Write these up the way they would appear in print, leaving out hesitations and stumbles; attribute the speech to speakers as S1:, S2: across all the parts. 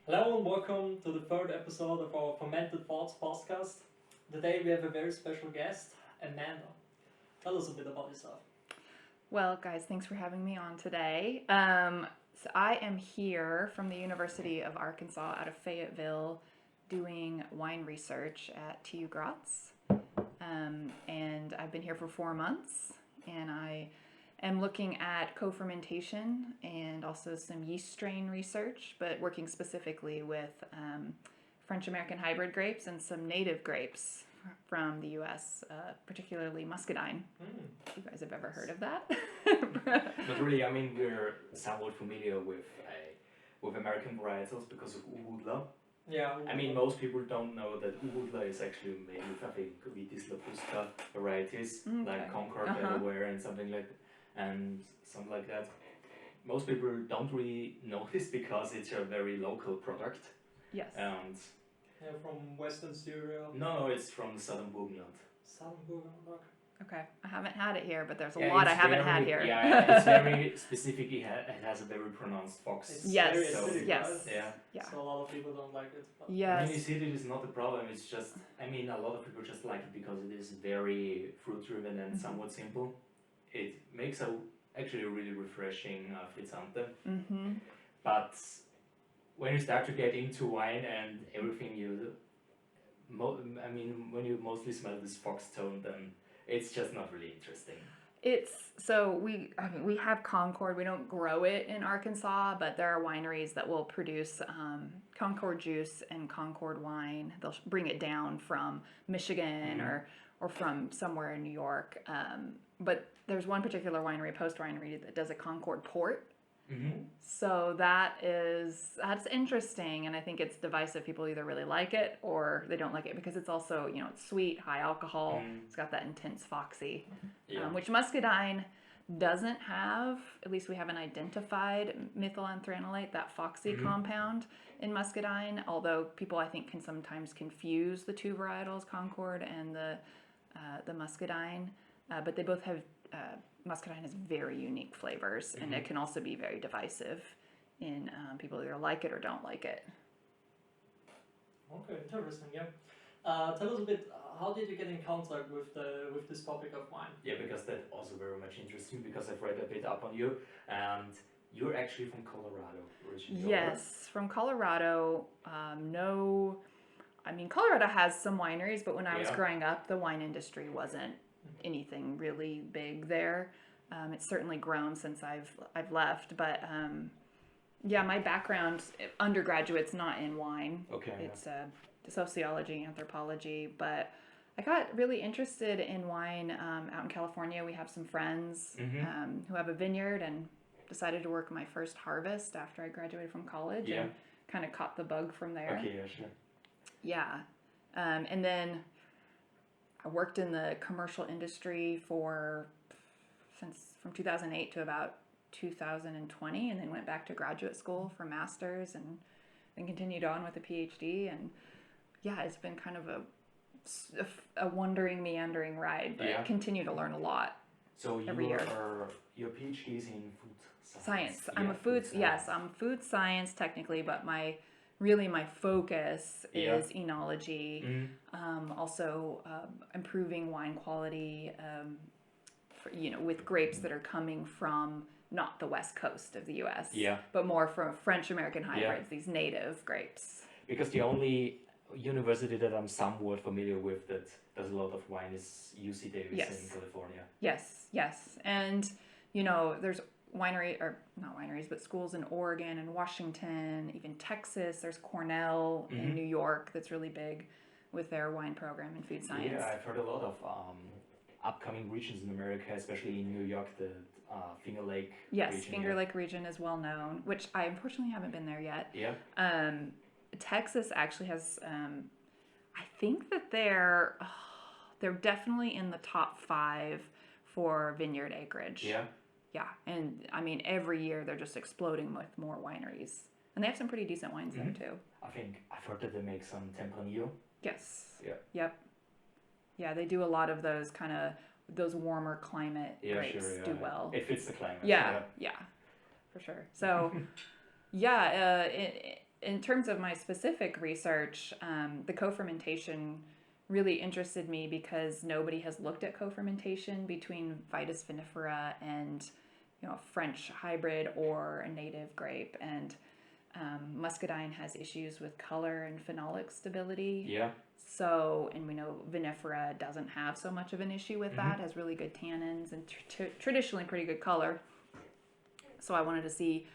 S1: Hello and welcome to the third episode of our Fermented Thoughts podcast. Today we have a very special guest, Amanda. Tell us a bit about yourself.
S2: Well, guys, thanks for having me on today. So I am here from the University of Arkansas out of Fayetteville doing wine research at TU-Graz. And I've been here for 4 months, and I am looking at co-fermentation and also some yeast strain research, but working specifically with French-American hybrid grapes and some native grapes from the U.S., particularly muscadine. If you guys have ever heard of that.
S3: But really, I mean, we're somewhat familiar with American varietals because of Uvula.
S1: Yeah.
S3: I mean, most people don't know that Uvula is actually made with, I think, Vitis Lapusca varieties, like Concord, Delaware, and something like that. Most people don't really know this because it's a very local product.
S2: Yes.
S3: And
S1: From Western Syria.
S3: no, it's from southern Burgenland.
S1: Southern Burgenland.
S2: Okay. I haven't had it here, but there's a lot I haven't had here.
S3: Yeah, it's very specific. It has a very pronounced fox.
S1: It's
S2: Yes,
S1: very acidic,
S2: yes.
S1: right?
S3: Yeah.
S2: Yeah.
S1: So a lot of people don't like it. But
S3: I
S2: Yes.
S3: mean, acidity is not a problem. It's just, I mean, a lot of people just like it because it is very fruit-driven and somewhat simple. It makes actually a really refreshing frizzante.
S2: Mm-hmm.
S3: But when you start to get into wine and everything, when you mostly smell this fox tone, then it's just not really interesting.
S2: We have Concord. We don't grow it in Arkansas, but there are wineries that will produce Concord juice and Concord wine. They'll bring it down from Michigan or from somewhere in New York. But there's one particular winery, Post Winery, that does a Concord port.
S3: Mm-hmm.
S2: So that's interesting, and I think it's divisive. People either really like it or they don't like it because it's also, it's sweet, high alcohol. It's got that intense foxy, which muscadine doesn't have. At least we haven't identified methylenthranolate, that foxy compound in muscadine. Although people, I think, can sometimes confuse the two varietals, Concord and the muscadine, but they both have. Muscadine has very unique flavors, and it can also be very divisive in people either like it or don't like it.
S1: Okay, interesting. Yeah. Tell us a bit. How did you get in contact with this topic of wine?
S3: Yeah, because that's also very much interesting because I've read a bit up on you, and you're actually from Colorado originally.
S2: Yes, from Colorado. Colorado has some wineries, but when I was growing up, the wine industry wasn't anything really big there. It's certainly grown since I've left, but my background, undergraduate's not in wine.
S3: Okay.
S2: It's sociology, anthropology, but I got really interested in wine out in California. We have some friends who have a vineyard and decided to work my first harvest after I graduated from college and kind of caught the bug from there.
S3: Okay, yeah, sure.
S2: Yeah. And then I worked in the commercial industry from 2008 to about 2020, and then went back to graduate school for master's, and then continued on with a PhD. And it's been kind of a wandering, meandering ride, but I continue to learn a lot.
S3: So
S2: every year.
S3: Your PhD is in food
S2: Science.
S3: Yeah,
S2: I'm I'm food science technically, but my focus is enology. Also improving wine quality, with grapes that are coming from not the west coast of the U.S., but more from French-American hybrids, these native grapes.
S3: Because the only university that I'm somewhat familiar with that does a lot of wine is UC Davis in California.
S2: Yes. And, there's not wineries, but schools in Oregon and Washington, even Texas. There's Cornell in New York that's really big with their wine program in food science.
S3: Yeah, I've heard a lot of upcoming regions in America, especially in New York, the Finger Lake region.
S2: Yes, Finger Lake region is well known, which I unfortunately haven't been there yet.
S3: Yeah.
S2: Texas actually has, I think that they're definitely in the top 5 for vineyard acreage.
S3: Yeah.
S2: Yeah, and I mean, every year they're just exploding with more wineries. And they have some pretty decent wines there, too.
S3: I think I've heard that they make some Tempranillo.
S2: Yes.
S3: Yeah.
S2: Yep. Yeah, they do a lot of those warmer climate grapes do well.
S3: It fits the climate.
S2: Yeah, for sure. So, in terms of my specific research, the co-fermentation really interested me because nobody has looked at co-fermentation between Vitis vinifera and a French hybrid or a native grape. And muscadine has issues with color and phenolic stability.
S3: Yeah.
S2: So, and we know vinifera doesn't have so much of an issue with that, has really good tannins and traditionally pretty good color. So I wanted to see,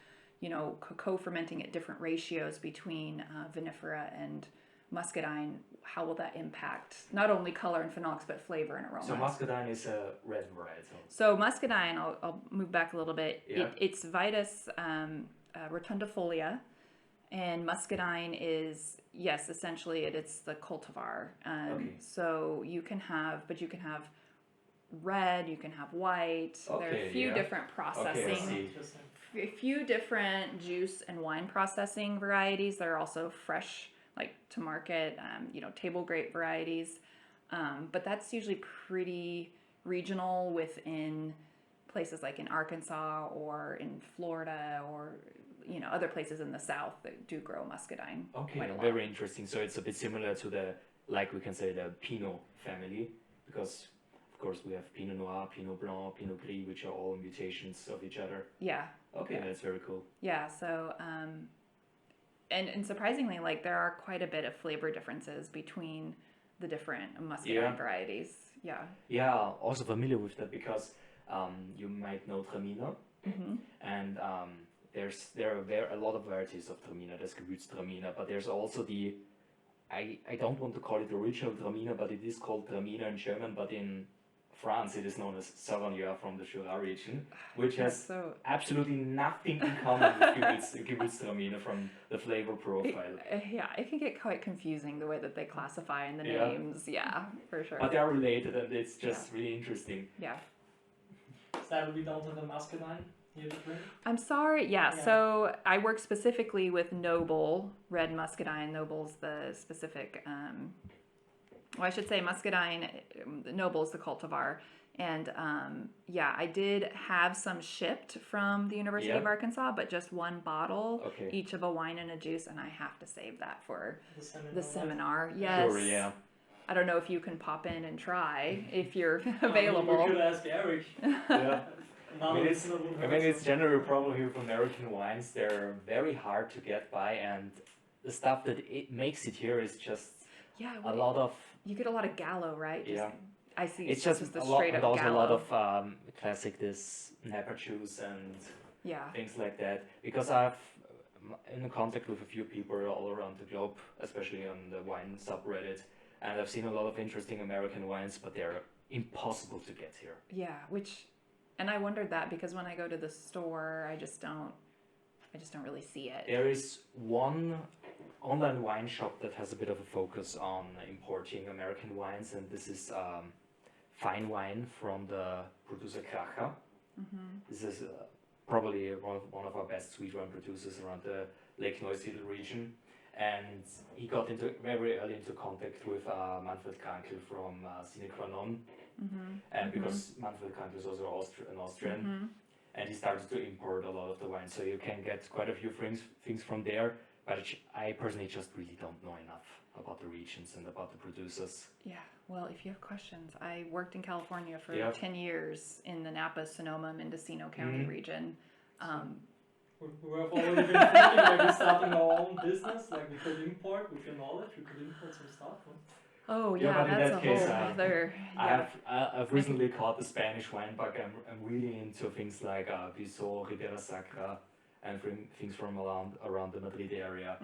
S2: co-fermenting at different ratios between vinifera and muscadine, how will that impact not only color and phenolics, but flavor and aroma?
S3: So muscadine is a red varietal.
S2: So muscadine, I'll move back a little bit.
S3: Yeah.
S2: It's Vitis rotundifolia, and muscadine is, yes, essentially it's the cultivar.
S3: Okay.
S2: So you can have red, you can have white.
S3: Okay,
S2: there are a few different processing.
S3: Okay,
S2: A few different juice and wine processing varieties that are also fresh, like to market, table grape varieties. But that's usually pretty regional within places like in Arkansas or in Florida or, other places in the South that do grow muscadine.
S3: Okay,
S2: quite a lot.
S3: very interesting. So it's a bit similar to the Pinot family, because of course we have Pinot Noir, Pinot Blanc, Pinot Gris, which are all mutations of each other.
S2: Yeah.
S3: Okay,
S2: Yeah.
S3: that's very cool.
S2: Yeah, so and surprisingly, like there are quite a bit of flavor differences between the different muscadine varieties. Yeah.
S3: Yeah, also familiar with that because you might know Traminer, and there are a lot of varieties of Traminer. There's Gewürztraminer, but there's also I don't want to call it the original Traminer, but it is called Traminer in German, but in France it is known as Sauvignon from the Jura region, which has absolutely nothing in common with Gewürztraminer from the flavor profile.
S2: It can get quite confusing the way that they classify in the names. Yeah, for sure.
S3: But they are related, and it's just really interesting.
S2: Yeah.
S1: Sadly, we don't have a muscadine here to drink.
S2: I'm sorry. Yeah, so I work specifically with Noble red muscadine. Noble's the specific. I should say muscadine. Noble's the cultivar. And I did have some shipped from the University of Arkansas, but just one bottle, each of a wine and a juice, and I have to save that for the seminar. Yes.
S3: Sure, yeah.
S2: I don't know if you can pop in and try if you're available.
S1: We could ask Eric.
S3: Yeah. I mean, it's generally a problem here with American wines. They're very hard to get by, and the stuff that it makes it here is just a lot of. You
S2: get a lot of Gallo, right? I see.
S3: It's just
S2: the
S3: a lot,
S2: straight
S3: and
S2: up
S3: also
S2: Gallo.
S3: a lot of classic Napa juice and things like that. Because I've in contact with a few people all around the globe, especially on the wine subreddit, and I've seen a lot of interesting American wines, but they're impossible to get here.
S2: Yeah, and I wondered that because when I go to the store, I just don't really see it.
S3: There is one online wine shop that has a bit of a focus on importing American wines, and this is fine wine from the producer Kracher. This is probably one of our best sweet wine producers around the Lake Neusiedl region, and he got very early into contact with Manfred Krankel from Sine Qua Non, and because Manfred Krankel is also an Austrian, and he started to import a lot of the wine, so you can get quite a few things from there. But I personally just really don't know enough about the regions and about the producers.
S2: Yeah, well, if you have questions, I worked in California for 10 years in the Napa, Sonoma, Mendocino County region.
S1: We have already been thinking like starting our own business, like we could import with your knowledge, we could import some stuff. Huh?
S2: Oh
S3: yeah, but
S2: that's
S3: in that case,
S2: whole other.
S3: I've recently caught the Spanish wine bug. I'm really into things like Viso, Ribera Sacra, and things from around the Madrid area.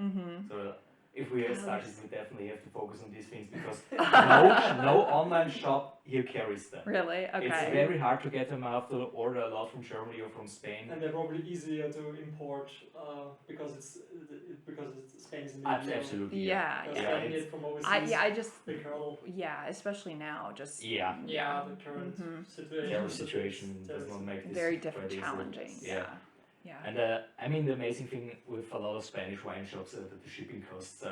S3: So if we start this, we definitely have to focus on these things because no online shop here carries them.
S2: Really? Okay.
S3: It's very hard to get them. I have to order a lot from Germany or from Spain.
S1: And they're probably easier to import because it's Spain's in the EU.
S3: Absolutely.
S2: Yeah.
S1: Getting it from overseas.
S2: Especially now, just
S1: the current situation.
S3: Their situation does not make this
S2: very different,
S3: easy.
S2: challenging. Yeah.
S3: And I mean, the amazing thing with a lot of Spanish wine shops is that the shipping costs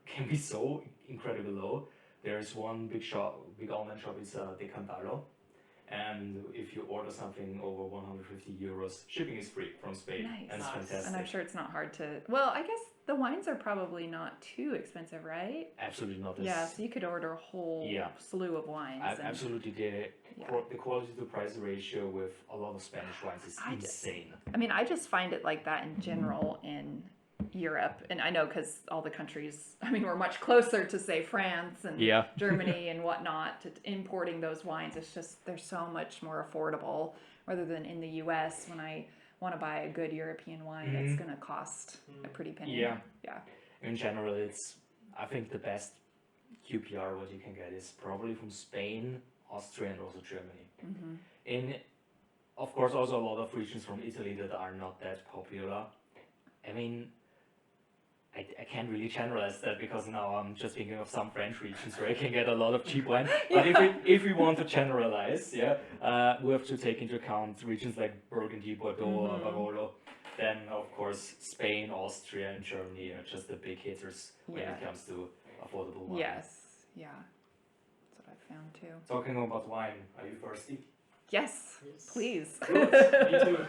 S3: can be so incredibly low. There's one big online shop, it's Decantalo, and if you order something over 150 euros, shipping is free from Spain.
S2: Nice.
S3: And it's fantastic.
S2: And I'm sure it's not hard to. Well, I guess the wines are probably not too expensive, right?
S3: Absolutely not.
S2: Yeah, so you could order a whole slew of wines.
S3: Absolutely, the quality to price ratio with a lot of Spanish wines is insane.
S2: I just find it like that in general in Europe, and I know because all the countries, we're much closer to, say, France and Germany and whatnot, to importing those wines. It's just, they're so much more affordable, rather than in the US when I want to buy a good European wine, it's going to cost a pretty penny. Yeah.
S3: In general, I think the best QPR what you can get is probably from Spain, Austria, and also Germany. In, of course, also a lot of regions from Italy that are not that popular. I can't really generalize that because now I'm just thinking of some French regions where I can get a lot of cheap wine. But if we want to generalize, we have to take into account regions like Burgundy, Bordeaux, Barolo. Then, of course, Spain, Austria, and Germany are just the big hitters when it comes to affordable wine.
S2: Yes, that's what I found too.
S3: Talking about wine, are you thirsty?
S2: Yes. Please.
S3: Good, me too.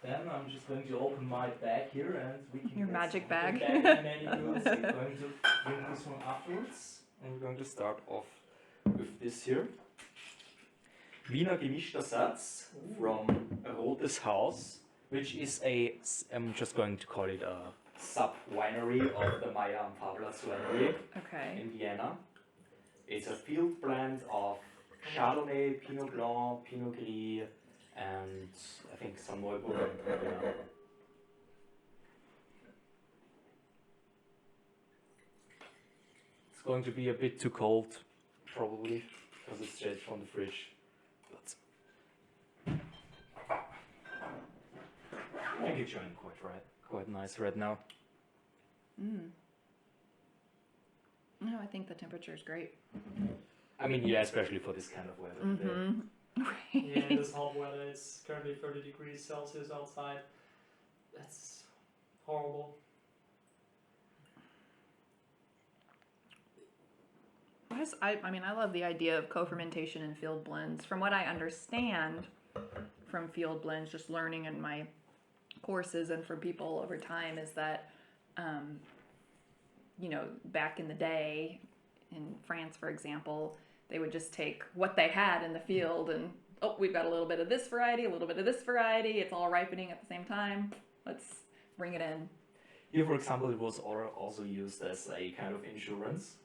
S3: Then I'm just going to open my bag here and we can
S2: your magic bag.
S3: We're going to drink this one afterwards. And we're going to start off with this here. Wiener gemischter Satz from Rotes Haus, which is I'm just going to call it a sub-winery of the Meyer and Pavlas winery in Vienna. It's a field blend of Chardonnay, Pinot Blanc, Pinot Gris, and I think some Neuburger. It's going to be a bit too cold, probably, because it's straight from the fridge. But I think it's showing quite nice right now.
S2: No, I think the temperature is great.
S3: Especially for this kind of weather.
S1: Yeah, in this hot weather, it's currently 30 degrees Celsius outside. That's horrible.
S2: I love the idea of co-fermentation and field blends. From what I understand from field blends, just learning in my courses and from people over time, is that, back in the day, in France, for example, they would just take what they had in the field and, we've got a little bit of this variety, a little bit of this variety, it's all ripening at the same time, let's bring it in.
S3: Here, for example, it was also used as a kind of insurance,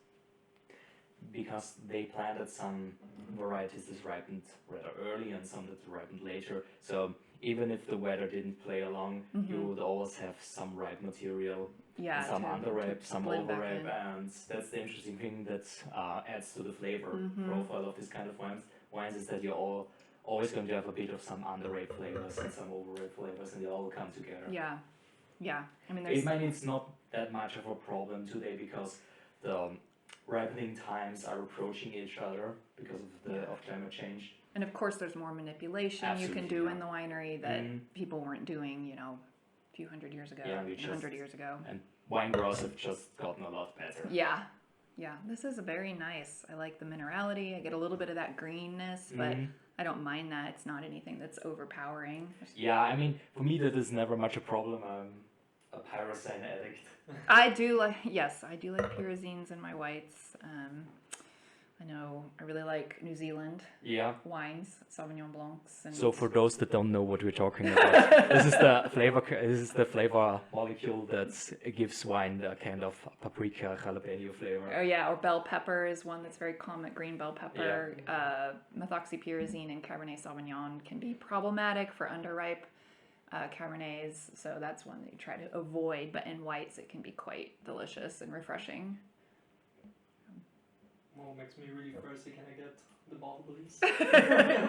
S3: because they planted some varieties that ripened rather early and some that ripened later. So even if the weather didn't play along, you would always have some ripe material. Some underripe, some overripe, and that's the interesting thing that adds to the flavor profile of this kind of wines is that you're always going to have a bit of some underripe flavors and some overripe flavors, and they all come together. It's not that much of a problem today because the ripening times are approaching each other because of climate change.
S2: And of course, there's more manipulation you can do in the winery that people weren't doing, a few hundred years ago, 100 years ago.
S3: And wine growers have just gotten a lot better.
S2: Yeah, this is very nice. I like the minerality. I get a little bit of that greenness, but I don't mind that. It's not anything that's overpowering.
S3: For me that is never much a problem. I'm a pyrosine addict.
S2: I do like pyrazines in my whites. I really like New Zealand wines, Sauvignon Blancs. And
S3: so for those that don't know what we're talking about, this is the flavor molecule that gives wine the kind of paprika, jalapeno flavor.
S2: Or bell pepper is one that's very common, green bell pepper. Methoxypyrazine and Cabernet Sauvignon can be problematic for underripe Cabernets, so that's one that you try to avoid, but in whites it can be quite delicious and refreshing.
S1: Well, it makes me really thirsty. Can I get the bottle, please?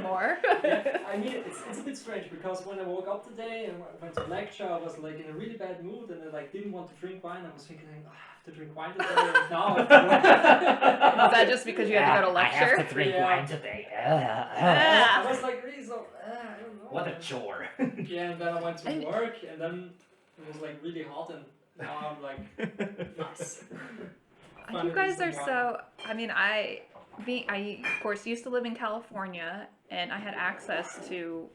S2: More?
S1: It's a bit strange because when I woke up today and went to lecture, I was in a really bad mood and I didn't want to drink wine. I was thinking, I have to drink wine today. And now I have to drink.
S2: Was that just because you had to go to lecture?
S3: I have to drink wine today.
S1: I was really so. I don't know.
S3: What a chore.
S1: And then I went to work and then it was really hot and now I'm nice.
S2: You guys are so. I of course used to live in California, and I had access to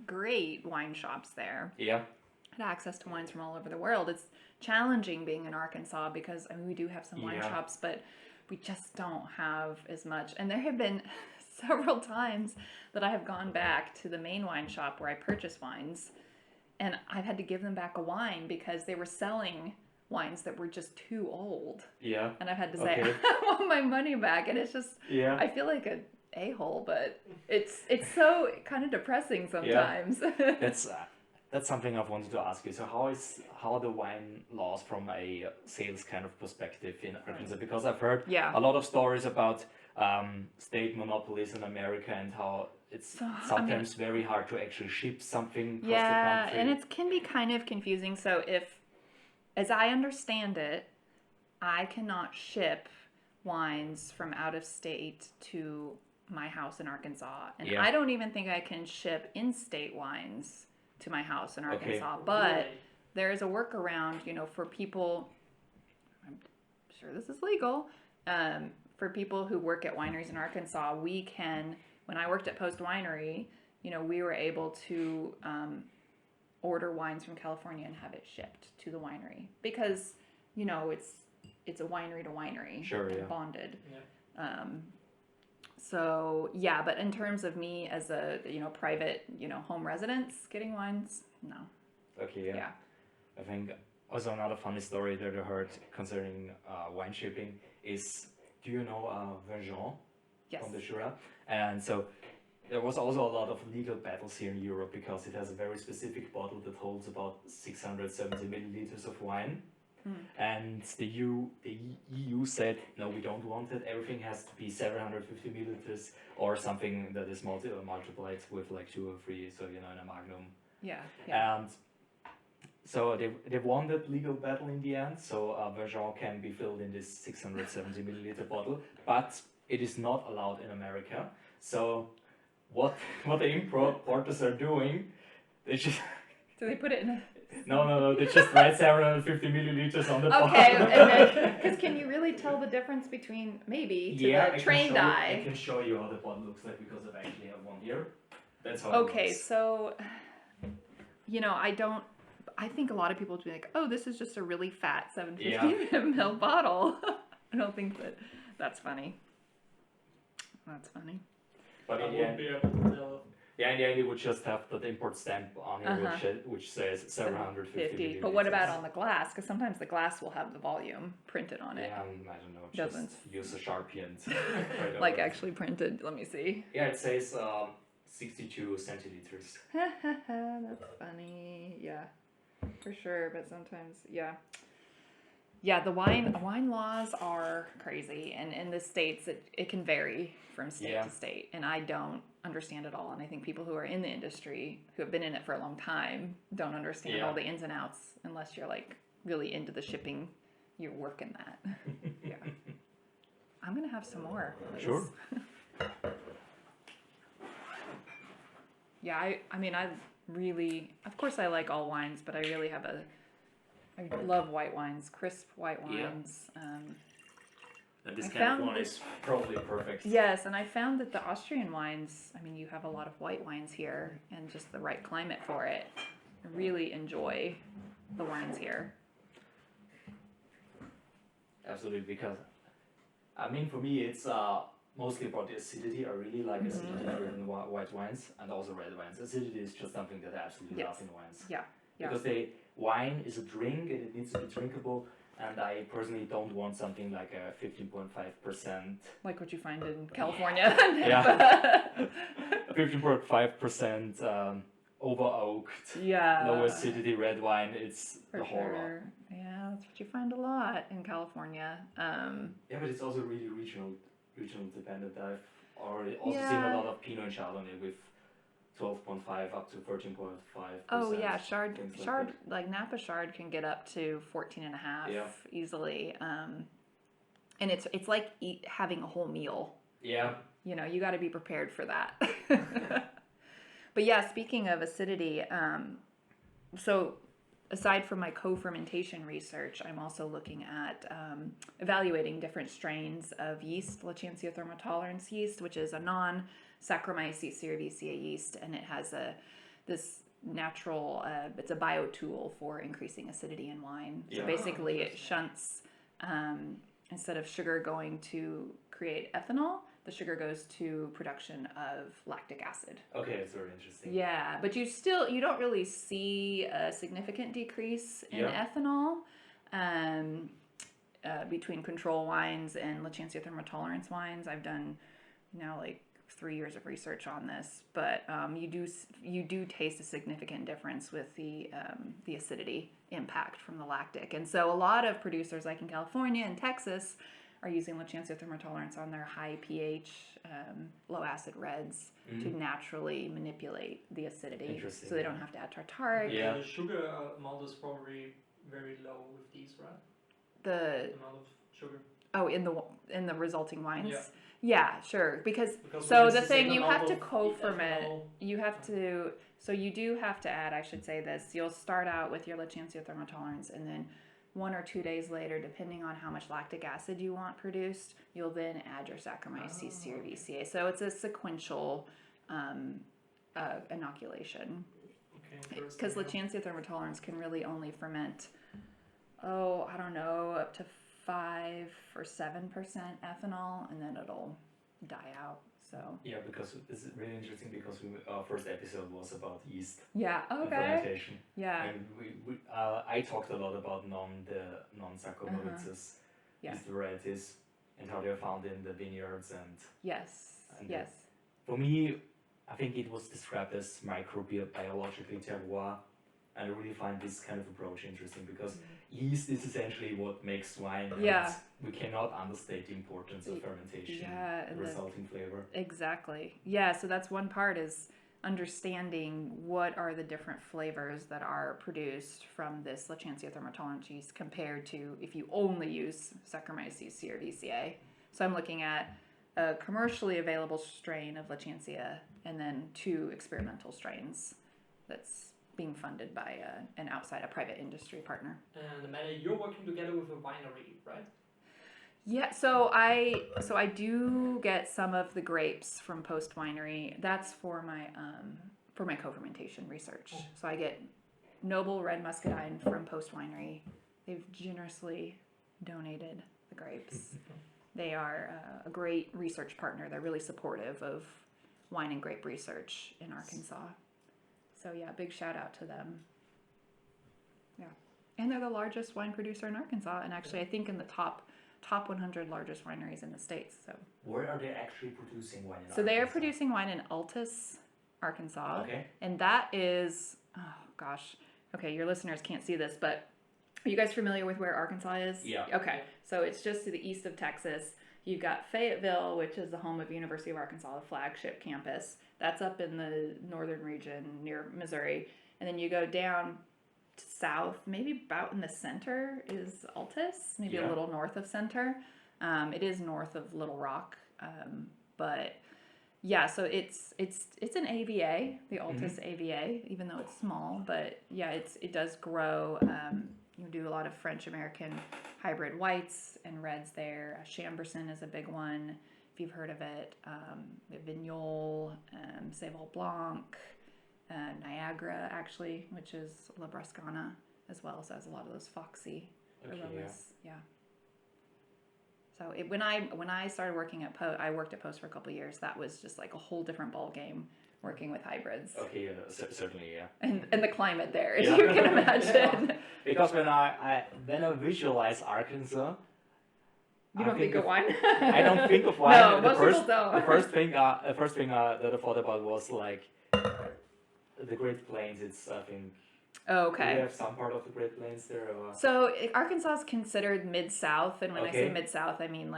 S2: great wine shops there.
S3: Yeah.
S2: had access to wines from all over the world. It's challenging being in Arkansas because, I mean, we do have some wine shops, but we just don't have as much. And there have been several times that I have gone back to the main wine shop where I purchase wines, and I've had to give them back a wine because they were selling wines that were just too old.
S3: Yeah.
S2: And I've had to say, I want my money back. And it's just, I feel like an a-hole, but it's so kind of depressing sometimes.
S3: Yeah. That's something I've wanted to ask you. So how are the wine laws from a sales kind of perspective in Arkansas? Because I've heard a lot of stories about state monopolies in America and how it's sometimes very hard to actually ship something across the country.
S2: And it can be kind of confusing. So as I understand it, I cannot ship wines from out of state to my house in Arkansas. And I don't even think I can ship in-state wines to my house in Arkansas.
S1: Okay.
S2: But there is a workaround, for people, I'm sure this is legal, for people who work at wineries in Arkansas, we can, when I worked at Post Winery, we were able to order wines from California and have it shipped to the winery because, it's a winery to winery.
S3: Sure,
S2: bonded.
S1: Yeah.
S2: But in terms of me as a, private, home residence getting wines, no.
S3: Okay, yeah. I think also another funny story that I heard concerning wine shipping is, do you know Vergent from the Jura? And so there was also a lot of legal battles here in Europe because it has a very specific bottle that holds about 670 milliliters of wine. And the EU said, no, we don't want it. Everything has to be 750 milliliters or something that is multiplied with like 2 or 3, so, in a magnum.
S2: Yeah.
S3: And so they won that legal battle in the end. So Vergent can be filled in this 670 milliliter bottle, but it is not allowed in America. So what the importers are doing, they just...
S2: So they put it in a...
S3: No, they just write 750 milliliters on the bottle.
S2: Okay, because can you really tell the difference between maybe the trained eye?
S3: I can show you how the bottle looks like because I actually have one here. That's how
S2: Okay,
S3: it looks.
S2: so, I think a lot of people would be like, oh, this is just a really fat 750 ml bottle. I don't think that's funny. That's funny.
S3: But in the end, in the end, you would just have the import stamp on here, which says 750 milliliters.
S2: But what about on the glass? Because sometimes the glass will have the volume printed on it.
S3: Yeah, I don't know. Just use a Sharpie and
S2: like actually printed. Let me see.
S3: Yeah, it says 62 centiliters.
S2: That's funny. Yeah, for sure. But sometimes, yeah, the wine laws are crazy, and in the states it can vary from state to state, and I don't understand it all. And I think people who are in the industry, who have been in it for a long time, don't understand all the ins and outs unless you're like really into the shipping. You're working that. Yeah. I'm gonna have some more, please.
S3: Sure.
S2: Yeah, I mean, I really, of course I like all wines, but I really have I love white wines, crisp white wines.
S3: And this kind of one is probably perfect.
S2: Yes, and I found that the Austrian wines, I mean, you have a lot of white wines here and just the right climate for it. I really enjoy the wines here.
S3: Absolutely, because, I mean, for me, it's mostly about the acidity. I really like acidity-driven white wines and also red wines. Acidity is just something that I absolutely love in wines.
S2: Yeah.
S3: Because wine is a drink and it needs to be drinkable. And I personally don't want something like a 15.5%.
S2: Like what you find in California.
S3: 15.5% over oaked, low acidity red wine. It's the horror.
S2: Yeah, that's what you find a lot in California.
S3: Yeah, but it's also really regional dependent. I've already also seen a lot of Pinot and Chardonnay with 12.5 up to 13.5%.
S2: Oh yeah, Chard, like Napa Chard can get up to 14.5 easily. And it's like having a whole meal.
S3: Yeah.
S2: You got to be prepared for that. But yeah, speaking of acidity, so aside from my co-fermentation research, I'm also looking at evaluating different strains of yeast, Lachantia thermotolerance yeast, which is a non-Saccharomyces cerevisiae yeast, and it has this natural, it's a biotool for increasing acidity in wine. So
S3: Yeah.
S2: basically it shunts, instead of sugar going to create ethanol, the sugar goes to production of lactic acid.
S3: Okay, it's very interesting.
S2: Yeah, but you don't really see a significant decrease in
S3: Yeah.
S2: ethanol between control wines and Lachantia thermotolerance wines. I've done now like 3 years of research on this, but you do taste a significant difference with the acidity impact from the lactic. And so a lot of producers like in California and Texas are using Lachantia thermotolerance on their high pH, low acid reds to naturally manipulate the acidity, so they don't have to add tartaric.
S1: Yeah. The sugar amount is probably very low with these, right?
S2: The
S1: amount of sugar.
S2: Oh, in the resulting wines.
S1: Yeah.
S2: Yeah, sure. Because
S1: so
S2: the thing,
S1: same
S2: you have to
S1: amount of
S2: co-ferment.
S1: ethanol.
S2: You have to. So you do have to add. I should say this. You'll start out with your Lachantia thermotolerance, and then 1 or 2 days later, depending on how much lactic acid you want produced, you'll then add your Saccharomyces cerevisiae. So it's a sequential inoculation.
S1: Okay.
S2: Because Lachantia thermotolerance can really only ferment, I don't know, up to 5 or 7% ethanol, and then it'll die out. So
S3: Yeah, because this is really interesting because our first episode was about yeast
S2: yeah,
S3: and
S2: okay,
S3: fermentation.
S2: yeah,
S3: And I talked a lot about non-Saccharomyces yeast varieties and how they're found in the vineyards and
S2: yes.
S3: for me, I think it was described as microbiologically terroir, and I really find this kind of approach interesting because yeast is essentially what makes wine.
S2: Yeah.
S3: And we cannot understate the importance of fermentation,
S2: Yeah,
S3: the resulting flavor.
S2: Exactly. Yeah, so that's one part, is understanding what are the different flavors that are produced from this Lachantia thermotolerance yeast compared to if you only use Saccharomyces cerevisiae. So I'm looking at a commercially available strain of Lachantia and then 2 experimental strains that's being funded by a private industry partner.
S1: And Amanda, you're working together with a winery, right?
S2: Yeah, so I do get some of the grapes from Post Winery. That's for my co-fermentation research. So I get noble red muscadine from Post Winery. They've generously donated the grapes. They are a great research partner. They're really supportive of wine and grape research in Arkansas. So yeah, big shout out to them. Yeah, and they're the largest wine producer in Arkansas, and actually I think in the top 100 largest wineries in the States. So
S3: where are they actually producing wine in Arkansas?
S2: So they are producing wine in Altus, Arkansas.
S3: Okay.
S2: And that is, okay, your listeners can't see this, but are you guys familiar with where Arkansas is?
S3: Yeah.
S2: Okay, so it's just to the east of Texas. You've got Fayetteville, which is the home of University of Arkansas, the flagship campus. That's up in the northern region near Missouri. And then you go down south, maybe about in the center is Altus, maybe a little north of center. It is north of Little Rock, but yeah, so it's an AVA, the Altus AVA, even though it's small, but yeah, it does grow. You do a lot of French American hybrid whites and reds there. Chamberson is a big one, if you've heard of it. Vignole, Seyval Blanc. Niagara, actually, which is La Brascana as well, so it has a lot of those foxy aromas. Yeah. So when I started working at Post, I worked at Post for a couple of years. That was just like a whole different ball game, working with hybrids.
S3: Okay, certainly, yeah.
S2: And the climate there, as you can imagine.
S3: Because when I visualize Arkansas,
S2: you don't think of wine.
S3: I don't think of wine.
S2: No, most people don't.
S3: The first thing that I thought about was like the Great Plains. It's, I think.
S2: Oh, okay.
S3: Do you have some part of the Great Plains there? Or?
S2: So Arkansas is considered mid-south, and when I say mid-south, I mean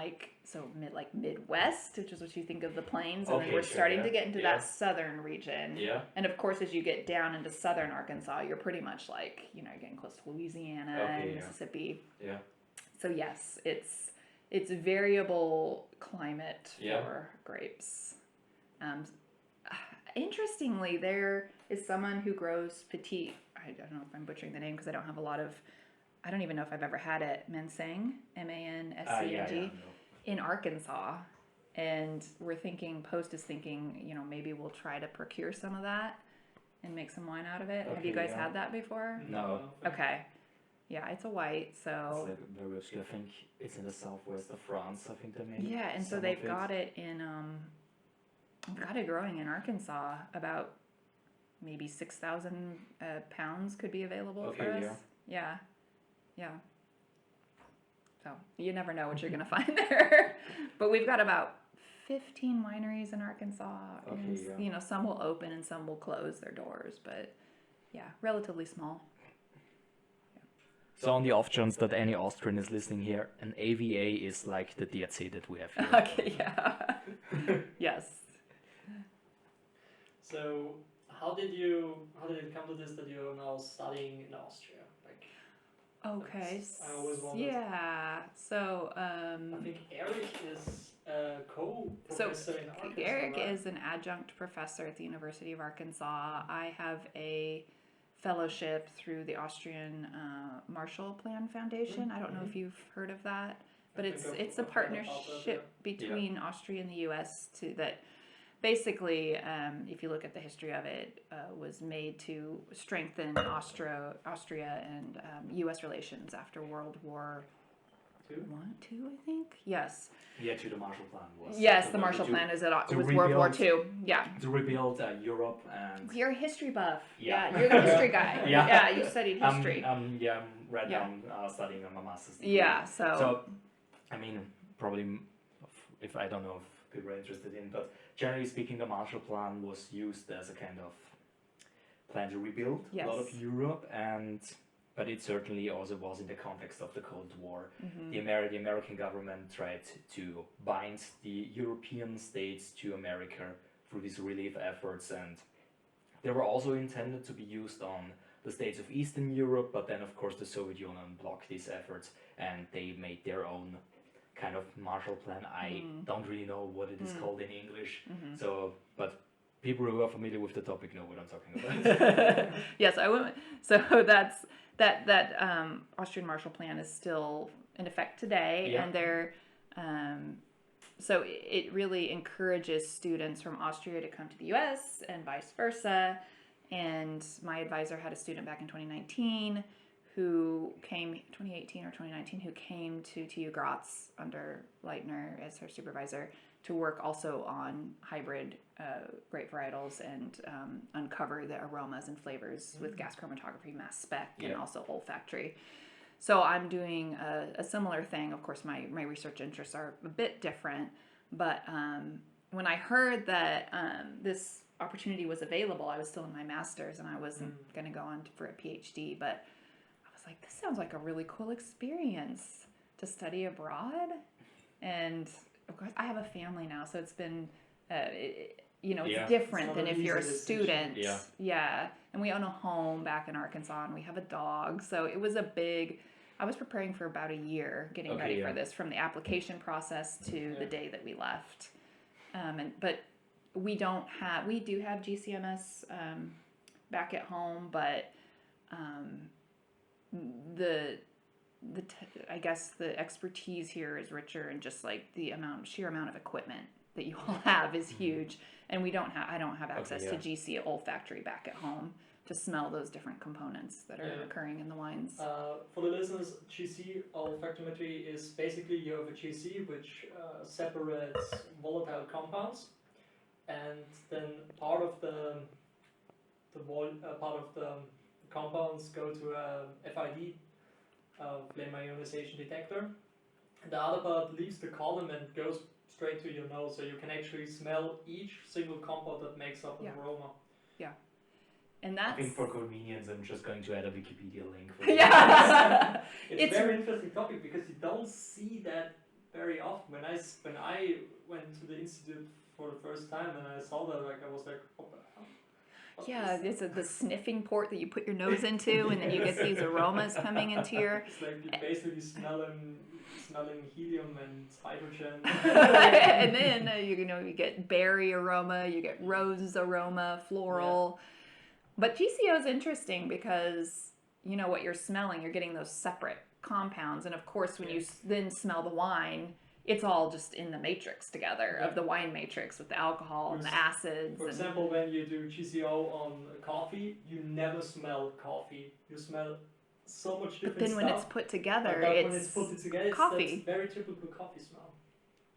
S2: Midwest, which is what you think of the plains, and then we're starting to get into that southern region. Yeah. And of course, as you get down into southern Arkansas, you're pretty much like, getting close to Louisiana and Mississippi. Yeah. So yes, it's variable climate for grapes. Interestingly, there is someone who grows petite. I don't know if I'm butchering the name because I don't even know if I've ever had it. Manseng, Manscng, in Arkansas, and Post is thinking, maybe we'll try to procure some of that. and make some wine out of it. Have
S3: Okay,
S2: you guys
S3: yeah.
S2: had that before?
S3: No.
S2: Okay. Yeah, it's a white, so...
S3: It's like very obscure. I think it's in the southwest of France, I think they made
S2: Yeah, and so
S3: some
S2: they've
S3: of it.
S2: got it in, got it growing in Arkansas. About maybe 6,000 pounds could be available for
S3: Okay,
S2: us. Yeah. So you never know what you're going to find there. But we've got about 15 wineries in Arkansas. And,
S3: Okay, yeah.
S2: you know, some will open and some will close their doors, but yeah, relatively small.
S3: So on the off chance that any Austrian is listening here, an AVA is like the DRC that we have here.
S2: Okay, yeah. Yes.
S1: So how did it come to this that you're now studying in Austria? Like,
S2: Okay.
S1: I always wondered.
S2: Yeah. So
S1: I think Eric is a co-professor in Arkansas.
S2: Eric
S1: right?
S2: is an adjunct professor at the University of Arkansas. I have a fellowship through the Austrian Marshall Plan Foundation. I don't know if you've heard of that, but it's a
S1: I've heard about that,
S2: partnership between Austria and the U.S. that basically, if you look at the history of it, was made to strengthen Austria and U.S. relations after World War II, I think. Yes.
S3: Yeah, to the Marshall Plan was.
S2: Yes, the Marshall Plan was World War II. Yeah.
S3: To rebuild Europe and.
S2: You're a history buff.
S3: Yeah.
S2: Yeah, you're the history guy.
S3: Yeah.
S2: Yeah, you studied history.
S3: I'm right now studying my master's degree.
S2: Yeah, so
S3: I mean, probably, if I don't know if people are interested in, but generally speaking, the Marshall Plan was used as a kind of plan to rebuild a lot of Europe, but it certainly also was in the context of the Cold War.
S2: Mm-hmm.
S3: The American government tried to bind the European states to America through these relief efforts, and they were also intended to be used on the states of Eastern Europe, but then of course the Soviet Union blocked these efforts and they made their own kind of Marshall Plan. I don't really know what it is called in English, but people who are familiar with the topic know what I'm talking about.
S2: Yes, I went. So that's that Austrian Marshall Plan is still in effect today, and they're so it really encourages students from Austria to come to the U.S. and vice versa. And my advisor had a student back in 2019 who came, 2018 or 2019, who came to TU-Graz under Leitner as her supervisor to work also on hybrid grape varietals and uncover the aromas and flavors with gas chromatography, mass spec, and also olfactory. So I'm doing a similar thing. Of course, my research interests are a bit different, but when I heard that this opportunity was available, I was still in my master's and I wasn't going to go on for a PhD, but I was like, this sounds like a really cool experience to study abroad. And of course, I have a family now, so it's been, it's different than if you're a student. Yeah. And we own a home back in Arkansas, and we have a dog. So it was I was preparing for about a year getting ready for this, from the application process to the day that we left. But we do have GCMS back at home, but I guess the expertise here is richer, and just like the sheer amount of equipment that you all have is huge, and I don't have access to GC olfactory back at home to smell those different components that are occurring in the wines.
S1: For the listeners, GC olfactometry is basically you have a GC which separates volatile compounds, and then part of the compounds go to a FID, flame ionization detector, and the other part leaves the column and goes straight to your nose, so you can actually smell each single compound that makes up an aroma.
S2: Yeah. And that's...
S3: I think for convenience, I'm just going to add a Wikipedia link. For
S1: It's a very interesting topic because you don't see that very often. When I went to the institute for the first time and I saw that, I was like, what the hell?
S2: Yeah, it's the sniffing port that you put your nose into, and then you get these aromas coming into your...
S1: It's like you're basically smelling helium and hydrogen.
S2: And then, you get berry aroma, you get rose aroma, floral. Yeah. But GCO is interesting because, what you're smelling, you're getting those separate compounds. And of course, when you then smell the wine, it's all just in the matrix together of the wine matrix with the alcohol and the acids.
S1: For example, when you do GCO on coffee, you never smell coffee. You smell so much different
S2: But then when
S1: stuff.
S2: it's put together,
S1: When it's put together,
S2: coffee.
S1: That's very typical coffee smell.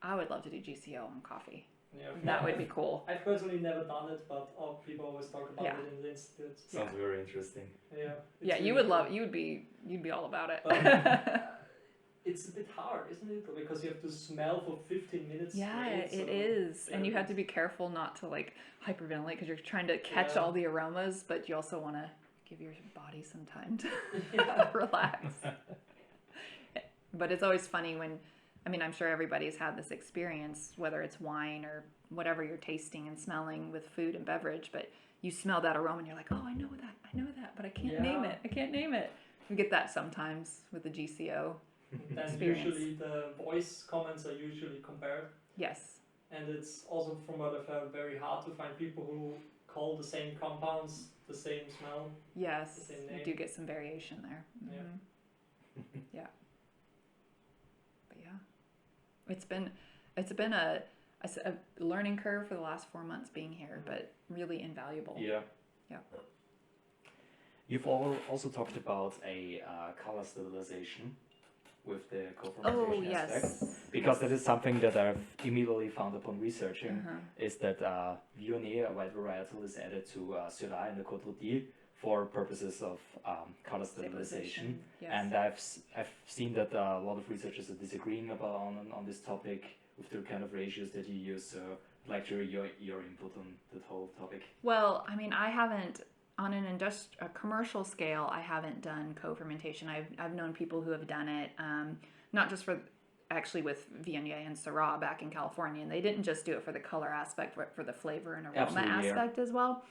S2: I would love to do GCO on coffee.
S1: Yeah,
S2: that would be cool.
S1: I've personally never done it, but people always talk about it in the institute.
S3: Sounds very interesting.
S1: Yeah.
S2: Yeah, you would love. You'd be all about it.
S1: It's a bit hard, isn't it? Because you have to smell for 15 minutes.
S2: Yeah,
S1: straight,
S2: it is, and you have to be careful not to like hyperventilate because you're trying to catch all the aromas, but you also want to give your body some time to relax. But it's always funny when, I mean, I'm sure everybody's had this experience, whether it's wine or whatever you're tasting and smelling with food and beverage, but you smell that aroma and you're like, oh, I know that, but I can't name it. You get that sometimes with the GCO.
S1: Then usually the voice comments are usually compared.
S2: Yes.
S1: And it's also, from what I've heard, very hard to find people who call the same compounds the same smell.
S2: Yes,
S1: the same name.
S2: You do get some variation there.
S1: Yeah.
S2: Yeah. But yeah, it's been a learning curve for the last 4 months being here, but really invaluable.
S3: Yeah.
S2: Yeah.
S3: You've also talked about a color stabilization with the co-fermentation aspect. Because that is something that I've immediately found upon researching, is that Viognier, a white varietal, is added to Syrah in the Côte Rôtie for purposes of color stabilization.
S2: Yes.
S3: And I've seen that a lot of researchers are disagreeing on this topic with the kind of ratios that you use. So I'd like to hear your input on that whole topic.
S2: Well, I mean, I haven't, on a commercial scale, I haven't done co-fermentation. I've known people who have done it, not just actually with Viognier and Syrah back in California, and they didn't just do it for the color aspect, but for the flavor and aroma aspect as well.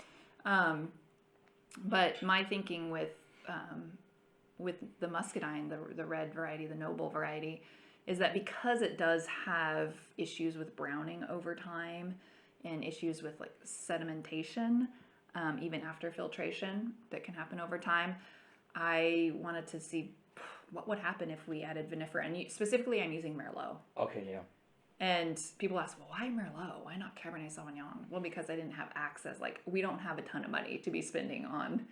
S2: But my thinking with the muscadine, the red variety, the noble variety, is that because it does have issues with browning over time and issues with like sedimentation, even after filtration that can happen over time, I wanted to see what would happen if we added vinifera, and specifically I'm using Merlot.
S3: Okay, yeah.
S2: And people ask, well, why Merlot? Why not Cabernet Sauvignon? Well, because I didn't have access. Like, we don't have a ton of money to be spending on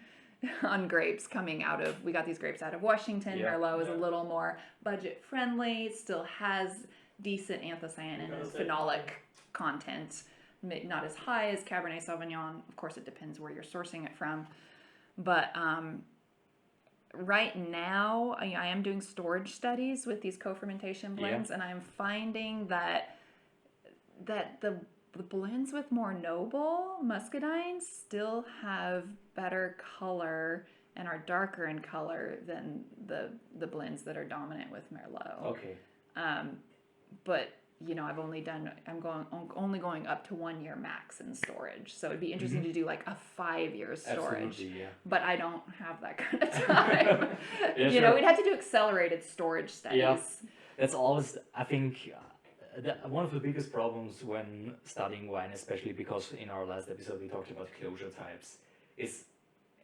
S2: grapes coming out of, we got these grapes out of Washington. Yeah. Merlot is a little more budget friendly, still has decent anthocyanin and phenolic content. Not as high as Cabernet Sauvignon. Of course, it depends where you're sourcing it from. But right now, I am doing storage studies with these co-fermentation blends, and I'm finding that the blends with more noble muscadines still have better color and are darker in color than the blends that are dominant with Merlot.
S3: Okay.
S2: But I'm only going up to 1 year max in storage. So it'd be interesting to do like a 5 year storage.
S3: Absolutely, yeah.
S2: But I don't have that kind of time. Sure. We'd have to do accelerated storage studies.
S3: Yeah. That's always, I think, one of the biggest problems when studying wine, especially because in our last episode we talked about closure types, is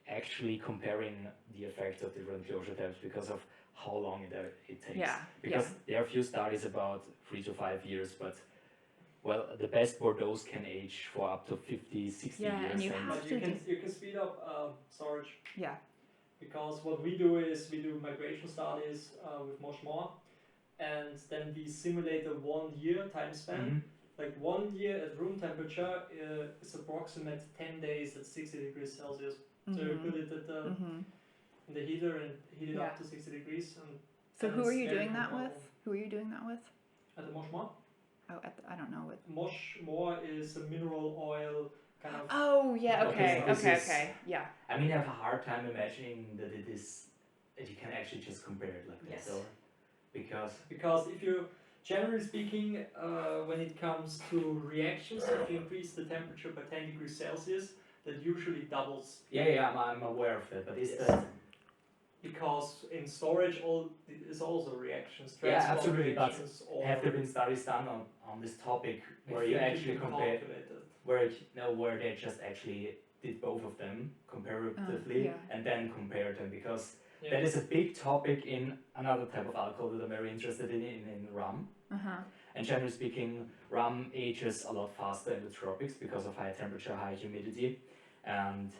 S3: actually comparing the effects of different closure types because of how long it takes.
S2: Yeah.
S3: Because there are a few studies about 3 to 5 years, but the best Bordeaux can age for up to 50, 60 years.
S2: And you
S1: can speed up storage.
S2: Yeah.
S1: Because what we do is we do migration studies with Moshmore, and then we simulate a 1 year time span. Like 1 year at room temperature is approximate 10 days at 60 degrees Celsius. So you put it at in the heater and heat it up to 60 degrees.
S2: So who are you doing that with? Who are you doing that with?
S1: At the Moshmore.
S2: Oh, I don't know what.
S1: Moshmore is a mineral oil kind of.
S2: Oh yeah, okay, yeah.
S3: I mean, I have a hard time imagining that that you can actually just compare it like that. So,
S1: because if you, generally speaking, when it comes to reactions, if you increase the temperature by 10 degrees Celsius, that usually doubles.
S3: Yeah, I'm aware of that, but is that...
S1: Because in storage, is also reactions.
S3: Yeah, absolutely, but have there been studies done on this topic where you actually compare, where they just actually did both of them comparatively and then compared them? Because That is a big topic in another type of alcohol that I'm very interested in rum. And generally speaking, rum ages a lot faster in the tropics because of high temperature, high humidity, and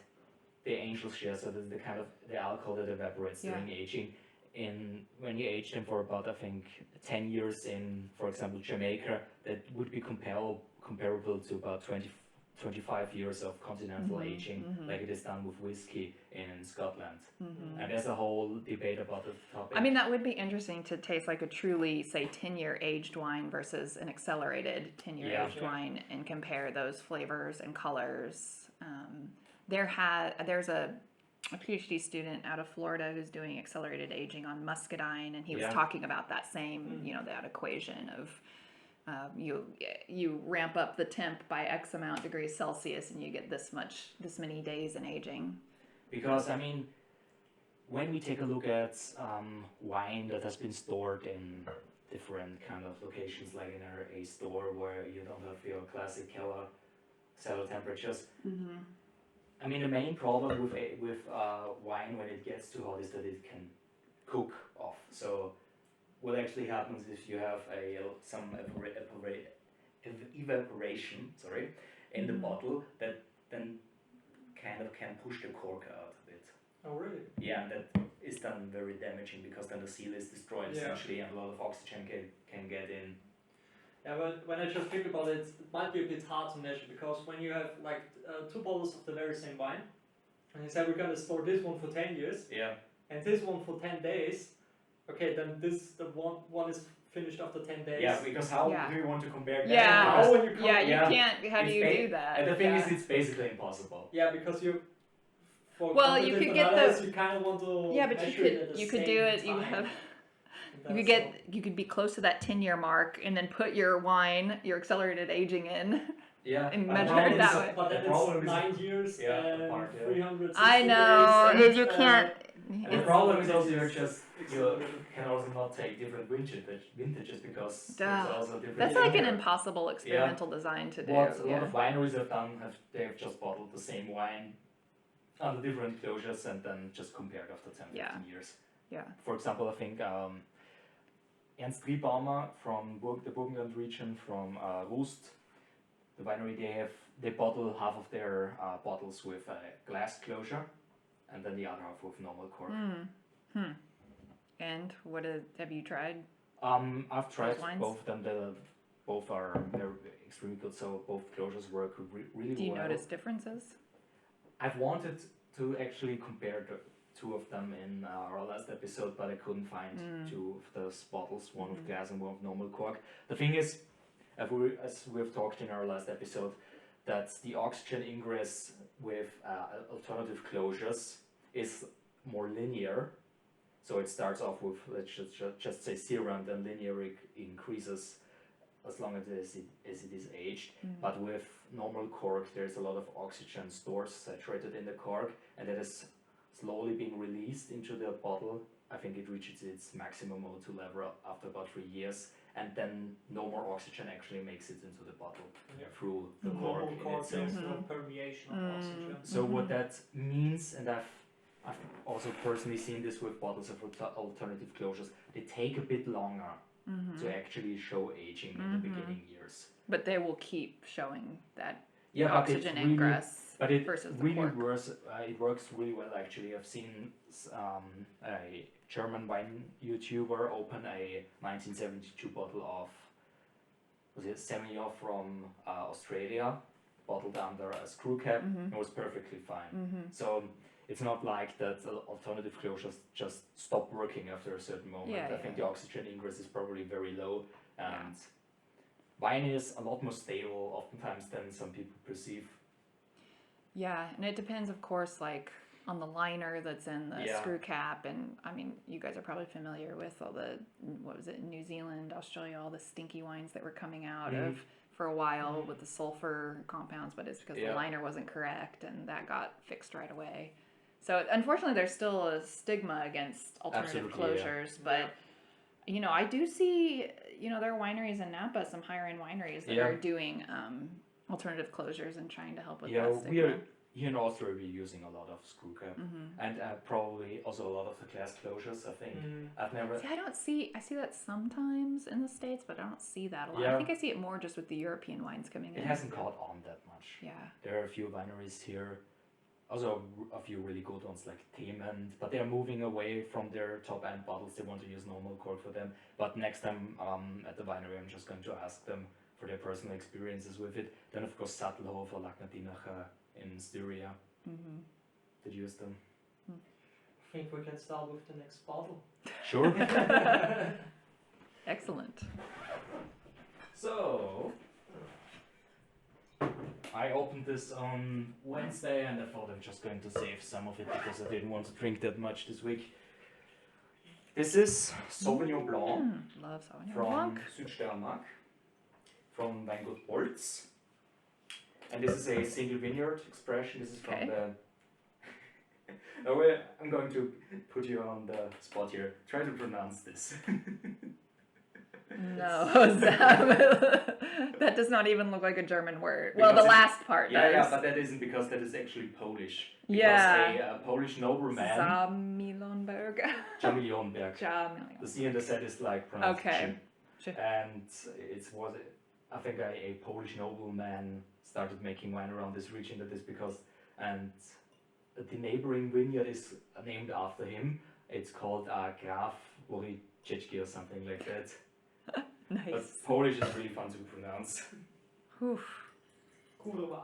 S3: the angel share, so that's the kind of the alcohol that evaporates during aging. When you age them for about, I think, 10 years in, for example, Jamaica, that would be comparable to about 25 years of continental aging, like it is done with whiskey in Scotland. And there's a whole debate about the topic.
S2: I mean, that would be interesting to taste like a truly, say, 10-year aged wine versus an accelerated 10-year aged wine and compare those flavors and colors. There's a PhD student out of Florida who's doing accelerated aging on muscadine, and he was talking about that same, that equation of you ramp up the temp by X amount degrees Celsius and you get this many days in aging.
S3: Because, I mean, when we take a look at wine that has been stored in different kind of locations, like in a store where you don't have your classic cellar temperatures, I mean, the main problem with wine when it gets too hot is that it can cook off. So what actually happens if you have some evaporation, in the bottle, that then kind of can push the cork out a bit.
S1: Oh, really?
S3: Yeah, and that is then very damaging because then the seal is destroyed essentially, and a lot of oxygen can get in.
S1: Yeah, but when I just think about it, it might be a bit hard to measure, because when you have like 2 bottles of the very same wine, and you say we're going to store this one for 10 years, and this one for 10 days, okay, then the one is finished after 10 days.
S3: Yeah, because how do you want to compare that?
S2: Yeah,
S3: Because,
S2: you can't, how do you do that?
S3: And the thing is, it's basically impossible.
S1: Yeah, because you
S2: could get the...
S1: You kind of want to
S2: but you could do it, you could be close to that 10-year mark and then put your accelerated aging in.
S3: Yeah,
S2: and measure it that way.
S1: But then it's 9 years and 360
S2: I know,
S1: days.
S2: you can't...
S3: And the problem is also you can also not take different vintages because there's also different...
S2: That's like an impossible experimental design to do.
S3: What a lot of wineries have done, they've just bottled the same wine under different closures and then just compared after 10-15 years.
S2: Yeah.
S3: For example, I think Ernst Triebaumer from the Burgenland region, from Rust, the winery, they bottle half of their bottles with a glass closure, and then the other half with normal cork.
S2: And have you tried?
S3: I've tried both of them. Both are extremely good. So both closures work really well.
S2: Do you notice differences?
S3: I've wanted to actually compare the 2 of them in our last episode, but I couldn't find 2 of those bottles, one with glass and one with normal cork. The thing is, as we've talked in our last episode, that the oxygen ingress with alternative closures is more linear. So it starts off with, let's just say 0, and then linearly increases as long as it is aged. But with normal cork, there's a lot of oxygen stored, saturated in the cork, and that is slowly being released into the bottle. I think it reaches its maximum O2 level after about 3 years, and then no more oxygen actually makes it into the bottle through the cork in itself.
S1: Permeation of oxygen.
S3: So what that means, and I've also personally seen this with bottles of alternative closures, they take a bit longer to actually show aging in the beginning years.
S2: But they will keep showing that
S3: Yeah,
S2: oxygen ingress
S3: but it
S2: versus the
S3: really
S2: cork.
S3: it works really well actually. I've seen a German wine YouTuber open a 1972 bottle of Semillon from Australia, bottled under a screw cap, and was perfectly fine. So it's not like that alternative closures just stop working after a certain moment. I think the oxygen ingress is probably very low, and wine is a lot more stable oftentimes than some people perceive.
S2: Yeah, and it depends, of course, like on the liner that's in the screw cap, and I mean, you guys are probably familiar with all the, New Zealand, Australia, all the stinky wines that were coming out of for a while with the sulfur compounds, but it's because the liner wasn't correct, and that got fixed right away. So unfortunately, there's still a stigma against alternative closures, but you know, I do see, there are wineries in Napa, some higher end wineries that are doing alternative closures and trying to help with that stigma.
S3: here in Austria we're using a lot of screw cap and probably also a lot of the glass closures. I think I've never.
S2: See, I see that sometimes in the States, but I don't see that a lot.
S3: Yeah.
S2: I think I see it more just with the European wines coming in.
S3: It hasn't caught on that much.
S2: Yeah.
S3: There are a few wineries here, also a few really good ones like Thematisch, but they're moving away from their top-end bottles. They want to use normal cork for them. But next time at the winery, I'm just going to ask them for their personal experiences with it. Then of course Sattelhof or Lagnadinacher in Styria that use them.
S1: I think we can start with the next bottle.
S3: Sure.
S2: Excellent.
S3: So, I opened this on Wednesday and I thought I'm just going to save some of it because I didn't want to drink that much this week. This is Sauvignon Blanc
S2: Love Sauvignon
S3: from
S2: Blanc.
S3: Südsteiermark, from Weingut Holz. And this is a single vineyard expression. This is from the... I'm going to put you on the spot here. Try to pronounce this.
S2: No, Sam. That does not even look like a German word. Well, the last part does.
S3: Yeah, but that isn't because that is actually Polish.
S2: Yeah.
S3: Because a Polish nobleman...
S2: Zamilonberg.
S3: Jamilionberg.
S2: Jamilon.
S3: The C and the Z is like pronounced
S2: Okay.
S3: And it was, I think, a Polish nobleman started making wine around this region. That is because... And the neighboring vineyard is named after him. It's called Graf Wojciechki or something like that.
S2: Nice.
S3: But Polish is really fun to pronounce.
S2: Oof.
S1: Kurwa.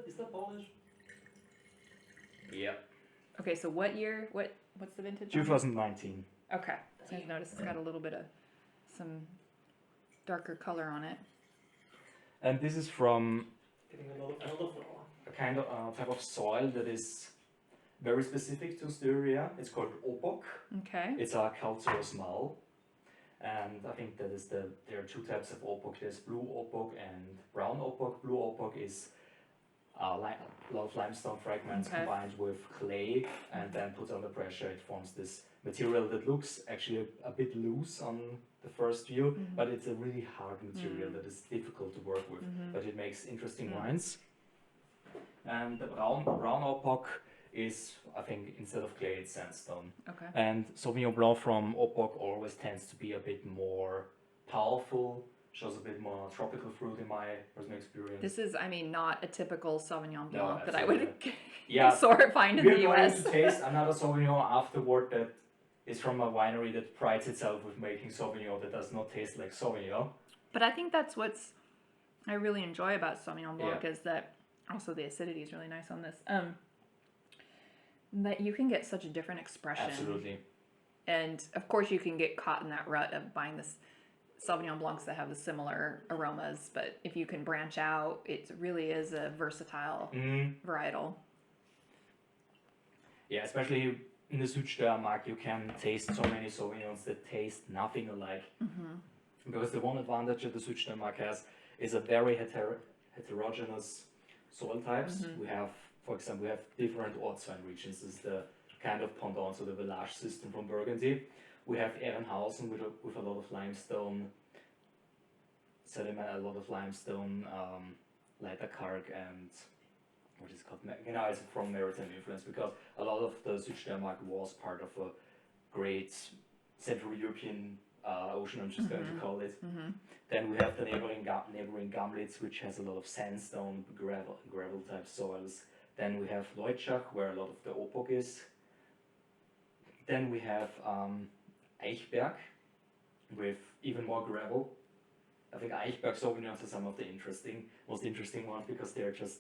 S1: Is that Polish?
S3: Yeah.
S2: Okay, so what year? What's the vintage?
S3: 2019.
S2: Okay. So I've noticed it's got a little bit of some darker color on it.
S3: And this is from
S1: Getting a lot of elderflower.
S3: a kind of type of soil that is very specific to Styria. It's called Opok.
S2: Okay.
S3: It's a calcareous marl. And I think that is there are two types of Opok. There's blue Opok and brown Opok. Blue Opok is a lot of limestone fragments combined with clay and then put under pressure. It forms this material that looks actually a bit loose on the first view, but it's a really hard material that is difficult to work with, but it makes interesting wines. And the brown Opok is, I think, instead of clay, it's sandstone.
S2: Okay.
S3: And Sauvignon Blanc from Opok always tends to be a bit more powerful, shows a bit more tropical fruit in my personal experience.
S2: This is, I mean, not a typical Sauvignon
S3: No,
S2: Blanc that I would
S3: Yeah,
S2: find in the
S3: We're
S2: US.
S3: going to taste another Sauvignon afterward that is from a winery that prides itself with making Sauvignon that does not taste like Sauvignon.
S2: But I think that's what's I really enjoy about Sauvignon Blanc is that also the acidity is really nice on this. That you can get such a different expression.
S3: Absolutely.
S2: And of course you can get caught in that rut of buying this Sauvignon Blancs that have the similar aromas, but if you can branch out, it really is a versatile varietal.
S3: Yeah, especially in the Südsteiermark, you can taste so many Sauvignons that taste nothing alike. Because the one advantage that the Südsteiermark has is a very heterogeneous soil types. We have, for example, we have different Ortswein regions. This is the kind of pendant to the village system from Burgundy. We have Ehrenhausen with a lot of limestone sediment, a lot of limestone, Leiterkalk, and what is it called? It's from maritime influence because a lot of the Südsteiermark was part of a great Central European ocean, I'm just going to call it. Then we have the neighboring Gamlitz, which has a lot of sandstone, gravel type soils. Then we have Leutschach, where a lot of the Opok is. Then we have Eichberg, with even more gravel. I think Eichberg Sauvignons are some of the most interesting ones because they're just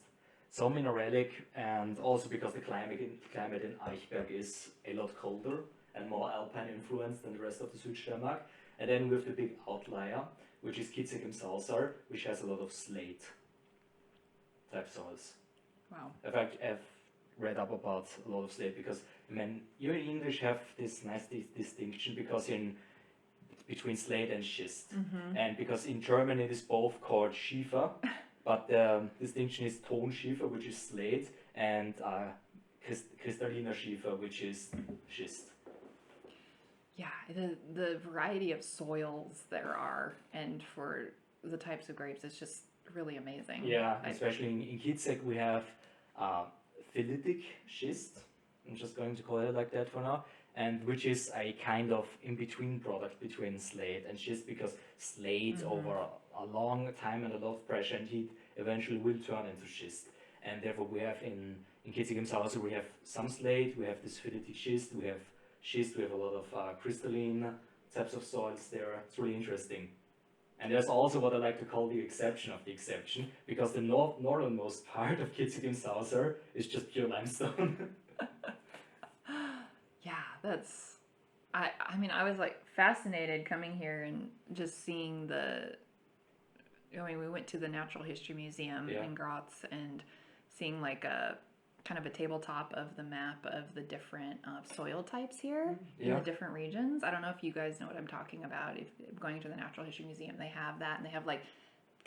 S3: so mineralic, and also because the climate in Eichberg is a lot colder and more alpine influenced than the rest of the Südsteiermark. And then we have the big outlier, which is Kitzig im Sausal, which has a lot of slate type soils.
S2: Wow.
S3: In fact, I've read up about a lot of slate because you in English have this nice distinction because between slate and schist, and because in German it is both called Schiefer, but the distinction is Tonschiefer, which is slate, and Kristalliner Schiefer, which is schist.
S2: Yeah, the variety of soils there are, and for the types of grapes, it's just really amazing.
S3: Yeah, especially in Kitzek we have phylitic schist. I'm just going to call it like that for now, and which is a kind of in-between product between slate and schist, because slate over a long time and a lot of pressure and heat eventually will turn into schist. And therefore we have in Kitzek im Sauer, we have some slate, we have this phylitic schist, we have schist, we have a lot of crystalline types of soils there. It's really interesting. And there's also what I like to call the exception of the exception, because the northernmost part of Kitzek im Sauer is just pure limestone.
S2: Yeah, that's. I mean, I was like fascinated coming here and just seeing we went to the Natural History Museum in Graz and seeing like a kind of a tabletop of the map of the different soil types here in the different regions. I don't know if you guys know what I'm talking about. If going to the Natural History Museum, they have that, and they have like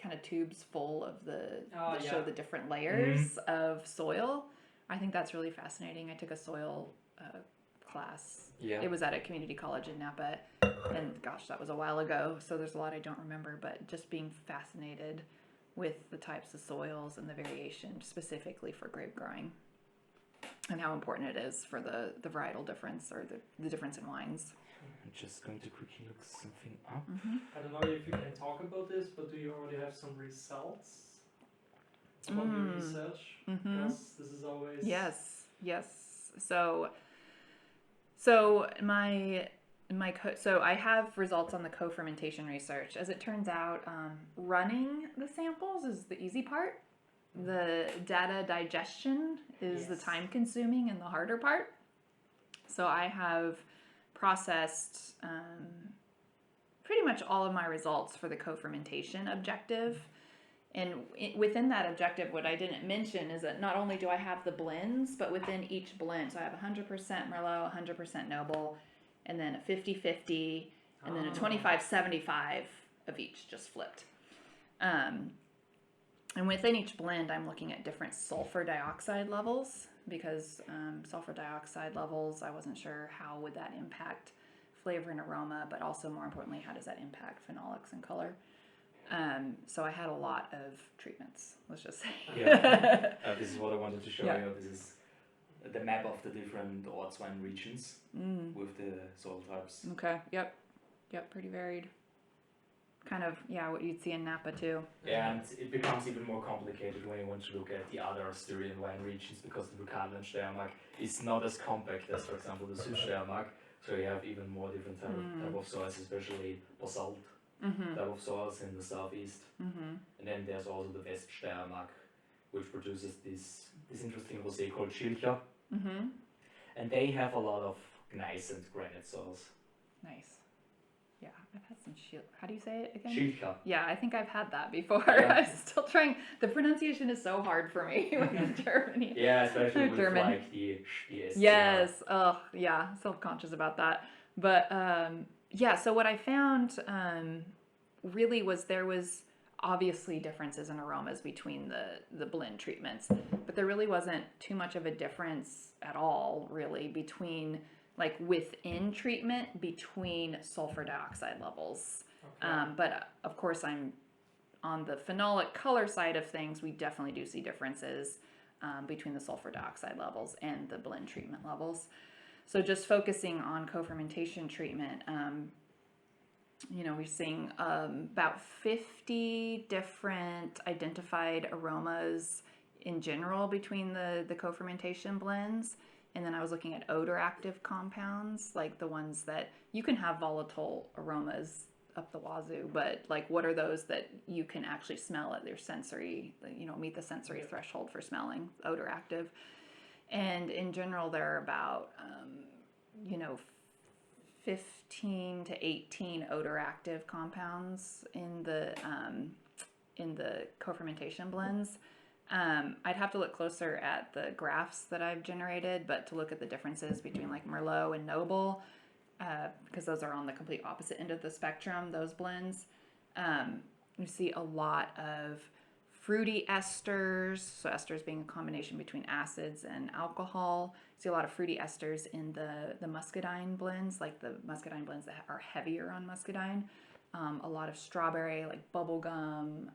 S2: kind of tubes full of that show the different layers of soil. I think that's really fascinating. I took a soil class.
S3: Yeah.
S2: It was at a community college in Napa, and gosh, that was a while ago, so there's a lot I don't remember, but just being fascinated with the types of soils and the variation specifically for grape growing and how important it is for the varietal difference or the difference in wines.
S3: I'm just going to quickly look something up.
S1: I don't know if you can talk about this, but do you already have some results about your research? Because this is always...
S2: Yes. So I have results on the co-fermentation research. As it turns out, running the samples is the easy part. The data digestion is the time-consuming and the harder part. So I have processed pretty much all of my results for the co-fermentation objective. And within that objective, what I didn't mention is that not only do I have the blends, but within each blend, so I have 100% Merlot, 100% Noble, and then a 50-50, and then a 25-75 of each, just flipped. And within each blend, I'm looking at different sulfur dioxide levels, because sulfur dioxide levels, I wasn't sure how would that impact flavor and aroma, but also more importantly, how does that impact phenolics and color? So I had a lot of treatments, let's just say.
S3: This is what I wanted to show you. This is the map of the different Ortswein regions with the soil types.
S2: Okay, yep, pretty varied. Kind of, what you'd see in Napa too.
S3: Yeah, and it becomes even more complicated when you want to look at the other Styrian wine regions, because the Burgenland Steiermark is not as compact as, for example, the Südsteiermark. So you have even more different type of soils, especially basalt type of soils in the southeast. And then there's also the West Steiermark, which produces this interesting rosé called Schilcher. And they have a lot of gneiss and granite soils.
S2: Nice. Yeah, I've had some how do you say it again?
S3: Schilcher.
S2: Yeah, I think I've had that before.
S3: Yeah.
S2: I'm still trying. The pronunciation is so hard for me in Germany.
S3: Yeah, especially with
S2: German.
S3: like the SCR.
S2: Yes. Oh, yeah. Self-conscious about that. But so what I found really was there was obviously differences in aromas between the blend treatments, but there really wasn't too much of a difference at all, really, between like within treatment between sulfur dioxide levels.
S1: Okay.
S2: But of course, I'm on the phenolic color side of things. We definitely do see differences between the sulfur dioxide levels and the blend treatment levels. So just focusing on co-fermentation treatment, we're seeing about 50 different identified aromas in general between the co-fermentation blends. And then I was looking at odor active compounds, like the ones that you can have volatile aromas up the wazoo, but like what are those that you can actually smell at their sensory, meet the sensory threshold for smelling, odor active. And in general, there are about, 15 to 18 odor active compounds in the co-fermentation blends. I'd have to look closer at the graphs that I've generated, but to look at the differences between like Merlot and Noble, because those are on the complete opposite end of the spectrum, those blends, you see a lot of fruity esters, so esters being a combination between acids and alcohol. You see a lot of fruity esters in the muscadine blends, like the muscadine blends that are heavier on muscadine. A lot of strawberry, like bubblegum,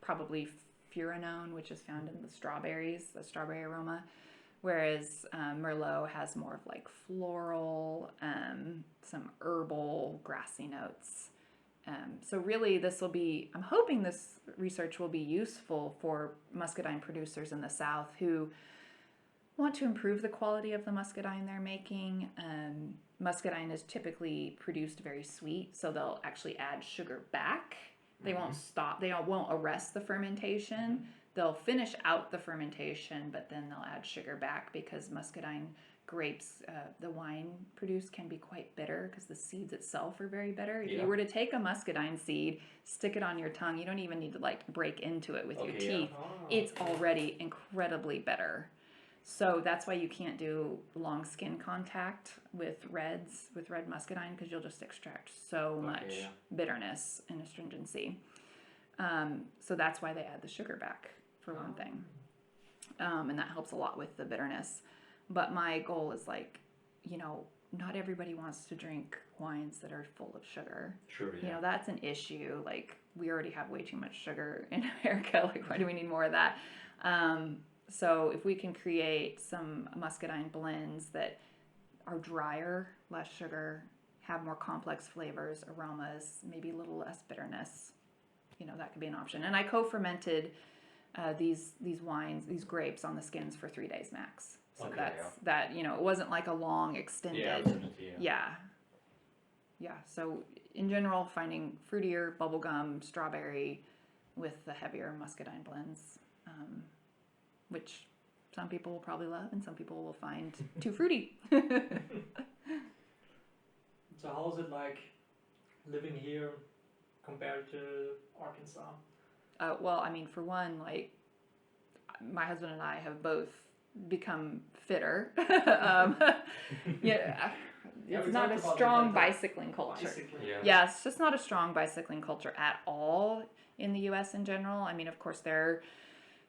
S2: probably furanone, which is found in the strawberries, the strawberry aroma, whereas Merlot has more of like floral, some herbal, grassy notes. So really I'm hoping this research will be useful for muscadine producers in the South who want to improve the quality of the muscadine they're making. Muscadine is typically produced very sweet, so they'll actually add sugar back. They won't stop, they won't arrest the fermentation. They'll finish out the fermentation, but then they'll add sugar back because muscadine grapes, the wine produced can be quite bitter because the seeds itself are very bitter. If you were to take a muscadine seed, stick it on your tongue, you don't even need to like break into it with your teeth. It's already incredibly bitter. So that's why you can't do long skin contact with red muscadine, because you'll just extract so much bitterness and astringency. So that's why they add the sugar back, for one thing. And that helps a lot with the bitterness. But my goal is like, not everybody wants to drink wines that are full of sugar.
S3: Sure, yeah.
S2: You know, that's an issue. Like, we already have way too much sugar in America. Like, why do we need more of that? So if we can create some muscadine blends that are drier, less sugar, have more complex flavors, aromas, maybe a little less bitterness, that could be an option. And I co-fermented these wines, these grapes on the skins for 3 days max. So that, it wasn't like a long extended.
S3: Yeah, absolutely.
S2: Yeah. So in general, finding fruitier, bubblegum, strawberry with the heavier muscadine blends, which some people will probably love and some people will find too fruity.
S1: So how is it like living here compared to Arkansas?
S2: Well, I mean, for one, like, my husband and I have both become fitter. It's not a strong bicycling culture. Yeah, it's just not a strong bicycling culture at all in the U.S. in general. I mean, of course, there are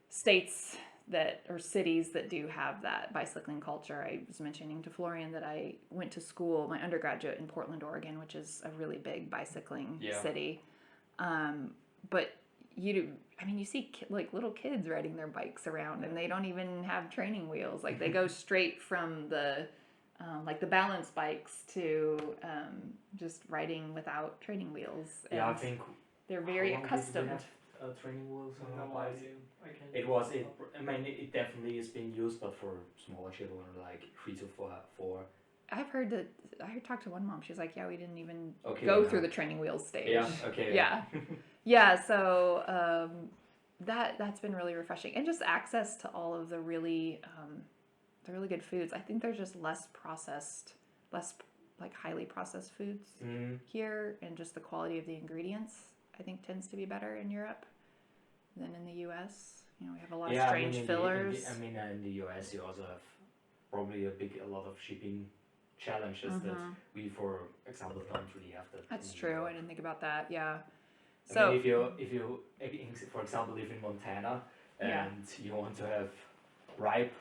S2: states or cities that do have that bicycling culture. I was mentioning to Florian that I went to school, my undergraduate in Portland, Oregon, which is a really big bicycling city. But you see like little kids riding their bikes around, and they don't even have training wheels. Like, they go straight from the the balance bikes to just riding without training wheels. And
S3: I think
S2: they're very accustomed.
S3: Training wheels on
S1: No
S3: bikes.
S1: idea.
S3: It definitely is being used, but for smaller children, like 3 to 4.
S2: I talked to one mom. She's like, we didn't even go through the training wheels stage. Yeah. So that's been really refreshing, and just access to all of the really good foods. I think there's just less like highly processed foods here, and just the quality of the ingredients I think tends to be better in Europe than in the U.S. We have a lot of strange fillers.
S3: In the U.S. you also have probably a lot of shipping challenges that we, for example, don't really have that.
S2: That's true. I didn't think about that. Yeah.
S3: So if you for example live in Montana and you want to have ripe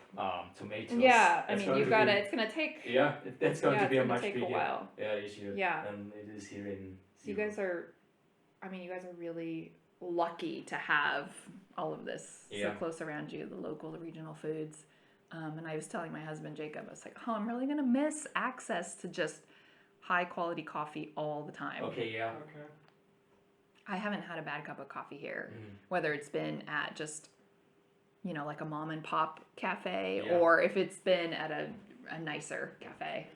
S3: tomatoes.
S2: Yeah, it's gonna take.
S3: Yeah, that's going to be a much bigger
S2: while.
S3: Issue than it is here in.
S2: So you guys are really lucky to have all of this so close around you, the local, the regional foods. And I was telling my husband Jacob, I was like, I'm really gonna miss access to just high quality coffee all the time.
S1: Okay.
S2: I haven't had a bad cup of coffee here, whether it's been at just like a mom and pop cafe or if it's been at a nicer cafe.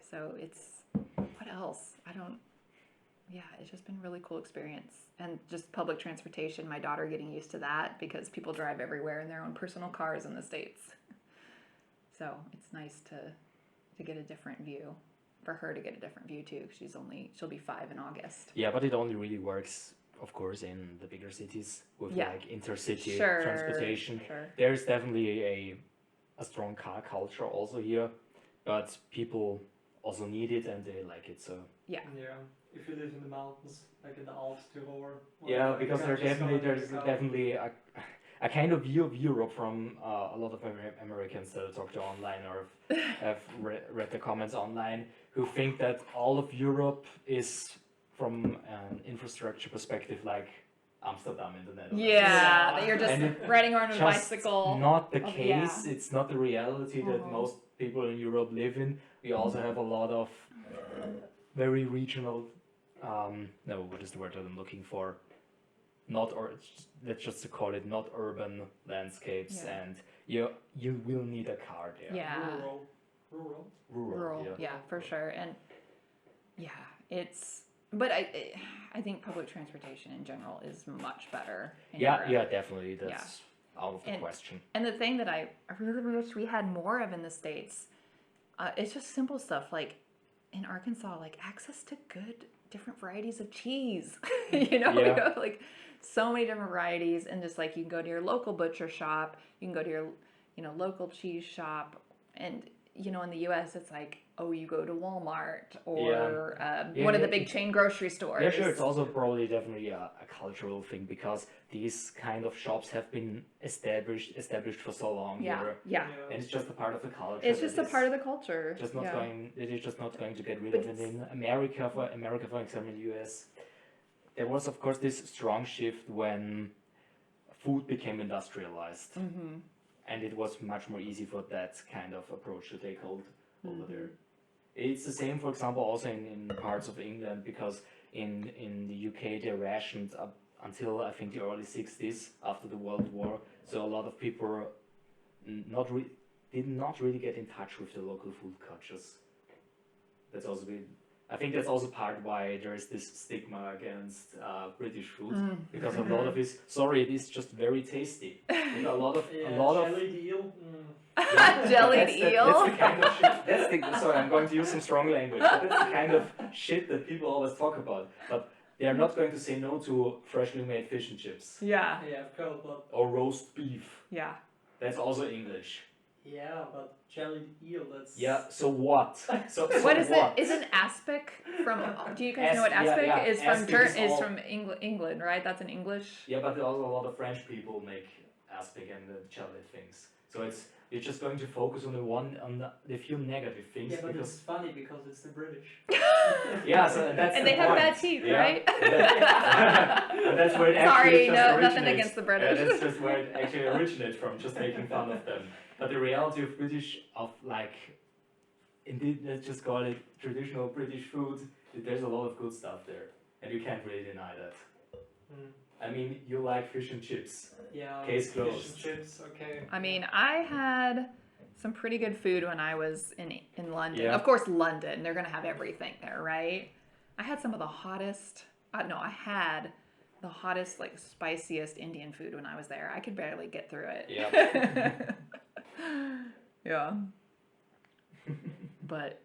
S2: So what else? It's just been a really cool experience. And just public transportation, my daughter getting used to that, because people drive everywhere in their own personal cars in the States. So it's nice to get a different view, for her to get a different view too. She'll be 5 in August.
S3: Yeah, but it only really works, of course, in the bigger cities with like intercity transportation.
S2: Sure.
S3: There's definitely a strong car culture also here, but people also need it and they like it. So
S1: if you live in the mountains, like in the Alps, Tyrol.
S3: Because there's definitely a kind of view of Europe from a lot of Americans that I talk to online or have read the comments online, who think that all of Europe is from an infrastructure perspective, like Amsterdam in the Netherlands.
S2: Yeah, that you're just
S3: And
S2: riding around on a
S3: Just
S2: bicycle.
S3: not the
S2: Oh,
S3: case.
S2: yeah.
S3: It's not the reality that most people in Europe live in. We also have a lot of very regional. No, what is the word that I'm looking for? Not or let's just call it not urban landscapes,
S2: Yeah.
S3: and you will need a car there.
S2: Yeah.
S1: Rural.
S2: Yeah, for sure. And yeah, it's. But I think public transportation in general is much better. In Europe.
S3: Yeah, definitely. That's out of the question.
S2: And the thing that I really wish we had more of in the States, it's just simple stuff like in Arkansas, like access to good different varieties of cheese. You know, we have like so many different varieties, and just like you can go to your local butcher shop, you can go to your local cheese shop, and in the U.S. it's like, oh, you go to Walmart or one of the big chain grocery stores.
S3: Yeah, sure. It's also probably definitely a cultural thing because these kind of shops have been established for so long here.
S2: Yeah.
S3: And it's just a part of the culture.
S2: It's just a part of the culture.
S3: It is just not going to get rid of it. In America, for example, in the US, there was of course this strong shift when food became industrialized. Mm-hmm. And it was much more easy for that kind of approach to take hold over there. It's the same, for example, also in parts of England, because in the UK they rationed up until I think the early 60s after the World War. So a lot of people did not really get in touch with the local food cultures. I think that's also part why there is this stigma against British food, because a lot of it is just very tasty. And a lot of
S1: jellied eel.
S2: Jellied eel.
S3: That's the kind of shit. Sorry, I'm going to use some strong language. But that's the kind of shit that people always talk about. But they are not going to say no to freshly made fish and chips.
S2: Yeah.
S1: Yeah, cold blood.
S3: Or roast beef.
S2: Yeah.
S3: That's also English.
S1: Yeah, but jellied eel, that's...
S3: Yeah, so what? So
S2: what is
S3: what?
S2: it? Is an aspic from... Do you guys know what aspic is from?
S3: Aspic
S2: is from England, right? That's in English.
S3: Yeah, but also a lot of French people make aspic and jellied things. So you're just going to focus on the few negative things.
S1: Yeah, but it's funny because it's the British.
S3: Yeah, so that's
S2: and they have bad teeth, right?
S3: And that's where it actually
S2: nothing against the British.
S3: That's just where it actually originates from, just making fun of them. But the reality of indeed, let's just call it traditional British food, there's a lot of good stuff there. And you can't really deny that. I mean, you like fish and chips.
S1: Yeah,
S3: Case closed.
S1: Fish and chips, okay.
S2: I mean, I had some pretty good food when I was in London.
S3: Yeah.
S2: Of course, London, they're going to have everything there, right? I had some of the hottest, I had the hottest, like, spiciest Indian food when I was there. I could barely get through it.
S3: Yeah.
S2: Yeah. But...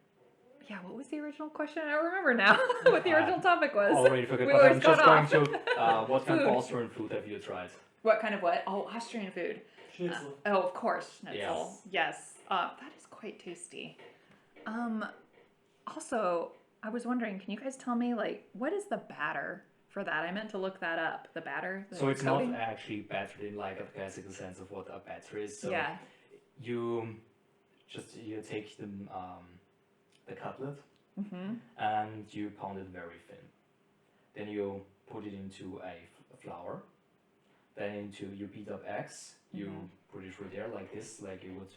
S2: yeah, what was the original question? I don't remember now what the original topic was.
S3: Already forgot,
S2: We
S3: but
S2: always
S3: I'm just
S2: got
S3: going
S2: off.
S3: to, what kind of Austrian food have you tried?
S2: What kind of what? Oh, Austrian food.
S1: Schnitzel.
S2: Oh, of course, schnitzel.
S3: Yes.
S2: That is quite tasty. Also, I was wondering, can you guys tell me, like, what is the batter for that? I meant to look that up. The batter?
S3: So it's not actually battered in like a classical sense of what a batter is. So
S2: yeah.
S3: You take the cutlet and you pound it very thin. Then you put it into a flour. Then you beat up eggs. You put it through there like this, like you would.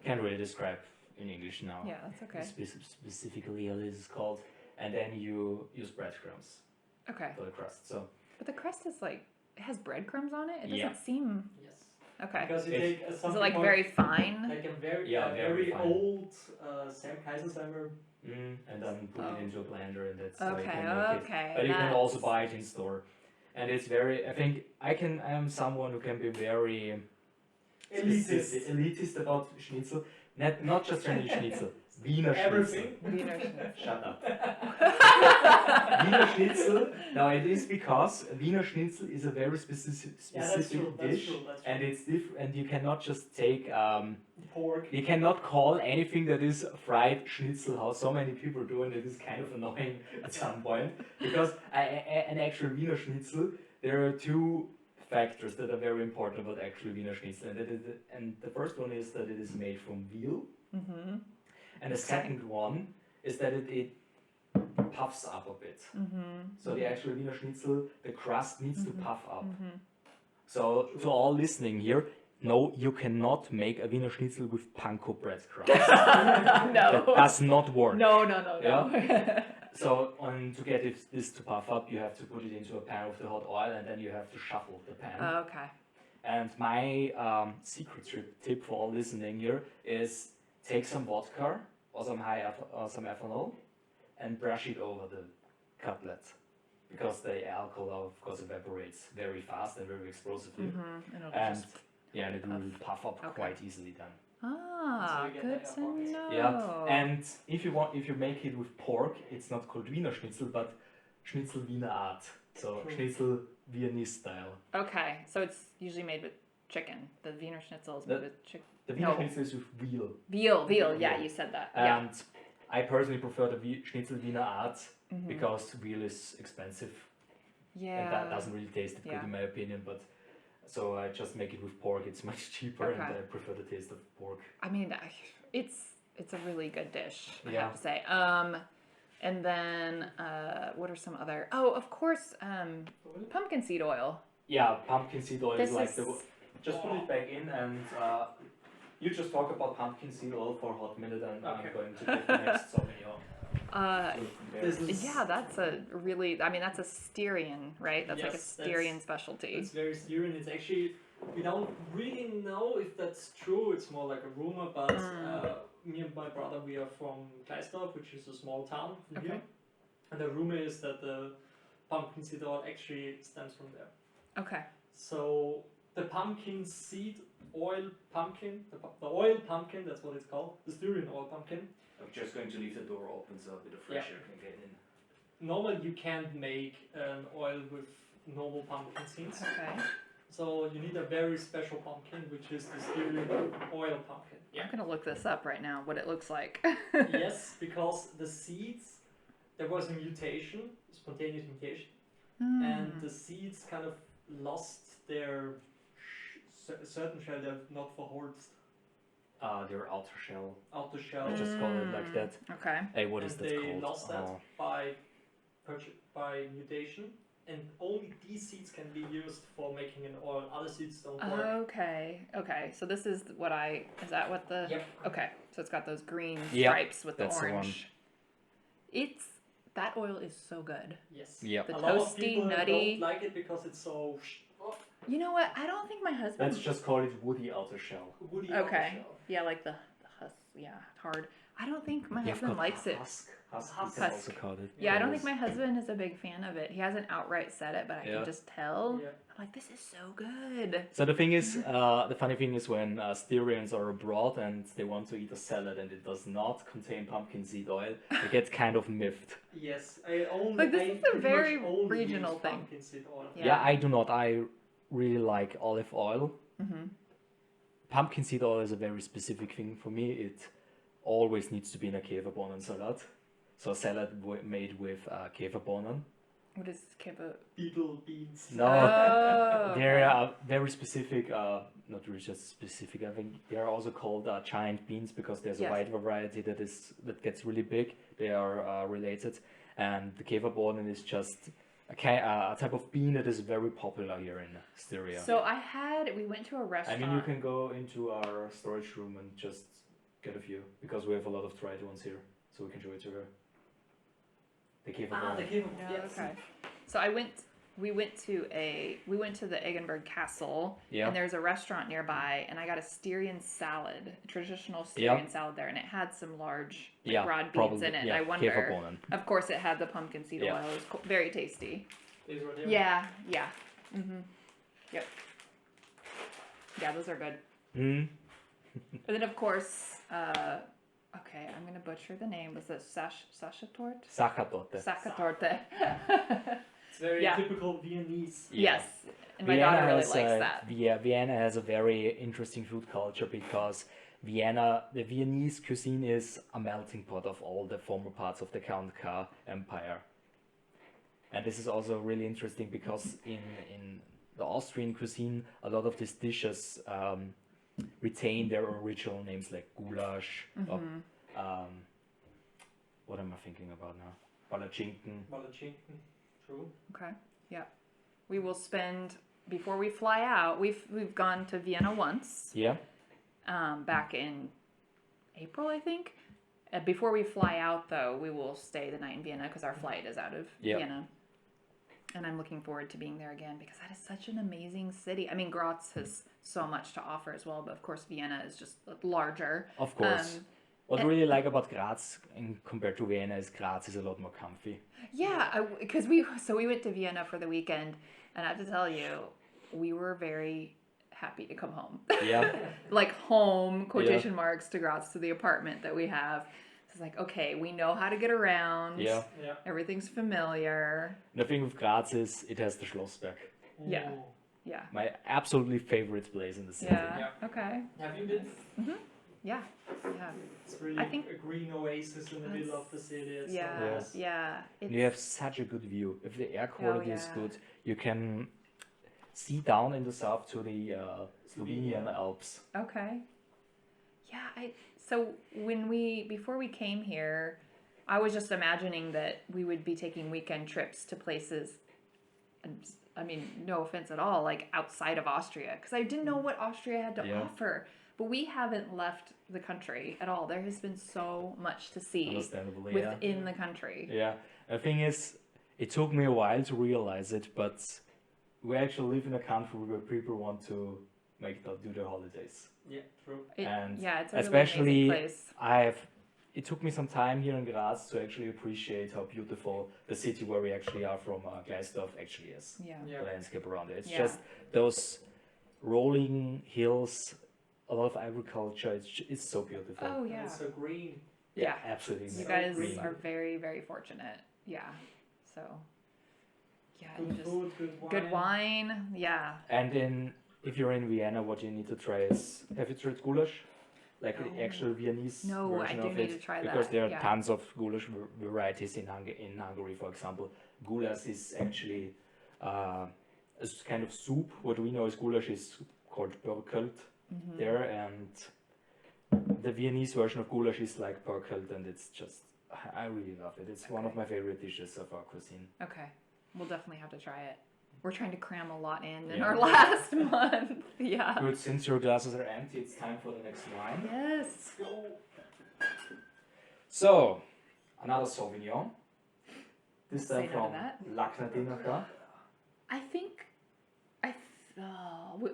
S3: Can't really describe in English now.
S2: Yeah, that's okay.
S3: Specifically, how this is called. And then you use breadcrumbs.
S2: Okay.
S3: For the crust. So.
S2: But the crust is like, it has breadcrumbs on it? It doesn't
S3: Yeah.
S2: seem...
S1: Yes.
S2: Okay.
S1: Because you take
S2: Is it like very fine?
S1: like a very
S3: very fine.
S1: old Kaiserslautern.
S3: And then put it into a blender, and that's
S2: Okay,
S3: how you can make
S2: okay.
S3: it. But you can also buy it in store, and it's very. I think I am someone who can be very elitist about schnitzel. Not just any schnitzel. Wiener Schnitzel.
S2: Wiener Schnitzel.
S3: Shut up. Wiener Schnitzel. Now it is because Wiener Schnitzel is a very specific dish, and it's different. And you cannot just take
S1: pork.
S3: You cannot call anything that is fried schnitzel, how so many people do, and it is kind of annoying at some point. Because an actual Wiener Schnitzel, there are two factors that are very important about actual Wiener Schnitzel, and the first one is that it is made from veal. And the second one is that it puffs up a bit. So the actual Wiener Schnitzel, the crust needs to puff up. So to all listening here, no, you cannot make a Wiener Schnitzel with panko bread crust. That does not work.
S2: No.
S3: Yeah? So to get this to puff up, you have to put it into a pan with the hot oil, and then you have to shuffle the pan.
S2: Okay.
S3: And my secret tip for all listening here is take some vodka or some some ethanol and brush it over the cutlet, because the alcohol of course evaporates very fast and very explosively, and it will puff up quite easily then.
S2: Ah,
S1: So
S2: good to know.
S3: Yeah, and if you make it with pork, it's not called Wiener Schnitzel, but Schnitzel Wiener Art. So Schnitzel Viennese style.
S2: Okay, so it's usually made with chicken. The Wiener Schnitzel is made with chicken.
S3: The Wiener Schnitzel is with veal.
S2: Veal, yeah, you said that.
S3: And I personally prefer the Schnitzel Wiener Art because veal is expensive.
S2: Yeah.
S3: And that doesn't really taste good in my opinion, but so I just make it with pork. It's much cheaper and I prefer the taste of pork.
S2: I mean, it's a really good dish, I
S3: Yeah.
S2: have to say. And then what are some other? Oh, of course, pumpkin seed oil.
S3: Yeah, pumpkin seed oil
S2: This
S3: is like
S2: is-
S3: just put it back in, and you just talk about pumpkin seed oil for a hot minute, and I'm going to take the next sauvignon.
S1: This is
S2: That's that's a Styrian, right? That's like a
S1: Yes,
S2: Styrian specialty.
S1: It's very Styrian. It's actually, we don't really know if that's true. It's more like a rumor, but me and my brother, we are from Gleisdorf, which is a small town from here. And the rumor is that the pumpkin seed oil actually stems from there.
S2: Okay.
S1: So the pumpkin seed oil pumpkin, the oil pumpkin, that's what it's called, the Styrian oil pumpkin.
S3: I'm just going to leave the door open so a bit of fresh air can get in.
S1: Normally you can't make an oil with normal pumpkin seeds.
S2: Okay.
S1: So you need a very special pumpkin, which is the Styrian oil pumpkin.
S2: I'm gonna look this up right now. What it looks like.
S1: Yes, because the seeds, there was a mutation, spontaneous mutation, and the seeds kind of lost their certain shell. They're not verholzt.
S3: Their outer shell.
S1: Outer shell.
S3: I just call it like that.
S2: Okay.
S3: Hey, what is
S1: And
S3: that
S1: they
S3: called?
S1: lost that by mutation, and only these seeds can be used for making an oil. Other seeds don't work.
S2: Okay. So this is is that what the?
S1: Yep.
S2: Okay. So it's got those green
S3: Yep,
S2: stripes with the
S3: that's the
S2: orange. That oil is so good.
S1: Yes.
S3: Yep.
S2: The
S1: A lot of
S2: toasty,
S1: people
S2: nutty.
S1: don't like it because it's so
S2: You know what? I don't think my husband.
S3: Let's just call it woody outer shell.
S1: woody outer
S2: Okay.
S1: shell.
S2: Yeah, like the husk. Yeah, hard. I don't think my husband likes it.
S3: Husk.
S1: Husk.
S3: You can also call it.
S2: Yeah, I don't think my husband is a big fan of it. He hasn't outright said it, but I can just tell.
S1: Yeah.
S2: I'm like, this is so good.
S3: So the thing is, the funny thing is when Styrians are abroad and they want to eat a salad and it does not contain pumpkin seed oil, they get kind of miffed.
S1: Yes, I only.
S2: Like, this
S1: I
S2: is a
S1: pretty
S2: very
S1: much only
S2: regional
S1: use
S2: thing.
S1: pumpkin seed oil.
S2: Yeah.
S3: I do not. I really like olive oil.
S2: Mm-hmm.
S3: Pumpkin seed oil is a very specific thing for me. It always needs to be in a Käferbohnen salad. So a salad made with Käferbohnen.
S2: What is kibba?
S1: Beetle beans.
S3: No,
S2: Oh,
S3: they're very specific. Not really just specific. I think they are also called giant beans because there's a wide variety that gets really big. They are related, and the Käferbohnen is just a type of bean that is very popular here in Styria.
S2: So we went to a
S3: I
S2: restaurant.
S3: mean, you can go into our storage room and just get a few because we have a lot of dried ones here, so we can show it to her. The Käferbohnen.
S1: The Käfer.
S2: Yeah,
S1: Yes.
S2: okay. So we went to the Eggenberg Castle,
S3: Yeah.
S2: and there's a restaurant nearby, and I got a Styrian salad, a traditional Styrian salad there, and it had some large broad beans in it.
S3: Yeah,
S2: I wonder.
S3: Käferbohnen.
S2: Of course, it had the pumpkin seed oil. It was very tasty.
S1: These were there.
S2: Yeah. Mm-hmm. Yep. Yeah, those are good.
S3: Mm.
S2: And then of course, okay, I'm gonna butcher the name. Was it Sachertorte?
S3: Sachertorte.
S2: Sachertorte.
S1: It's very
S2: Yeah.
S1: typical Viennese.
S3: Yeah.
S2: Yes, and my daughter really likes that.
S3: Vienna has a very interesting food culture because the Viennese cuisine is a melting pot of all the former parts of the Count K Empire. And this is also really interesting because in the Austrian cuisine, a lot of these dishes retain their original names like goulash. Or, what am I thinking about now? Palatschinken.
S1: True.
S2: Okay. Yeah. We will spend before we fly out. We've gone to Vienna once.
S3: Yeah.
S2: Back in April, I think. Before we fly out, though, we will stay the night in Vienna because our flight is out of Vienna. And I'm looking forward to being there again because that is such an amazing city. I mean, Graz has so much to offer as well, but of course Vienna is just larger.
S3: Of course. What I really like about Graz compared to Vienna is Graz is a lot more comfy.
S2: Yeah, because we went to Vienna for the weekend, and I have to tell you, we were very happy to come home.
S3: Yeah.
S2: Like home, quotation marks, to Graz, to the apartment that we have. It's like, okay, we know how to get around.
S3: Yeah.
S2: Everything's familiar.
S3: The thing with Graz is it has the Schlossberg.
S2: Yeah. Yeah.
S3: My absolutely favorite place in the city.
S2: Yeah. Okay.
S1: Have you been?
S2: Mm-hmm. Yeah. Yeah.
S1: It's really a green oasis in the middle of the city. It's so nice.
S2: Yeah.
S3: You have such a good view. If the air quality is good, you can see down in the south to the Slovenian Alps.
S2: Okay. Yeah. So before we came here, I was just imagining that we would be taking weekend trips to places. And I mean, no offense at all, like outside of Austria, because I didn't know what Austria had to offer. But we haven't left the country at all. There has been so much to see within the country.
S3: Yeah. The thing is, it took me a while to realize it, but we actually live in a country where people want to do their holidays.
S1: Yeah, true.
S2: It's a
S3: especially
S2: really amazing place.
S3: It took me some time here in Graz to actually appreciate how beautiful the city where we actually are from, Gleisdorf, actually is.
S2: Yeah.
S3: The landscape around it. It's just those rolling hills, a lot of agriculture. It's so beautiful.
S2: Oh yeah.
S1: And it's so green.
S3: Yeah, absolutely.
S2: You guys are very, very fortunate. Yeah. So. Yeah.
S1: Good food,
S2: good wine. Yeah.
S3: And if you're in Vienna, what you need to try is, have you tried goulash? Like the actual Viennese version of it?
S2: Need to try that.
S3: Because there are tons of goulash varieties in Hungary, for example. Goulash is actually a kind of soup. What we know as goulash is called pörkelt there, and the Viennese version of goulash is like pörkelt, and it's just, I really love it. It's one of my favorite dishes of our cuisine.
S2: Okay, we'll definitely have to try it. We're trying to cram a lot in our last month. Yeah.
S3: Good, since your glasses are empty, it's time for the next wine.
S2: Yes.
S3: So, another Sauvignon. This time from Lachnadinaka.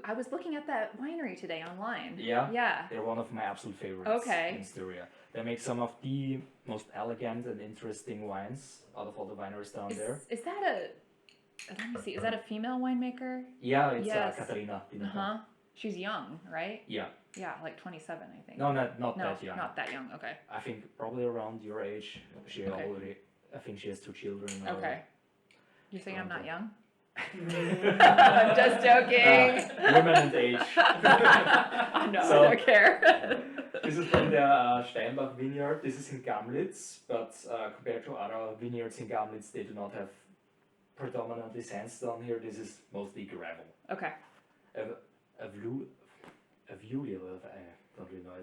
S2: I was looking at that winery today online.
S3: Yeah?
S2: Yeah.
S3: They're one of my absolute favorites in Styria. They make some of the most elegant and interesting wines out of all the wineries down there.
S2: Is that let me see, is that a female winemaker?
S3: Yeah, it's Katarina.
S2: Uh-huh. She's young, right?
S3: Yeah.
S2: Yeah, like 27, I think.
S3: No, not that young.
S2: Not that young, okay.
S3: I think probably around your age. I think she has 2 children.
S2: Okay. You're saying I'm not young? I'm just joking.
S3: Women and age.
S2: No, I don't care.
S3: This is from the Steinbach vineyard. This is in Gamlitz, but compared to other vineyards in Gamlitz, they do not have predominantly sandstone here. This is mostly gravel.
S2: Okay.
S3: Alluvial, I don't really know.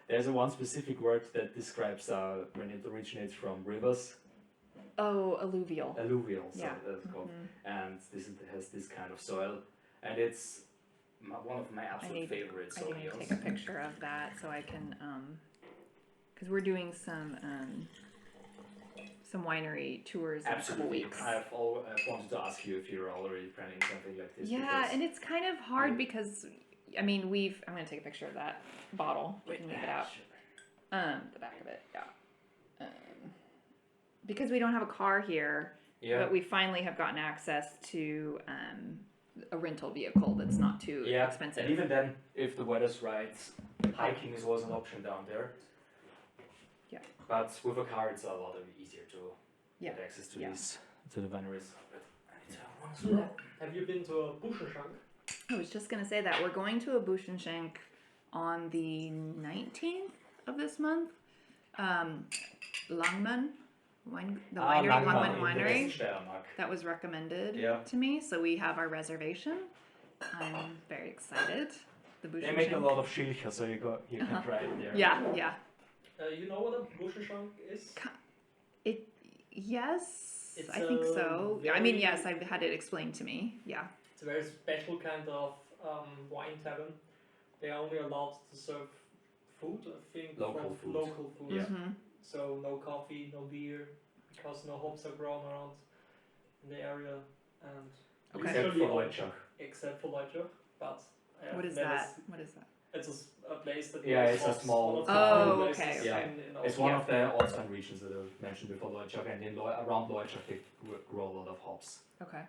S3: There's one specific word that describes when it originates from rivers.
S2: Oh, alluvial.
S3: Alluvial, so that's called. And this has this kind of soil, and it's one of my absolute favorites.
S2: I need to take a picture of that so I can, because we're doing some winery tours in a couple weeks.
S3: I've wanted to ask you if you're already planning something like this.
S2: Yeah, and it's kind of hard because, I mean, I'm going to take a picture of that bottle. We can make it out. The back of it, yeah. Because we don't have a car here, but we finally have gotten access to a rental vehicle that's not too expensive.
S3: And even then, if the weather's right, hiking is always an option down there.
S2: Yeah.
S3: But with a car, it's a lot easier to get access to to the wineries.
S1: Have you been to a Buschenschank?
S2: I was just going to say that. We're going to a Buschenschank on the 19th of this month. Langmann. The winery, Langmann Winery, that was recommended to me, so we have our reservation. I'm very excited.
S3: They make a lot of Schilcher, so you can try it there.
S2: Yeah.
S1: You know what a Buschenschank is?
S2: Yes,
S1: It's
S2: I think
S1: a
S2: so. I
S1: very-
S2: mean, yes, I've had it explained to me. Yeah.
S1: It's a very special kind of wine tavern. They are only allowed to serve food, I think,
S3: Local
S1: from
S3: food.
S1: local food.
S3: Yeah.
S2: Mm-hmm.
S1: So no coffee, no beer, because no hops are grown around in the area, and
S2: Okay.
S3: Except
S1: usually
S3: for
S1: all-
S3: Leitchach.
S1: except for Leitchach, but I have
S2: What is
S1: never
S2: that?
S1: s-
S2: What is that?
S1: It's a place that
S3: Yeah,
S1: was
S3: it's a
S1: once
S3: small-
S1: one of the
S2: Oh,
S1: few
S2: okay,
S1: places
S3: okay.
S1: in
S3: It's one
S1: Austria.
S3: of the Ortstein regions that I've mentioned before, Leitchach, and around Leitchach they grow a lot of hops.
S2: Okay.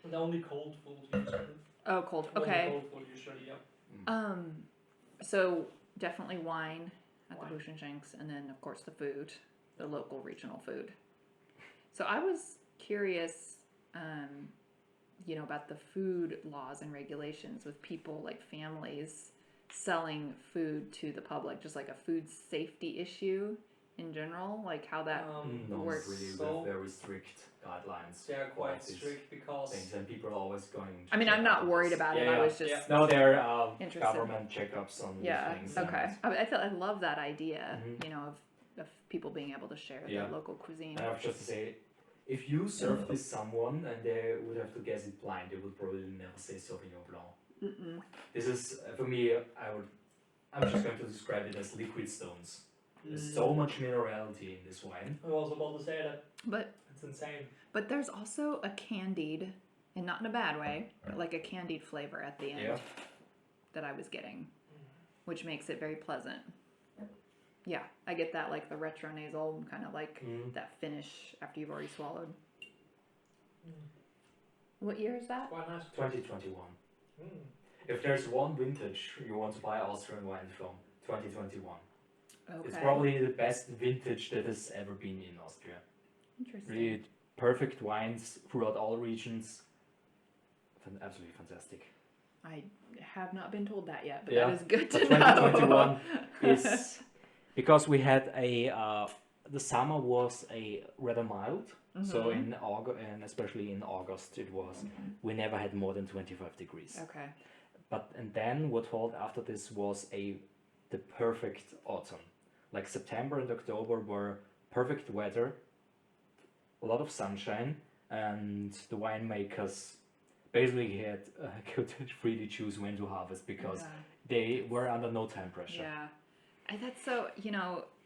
S1: And only cold food usually.
S2: Oh, cold.
S1: Only
S2: Okay.
S1: cold food usually, yeah.
S2: So definitely wine at
S1: Wine.
S2: the Buschenschanks, and then of course the food, the local regional food. So I was curious, about the food laws and regulations with people like families selling food to the public, just like a food safety issue in general, like how that.
S3: No,
S2: works.
S3: really,
S1: So-
S3: with very strict guidelines.
S1: They are quite
S3: about these
S1: strict because
S3: things, and people are always going.
S2: I mean, I'm not worried about it.
S3: Yeah,
S2: I
S3: yeah.
S2: was just.
S3: No, there are
S2: Interested.
S3: government checkups on
S2: Yeah.
S3: these things.
S2: Okay. I love that idea.
S3: Mhm.
S2: Of people being able to share
S3: Yeah.
S2: their local cuisine.
S3: And I have just to say, if you serve this someone and they would have to guess it blind, they would probably never say Sauvignon Blanc.
S2: Mm-mm.
S3: This is for me. I'm just going to describe it as liquid stones. There's so much minerality in this wine.
S1: I was about to say that.
S2: But
S1: It's insane.
S2: there's also a candied, and not in a bad way, but like a candied flavor at the end
S3: Yeah.
S2: that I was getting, which makes it very pleasant. Yeah, I get that, like the retronasal, kind of like that finish after you've already swallowed. What year is that?
S1: Quite nice.
S3: 2021.
S1: Mm.
S3: If there's one vintage you want to buy Austrian wine from, 2021.
S2: Okay.
S3: It's probably the best vintage that has ever been in Austria.
S2: Interesting.
S3: Really perfect wines throughout all regions. Absolutely fantastic.
S2: I have not been told that yet, but
S3: Yeah,
S2: that is good
S3: but
S2: to
S3: 2021
S2: know.
S3: is because we had the summer was rather mild. So in August, and especially in August, we never had more than 25 degrees.
S2: Okay.
S3: And then what followed after this was the perfect autumn. Like September and October were perfect weather, a lot of sunshine, and the winemakers basically could freely choose when to harvest because they were under no time pressure.
S2: Yeah. And that's so,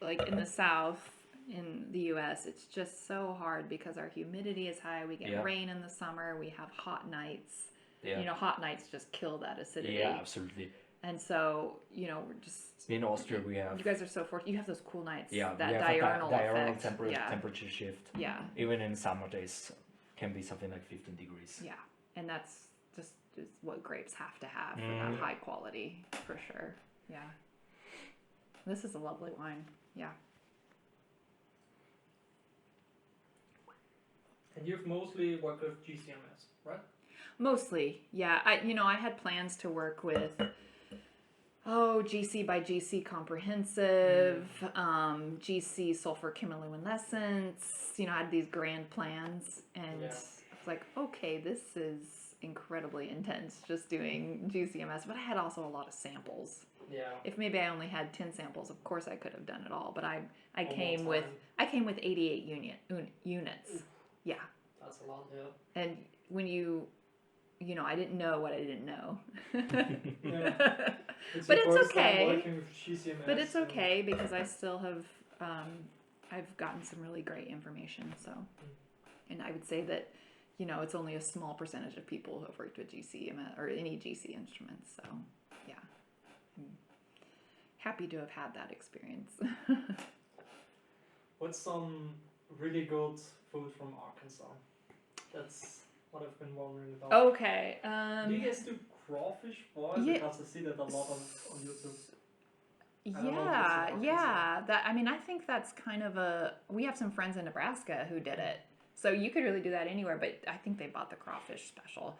S2: like in the South, in the US, it's just so hard because our humidity is high. We get rain in the summer. We have hot nights.
S3: Yeah.
S2: Hot nights just kill that acidity.
S3: Yeah, absolutely.
S2: And so, we're just.
S3: In Austria, we have.
S2: You guys are so fortunate. You have those cool nights.
S3: Yeah,
S2: that
S3: we have
S2: diurnal
S3: a diurnal
S2: effect.
S3: temperature shift.
S2: Yeah.
S3: Even in summer days, can be something like 15 degrees.
S2: Yeah. And that's just is what grapes have to have for that high quality, for sure. Yeah. This is a lovely wine. Yeah.
S1: And you've mostly worked with GCMS, right?
S2: Mostly, yeah. I had plans to work with, GC by GC comprehensive, GC sulfur chemiluminescence. I had these grand plans, and it's like, okay, this is incredibly intense just doing GCMS. But I had also a lot of samples.
S1: Yeah.
S2: If maybe I only had 10 samples, of course I could have done it all. But I
S1: One
S2: came
S1: more
S2: with
S1: time.
S2: 88 units. Yeah.
S1: That's a lot, yeah.
S2: And when I didn't know what I didn't know.
S1: Yeah.
S2: But
S1: your
S2: it's
S1: first time
S2: okay.
S1: working with GCMS,
S2: But it's
S1: and-
S2: okay because I still have, I've gotten some really great information. So, and I would say that, it's only a small percentage of people who have worked with GC or any GC instruments. So, yeah. I'm happy to have had that experience.
S1: What's some really good food from Arkansas? That's what I've been wondering about.
S2: Okay.
S1: Do you guys do crawfish boil?
S2: yeah.
S1: Because I see that a lot on YouTube. don't know if it's
S2: Yeah. I think that's kind of we have some friends in Nebraska who did it. So you could really do that anywhere, but I think they bought the crawfish special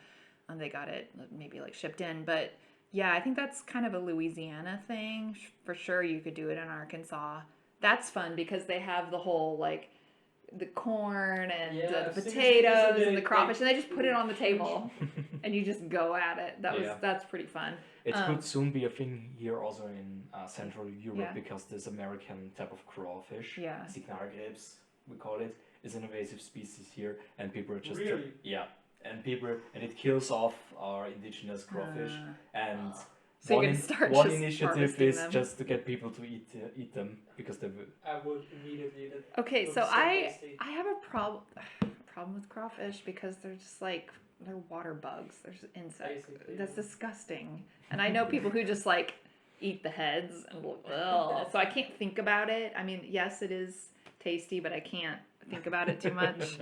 S2: and they got it maybe like shipped in. But yeah, I think that's kind of a Louisiana thing. For sure you could do it in Arkansas. That's fun because they have the whole like the corn and
S1: Yeah,
S2: the
S1: I've seen
S2: potatoes
S1: this,
S2: and the
S1: they-
S2: crawfish and they just put it on the table and you just go at it. That's pretty fun.
S3: It could soon be a thing here also in Central Europe
S2: Yeah.
S3: because this American type of crawfish,
S2: Yeah.
S3: Signalkrebs, we call it, is an invasive species here, and people are just
S1: Really?
S3: and it kills off our indigenous crawfish. And
S2: So you're gonna start
S3: one
S2: just
S3: initiative
S2: harvesting
S3: is
S2: them.
S3: just to get people to eat them because they will.
S1: I would immediately eat it.
S2: Okay,
S1: Looks
S2: so
S1: so tasty.
S2: I have a problem with crawfish because they're just like they're water bugs. They're just insects.
S1: Basically,
S2: That's
S1: yeah.
S2: disgusting. And I know people who just like eat the heads and so I can't think about it. I mean, yes, it is tasty, but I can't think about it too much.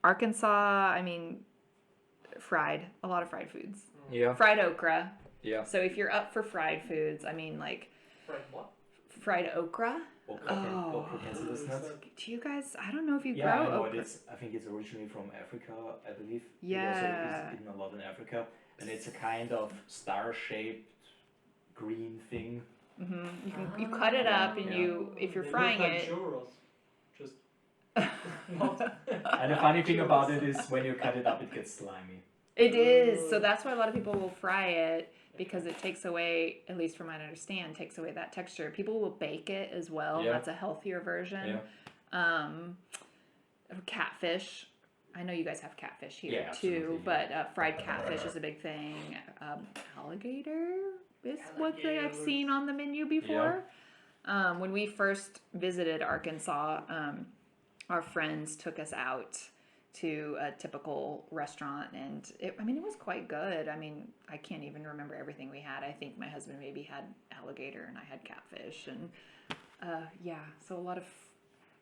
S2: Arkansas, I mean, a lot of fried foods.
S3: Yeah.
S2: Fried okra.
S3: Yeah.
S2: So if you're up for fried foods, I mean, like
S1: Fried what?
S2: fried okra.
S3: Okra, kennst du das nicht?
S2: Do you guys? I don't know if you
S3: Yeah, I
S2: grow
S3: know
S2: okra.
S3: it. I think it's originally from Africa, I believe.
S2: Yeah.
S3: It also is eaten a lot in Africa, and it's a kind of star-shaped green thing.
S2: Mm-hmm. You cut it up and if you're
S1: They
S2: frying
S1: look like
S2: it.
S1: churros. Just not.
S3: And the funny thing about it is when you cut it up, it gets slimy.
S2: It is. So that's why a lot of people will fry it because it takes away, at least from what I understand, takes away that texture. People will bake it as well.
S3: Yeah.
S2: That's a healthier version.
S3: Yeah.
S2: Catfish. I know you guys have catfish here
S3: Yeah,
S2: too,
S3: absolutely,
S2: but fried catfish is a big thing. Alligator is what I've seen on the menu before. When we first visited Arkansas, our friends took us out to a typical restaurant, and it was quite good. I mean, I can't even remember everything we had. I think my husband maybe had alligator and I had catfish, and so a lot of,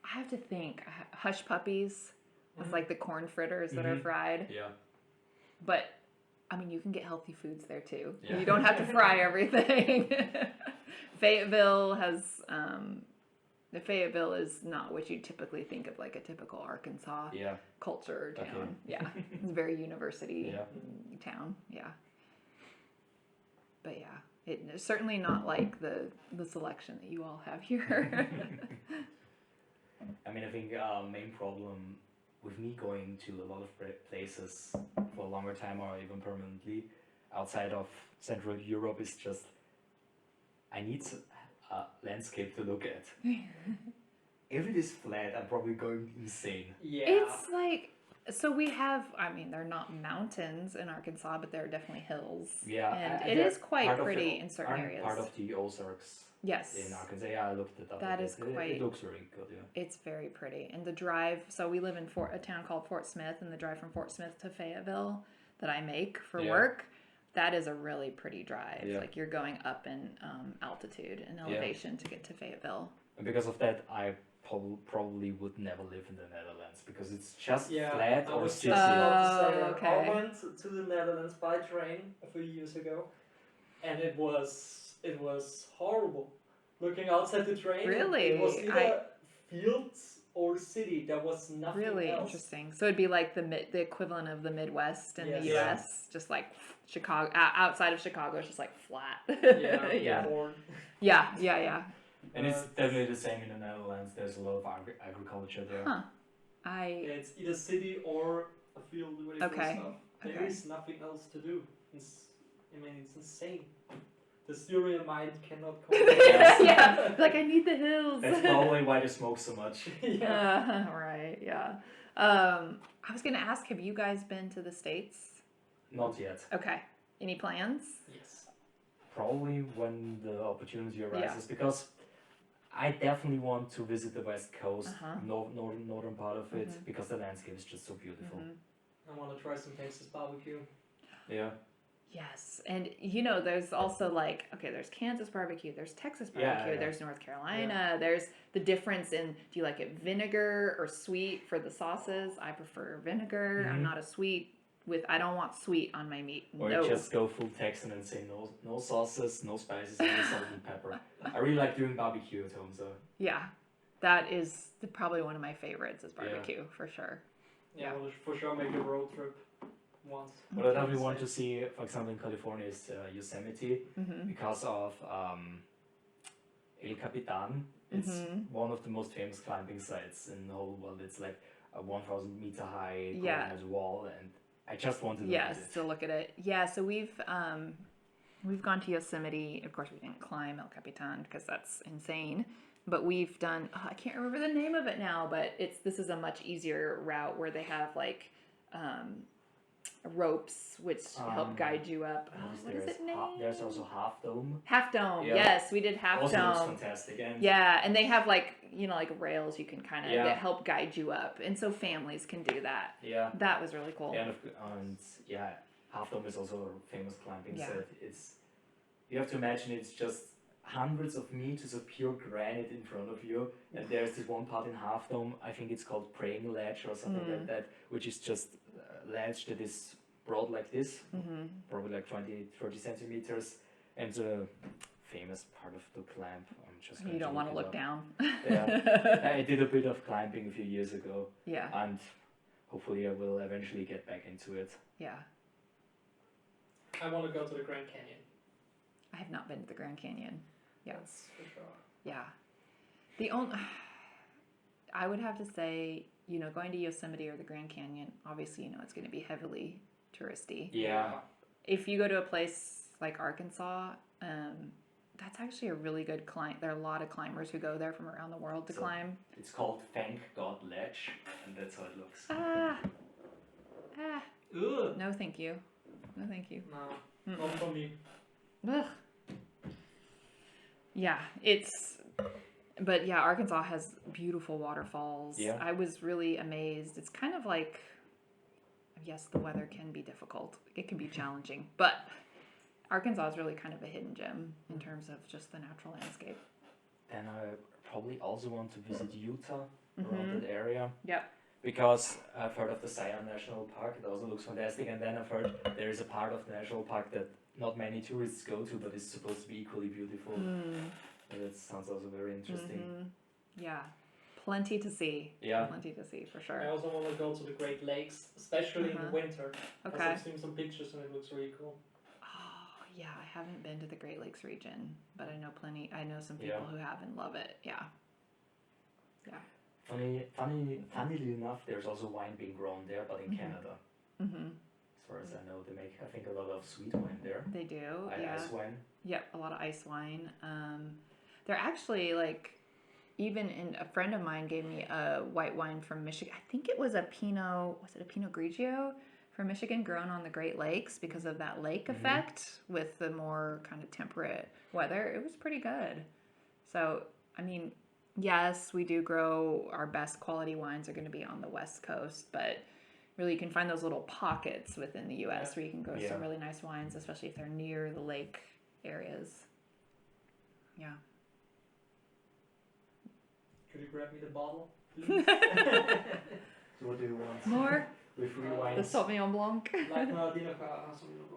S2: I have to think, hush puppies with like the corn fritters that are fried.
S3: Yeah.
S2: But I mean, you can get healthy foods there too.
S3: Yeah.
S2: You don't have to fry everything. Fayetteville is not what you typically think of like a typical Arkansas culture town.
S3: Okay.
S2: Yeah, it's a very university town. Yeah, but it's certainly not like the selection that you all have here.
S3: I mean, I think main problem with me going to a lot of places for a longer time or even permanently outside of Central Europe is just I need a landscape to look at. If it is flat, I'm probably going insane.
S1: Yeah.
S2: It's like, so we have, I mean, they're not mountains in Arkansas, but there are definitely hills.
S3: Yeah.
S2: And it is quite pretty in certain areas.
S3: Part of the Ozarks.
S2: Yes.
S3: In Arkansas, yeah, I looked it up.
S2: That is quite.
S3: It looks very good, yeah.
S2: It's very pretty, and the drive. So we live in a town called Fort Smith, and the drive from Fort Smith to Fayetteville that I make for work, that is a really pretty drive.
S3: Yeah.
S2: Like you're going up in altitude and elevation to get to Fayetteville.
S3: And because of that, I probably would never live in the Netherlands because it's just flat or city.
S2: Okay.
S1: I went to the Netherlands by train a few years ago, and it was horrible. Looking outside the train,
S2: Really?
S1: it was either fields or city. There was nothing
S2: Really
S1: else.
S2: interesting. So it'd be like the equivalent of the Midwest in the
S1: Yes.
S2: U.S., just like Chicago. Outside of Chicago, it's just like flat.
S1: Yeah. Corn.
S2: Yeah.
S3: And it's definitely the same in the Netherlands. There's a lot of agriculture there.
S2: Huh.
S1: Yeah, it's either city or a field where you
S2: Okay.
S1: stuff. There
S2: Okay.
S1: is nothing else to do. It's insane. The Syrian mind cannot comprehend.
S2: Yeah, like I need the hills.
S3: That's probably why they smoke so much.
S2: Right, yeah. I was going to ask, have you guys been to the States?
S3: Not yet.
S2: Okay. Any plans?
S1: Yes.
S3: Probably when the opportunity arises, because I definitely want to visit the West Coast, northern part of it, because the landscape is just so beautiful.
S1: I want to try some Texas barbecue.
S3: Yeah.
S2: Yes, and there's also there's Kansas barbecue, there's Texas barbecue, there's North Carolina, there's the difference in, do you like it vinegar or sweet for the sauces? I prefer vinegar. I'm not a sweet I don't want sweet on my meat.
S3: Or you just go full Texan and say no sauces, no spices, only salt and pepper. I really like doing barbecue at home, so.
S2: Yeah, that is probably one of my favorites is barbecue, for sure.
S1: Yeah, we'll for sure make a road trip once.
S3: What I definitely want to see, for example, in California is Yosemite, because of El Capitan. It's one of the most famous climbing sites in the whole world. It's like a 1,000 meter high granite wall, and I just want to look at it.
S2: Yes, to look at it. Yeah, so we've gone to Yosemite. Of course, we didn't climb El Capitan because that's insane. But we've done, I can't remember the name of it now, but this is a much easier route where they have like ropes which help guide you up. What is it named?
S3: There's also Half Dome.
S2: Half Dome.
S3: Yeah.
S2: Yes, we did Half
S3: Also
S2: Dome.
S3: looks fantastic. And
S2: yeah, and they have like, you know, like rails you can kind of
S3: Yeah.
S2: that help guide you up, and so families can do that.
S3: yeah,
S2: That was really cool.
S3: and yeah, Half Dome is also a famous climbing
S2: Yeah.
S3: set. You have to imagine it's just hundreds of meters of pure granite in front of you, and there's this one part in Half Dome, I think it's called Praying Ledge or something like that, which is just a ledge that is broad like this, probably like 20-30 centimeters, and the famous part of the climb. I'm just
S2: You don't want to look down.
S3: Yeah, I did a bit of climbing a few years ago,
S2: Yeah.
S3: and hopefully I will eventually get back into it.
S2: Yeah.
S1: I want to go to the Grand Canyon.
S2: I have not been to the Grand Canyon. Yeah.
S1: That's for sure.
S2: Yeah. The only, I would have to say, you know, going to Yosemite or the Grand Canyon, obviously, you know, it's going to be heavily touristy.
S3: Yeah.
S2: If you go to a place like Arkansas, that's actually a really good climb. There are a lot of climbers who go there from around the world to climb.
S3: It's called Thank God Ledge, and that's how it looks.
S1: Ugh.
S2: No, thank you. No, thank you.
S1: No, not for me.
S2: Ugh. Yeah, but yeah, Arkansas has beautiful waterfalls.
S3: Yeah.
S2: I was really amazed. It's kind of like, yes, the weather can be difficult. It can be challenging, but Arkansas is really kind of a hidden gem in terms of just the natural landscape.
S3: And I probably also want to visit Utah, around that area.
S2: Yep.
S3: Because I've heard of the Zion National Park, it also looks fantastic, and then I've heard there is a part of the national park that not many tourists go to, but it's supposed to be equally beautiful. And that sounds also very interesting.
S2: Yeah, plenty to see.
S3: Yeah.
S2: Plenty to see for
S1: I
S2: sure.
S1: also want to go to the Great Lakes, especially in the winter.
S2: Okay.
S1: I've seen some pictures and it looks really cool.
S2: Oh, yeah, I haven't been to the Great Lakes region, but I know plenty. I know some people who have and love it. Yeah. Yeah.
S3: Funnily enough, there's also wine being grown there, but in Canada. As far as I know, they make, I think, a lot of sweet wine there.
S2: They do.
S3: Ice wine.
S2: Yep, a lot of ice wine. They're actually like, even a friend of mine gave me a white wine from Michigan. I think it was a Pinot. Was it a Pinot Grigio from Michigan, grown on the Great Lakes because of that lake effect with the more kind of temperate weather. It was pretty good. So, I mean, yes, we do grow our best quality wines are going to be on the West Coast, but really you can find those little pockets within the U.S. where you can grow some really nice wines, especially if they're near the lake areas. Yeah.
S1: Could you grab me the bottle, please?
S3: So what do you want?
S2: More?
S3: With free wines.
S2: The Sauvignon Blanc.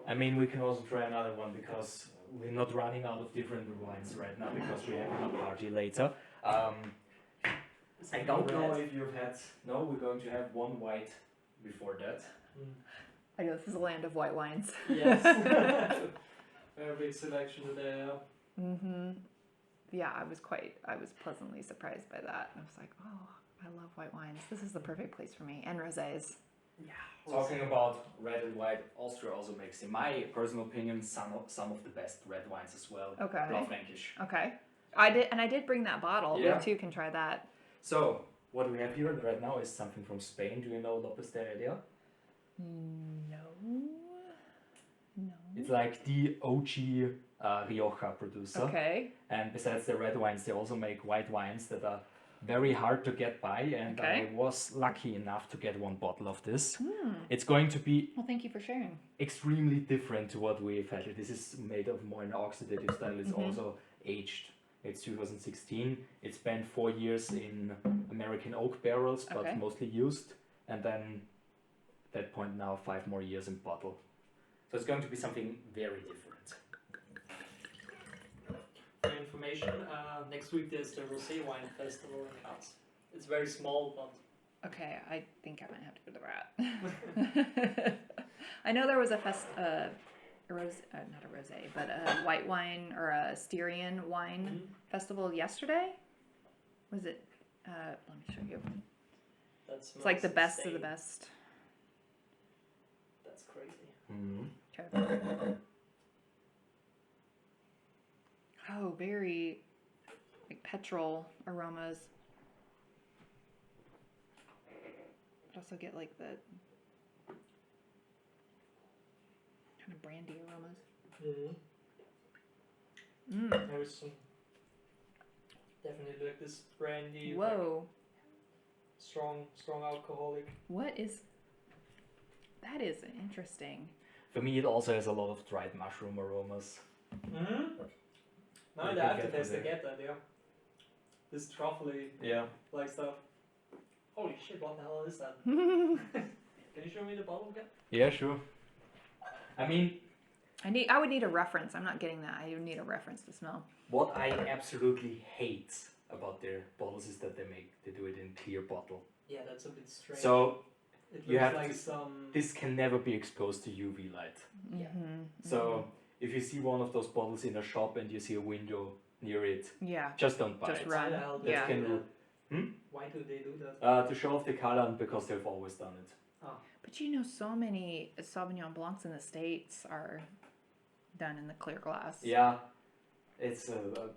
S3: I mean, we can also try another one because we're not running out of different wines right now because we have a party later. I don't know if you've had. No, we're going to have one white before that.
S2: I know this is a land of white wines.
S1: Yes. Very big selection today.
S2: Yeah, I was pleasantly surprised by that. I was like, oh, I love white wines. This is the perfect place for me. And rosés.
S1: Yeah.
S3: Talking about red and white, Austria also makes, in my personal opinion, some of the best red wines as well.
S2: Okay.
S3: Blaufränkisch.
S2: Okay. I did bring that bottle.
S3: Yeah.
S2: You too can try that.
S3: So, what we have here right now is something from Spain. Do you know Lopez de Heredia?
S2: No.
S3: It's like the OG Rioja producer.
S2: Okay.
S3: And besides the red wines, they also make white wines that are very hard to get by. And I was lucky enough to get one bottle of this. It's going to be
S2: Well, thank you for sharing.
S3: extremely different to what we've had. This is made of more an oxidative style. It's also aged. It's 2016. It spent 4 years in American oak barrels, but mostly used. And then at that point now 5 more years in bottle. So it's going to be something very different.
S1: For information, next week there's the Rosé Wine Festival in Graz. It's very small, but...
S2: Okay, I think I might have to go to that. I know there was a not a rosé, but a white wine or a Styrian wine festival yesterday. Was it? Let me show you. It's like the best of the best.
S1: That's crazy.
S2: Okay. Oh, very like petrol aromas. But also get like the kind of brandy aromas.
S1: There is some definitely like this brandy.
S2: Whoa.
S1: Like strong alcoholic.
S2: That is interesting.
S3: For me, it also has a lot of dried mushroom aromas.
S1: Now I have to taste to get that, yeah. This truffly like stuff. Holy shit, what the hell is that? Can you show me the bottle again?
S3: Yeah, sure. I mean,
S2: I would need a reference. I'm not getting that. I would need a reference to smell.
S3: what I absolutely hate about their bottles is that they do it in clear bottle.
S1: Yeah, that's a bit strange.
S3: So
S1: it
S3: you
S1: looks
S3: have
S1: like
S3: this can never be exposed to UV light. So if you see one of those bottles in a shop and you see a window near it, just don't buy
S2: just
S3: it.
S2: run.
S1: Why do they do that?
S3: To show off the color and because they've always done it.
S2: But you know, so many Sauvignon Blancs in the States are done in the clear glass.
S3: Yeah, it's a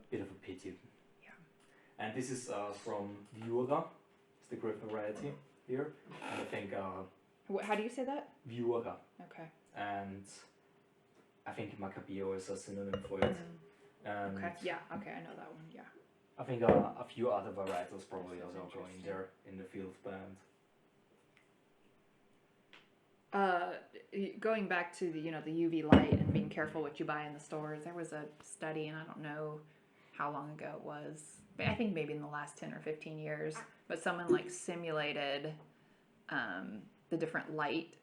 S3: bit of a pity.
S2: Yeah.
S3: And this is from Viura, it's the grape variety here. And I think
S2: How do you say that?
S3: Viura.
S2: Okay.
S3: And I think Macabeo is a synonym for it. And
S2: Okay. Yeah. Okay. I know that one. Yeah.
S3: I think a few other varietals probably also go in there in the field band.
S2: Going back to the the UV light and being careful what you buy in the stores, there was a study, and I don't know how long ago it was, but I think maybe in the last 10 or 15 years, but someone like simulated the different light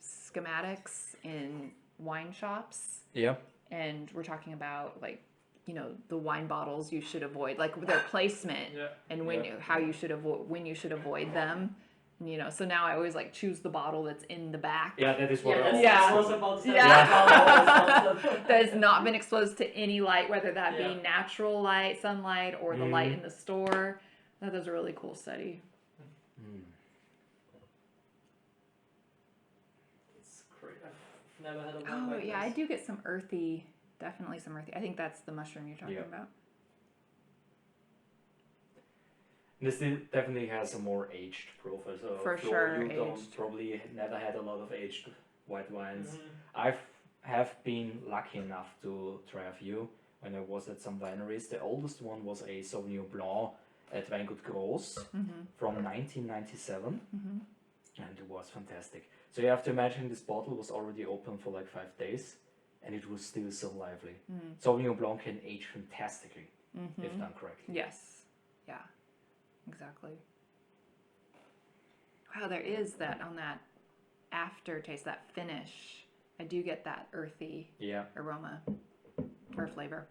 S2: schematics in wine shops.
S3: Yeah.
S2: And we're talking about like the wine bottles you should avoid, like their placement, and how you should avoid them. So now I always like choose the bottle that's in the back.
S3: Yeah, that is what I
S1: was about to say.
S2: That has not been exposed to any light, whether that be natural light, sunlight, or the light in the store. That was a really cool study.
S1: It's great. I've never had a wine like this.
S2: I do get some earthy, definitely some earthy. I think that's the mushroom you're talking about.
S3: This definitely has a more aged profile. So
S2: For
S3: Flo,
S2: sure,
S3: you don't
S2: aged.
S3: probably never had a lot of aged white wines. I have been lucky enough to try a few when I was at some wineries. The oldest one was a Sauvignon Blanc at Weingut from 1997, and it was fantastic. So you have to imagine this bottle was already open for like 5 days, and it was still so lively. Sauvignon Blanc can age fantastically if done correctly.
S2: Yes. Yeah. Exactly. Wow, there is that on that aftertaste, that finish. I do get that earthy aroma or flavor.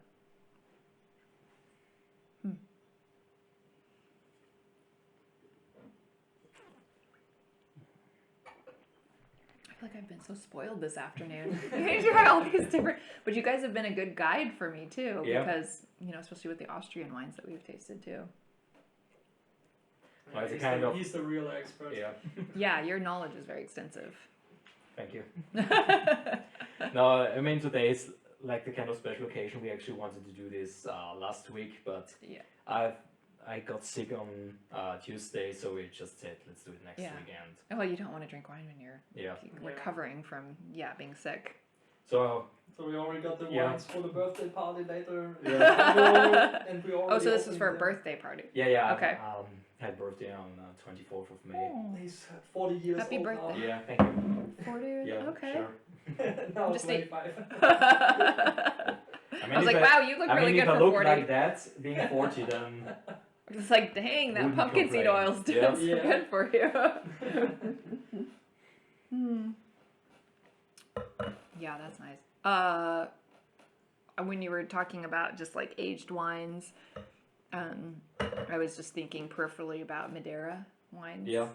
S2: I feel like I've been so spoiled this afternoon. You try all these different, but you guys have been a good guide for me too, because especially with the Austrian wines that we've tasted too.
S3: Well, it's
S1: He's the real expert.
S3: Yeah.
S2: Yeah, your knowledge is very extensive.
S3: Thank you. No, I mean today is like the kind of special occasion. We actually wanted to do this last week, but I got sick on Tuesday, so we just said let's do it next weekend.
S2: Oh, well, you don't want to drink wine when you're recovering from being sick.
S3: So
S1: we already got the wines for the birthday party later.
S3: Yeah.
S2: So this is for a birthday party.
S3: Yeah.
S2: Okay.
S3: Had birthday on 24th of May.
S2: Oh.
S1: He's 40 years
S2: Happy
S1: old
S2: birthday.
S1: now.
S3: Yeah, thank you.
S2: 40 years?
S3: Yeah,
S2: Okay.
S3: sure.
S1: Now
S2: Just
S1: 25.
S2: I was like, wow, you look really good
S3: if I
S2: for
S3: look
S2: 40.
S3: like that, being 40, then
S2: It's like, dang, that
S3: Wouldn't
S2: pumpkin seed
S3: complain.
S2: oil's doing so
S1: Yeah.
S2: good for you. Yeah, that's nice. When you were talking about just like aged wines, I was just thinking peripherally about Madeira wines.
S3: yeah,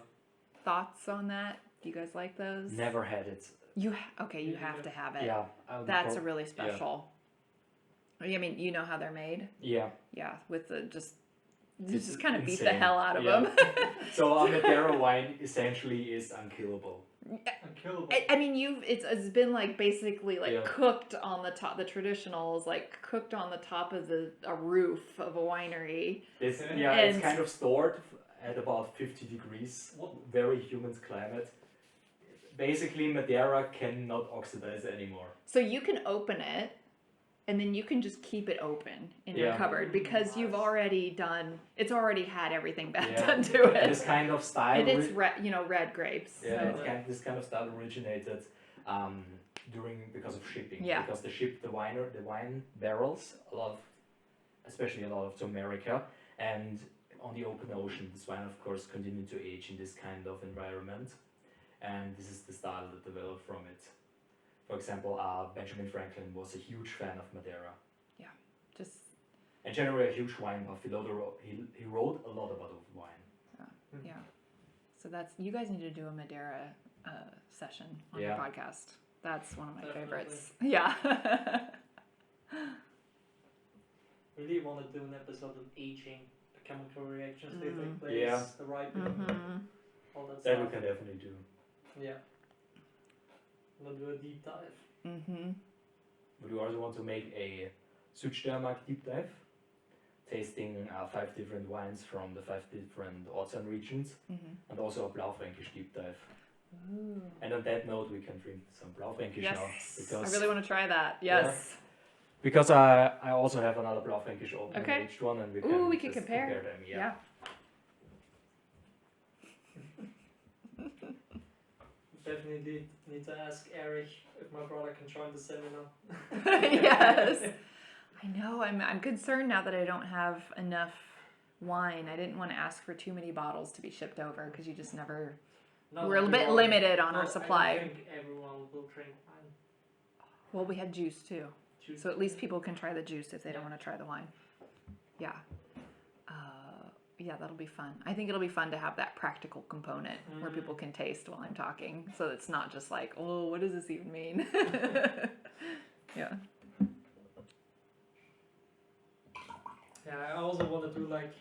S2: Thoughts on that? Do you guys like those?
S3: never had it.
S2: You have to have it.
S3: Yeah,
S2: That's a really special. I mean, you know how they're made?
S3: Yeah.
S2: Yeah, with the
S3: It's
S2: just kind of beat the
S3: insane.
S2: hell out of
S3: Yeah.
S2: them.
S3: So a Madeira wine essentially is unkillable.
S1: Unkillable.
S2: I mean, it's been like basically like
S3: Yeah.
S2: cooked on the top. The traditional is like cooked on the top of a roof of a winery.
S3: It's
S2: And-
S3: kind of stored at about 50 degrees, very humid climate. Basically, Madeira cannot oxidize anymore.
S2: So you can open it, and then you can just keep it open in your
S3: Yeah.
S2: cupboard because you've
S1: Nice.
S2: already it's already had everything bad
S3: Yeah.
S2: done to
S3: And
S2: it.
S3: this kind of style,
S2: And it's red grapes.
S3: yeah,
S2: so-
S3: it's this kind of style originated because of shipping.
S2: Yeah.
S3: Because they shipped the wine barrels especially a lot of to America, and on the open ocean, this wine of course continued to age in this kind of environment, and this is the style that developed from it. For example, Benjamin Franklin was a huge fan of Madeira.
S2: Just
S3: And generally a huge wine buff. He wrote a lot about wine.
S2: yeah. So you guys need to do a Madeira session on your
S3: Yeah.
S2: podcast. That's one of my
S1: Definitely.
S2: favorites. Yeah.
S1: Really want to do an episode of aging, the chemical reactions they take place,
S3: Yeah.
S1: the ripening,
S2: hmm
S1: all that
S3: That we
S1: stuff.
S3: can definitely do.
S1: Yeah. We'll do a deep dive.
S2: hmm
S3: Would you also want to make a Südsteiermark deep dive? Tasting 5 different wines from the 5 different Ortsan regions,
S2: hmm
S3: and also a Blaufränkisch deep dive.
S2: Ooh.
S3: And on that note, we can drink some Blaufränkisch now.
S2: Yes.
S3: Because,
S2: I really want to try that. Yes.
S3: because I also have another Blaufränkisch open
S2: Okay.
S3: aged one, and we can
S2: We could compare.
S3: them.
S2: Yeah.
S1: Definitely need to ask Erich if my brother can join the seminar.
S2: Yes. I know. I'm concerned now that I don't have enough wine. I didn't want to ask for too many bottles to be shipped over because you just never.
S1: Not
S2: We're a bit
S1: everyone-
S2: limited on our
S1: not- I
S2: supply.
S1: don't think everyone will drink wine.
S2: Well, we had juice too,
S1: Juice.
S2: so at least people can try the juice if they don't
S1: Yeah.
S2: want to try the wine. Yeah. Yeah, that'll be fun. I think it'll be fun to have that practical component where
S1: Mm.
S2: people can taste while I'm talking, so it's not just like, oh, what does this even mean? Yeah.
S1: Yeah, I also want to do like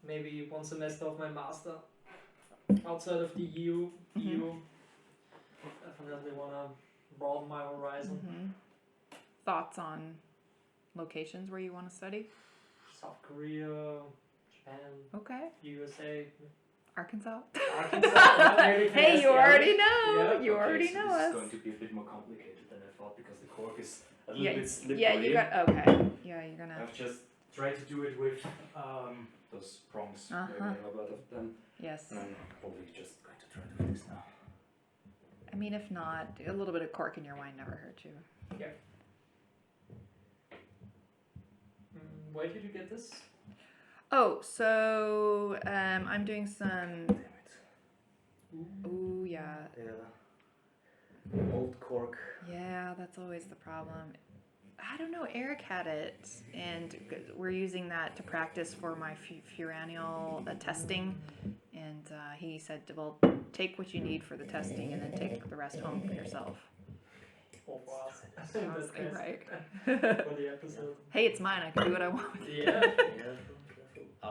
S1: maybe one semester of my master outside of the EU.
S2: Mhm.
S1: Definitely want to broaden my horizon.
S2: hmm Thoughts on locations where you want to study?
S1: South Korea, Japan,
S2: Okay.
S1: USA,
S2: Arkansas.
S1: Arkansas. Well, maybe we can
S2: Hey,
S1: ask
S2: you already
S1: Eric.
S2: know.
S1: Yeah.
S2: You already
S3: so
S2: know
S3: this
S2: us.
S3: is going to be a bit more complicated than I thought because the cork is a little
S2: Yeah,
S3: bit slippery.
S2: yeah, you got okay. Yeah, you're gonna.
S3: I've just tried to do it with those prongs.
S2: Uh-huh.
S3: Maybe I have a lot of them.
S2: Yes.
S3: And I'm probably just going to try to do this now.
S2: I mean, if not, a little bit of cork in your wine never hurt you.
S1: Where did you get this?
S2: Oh, so I'm doing some.
S3: Damn it.
S2: Ooh, yeah,
S3: Yeah. Old cork.
S2: yeah. That's always the problem. I don't know. Eric had it, and we're using that to practice for my furanial testing. And he said, "Well, take what you need for the testing, and then take the rest home for yourself."
S1: Oh, wow.
S2: I was like, right.
S1: For the episode.
S2: Hey, it's mine. I can do what I want with it.
S1: Yeah.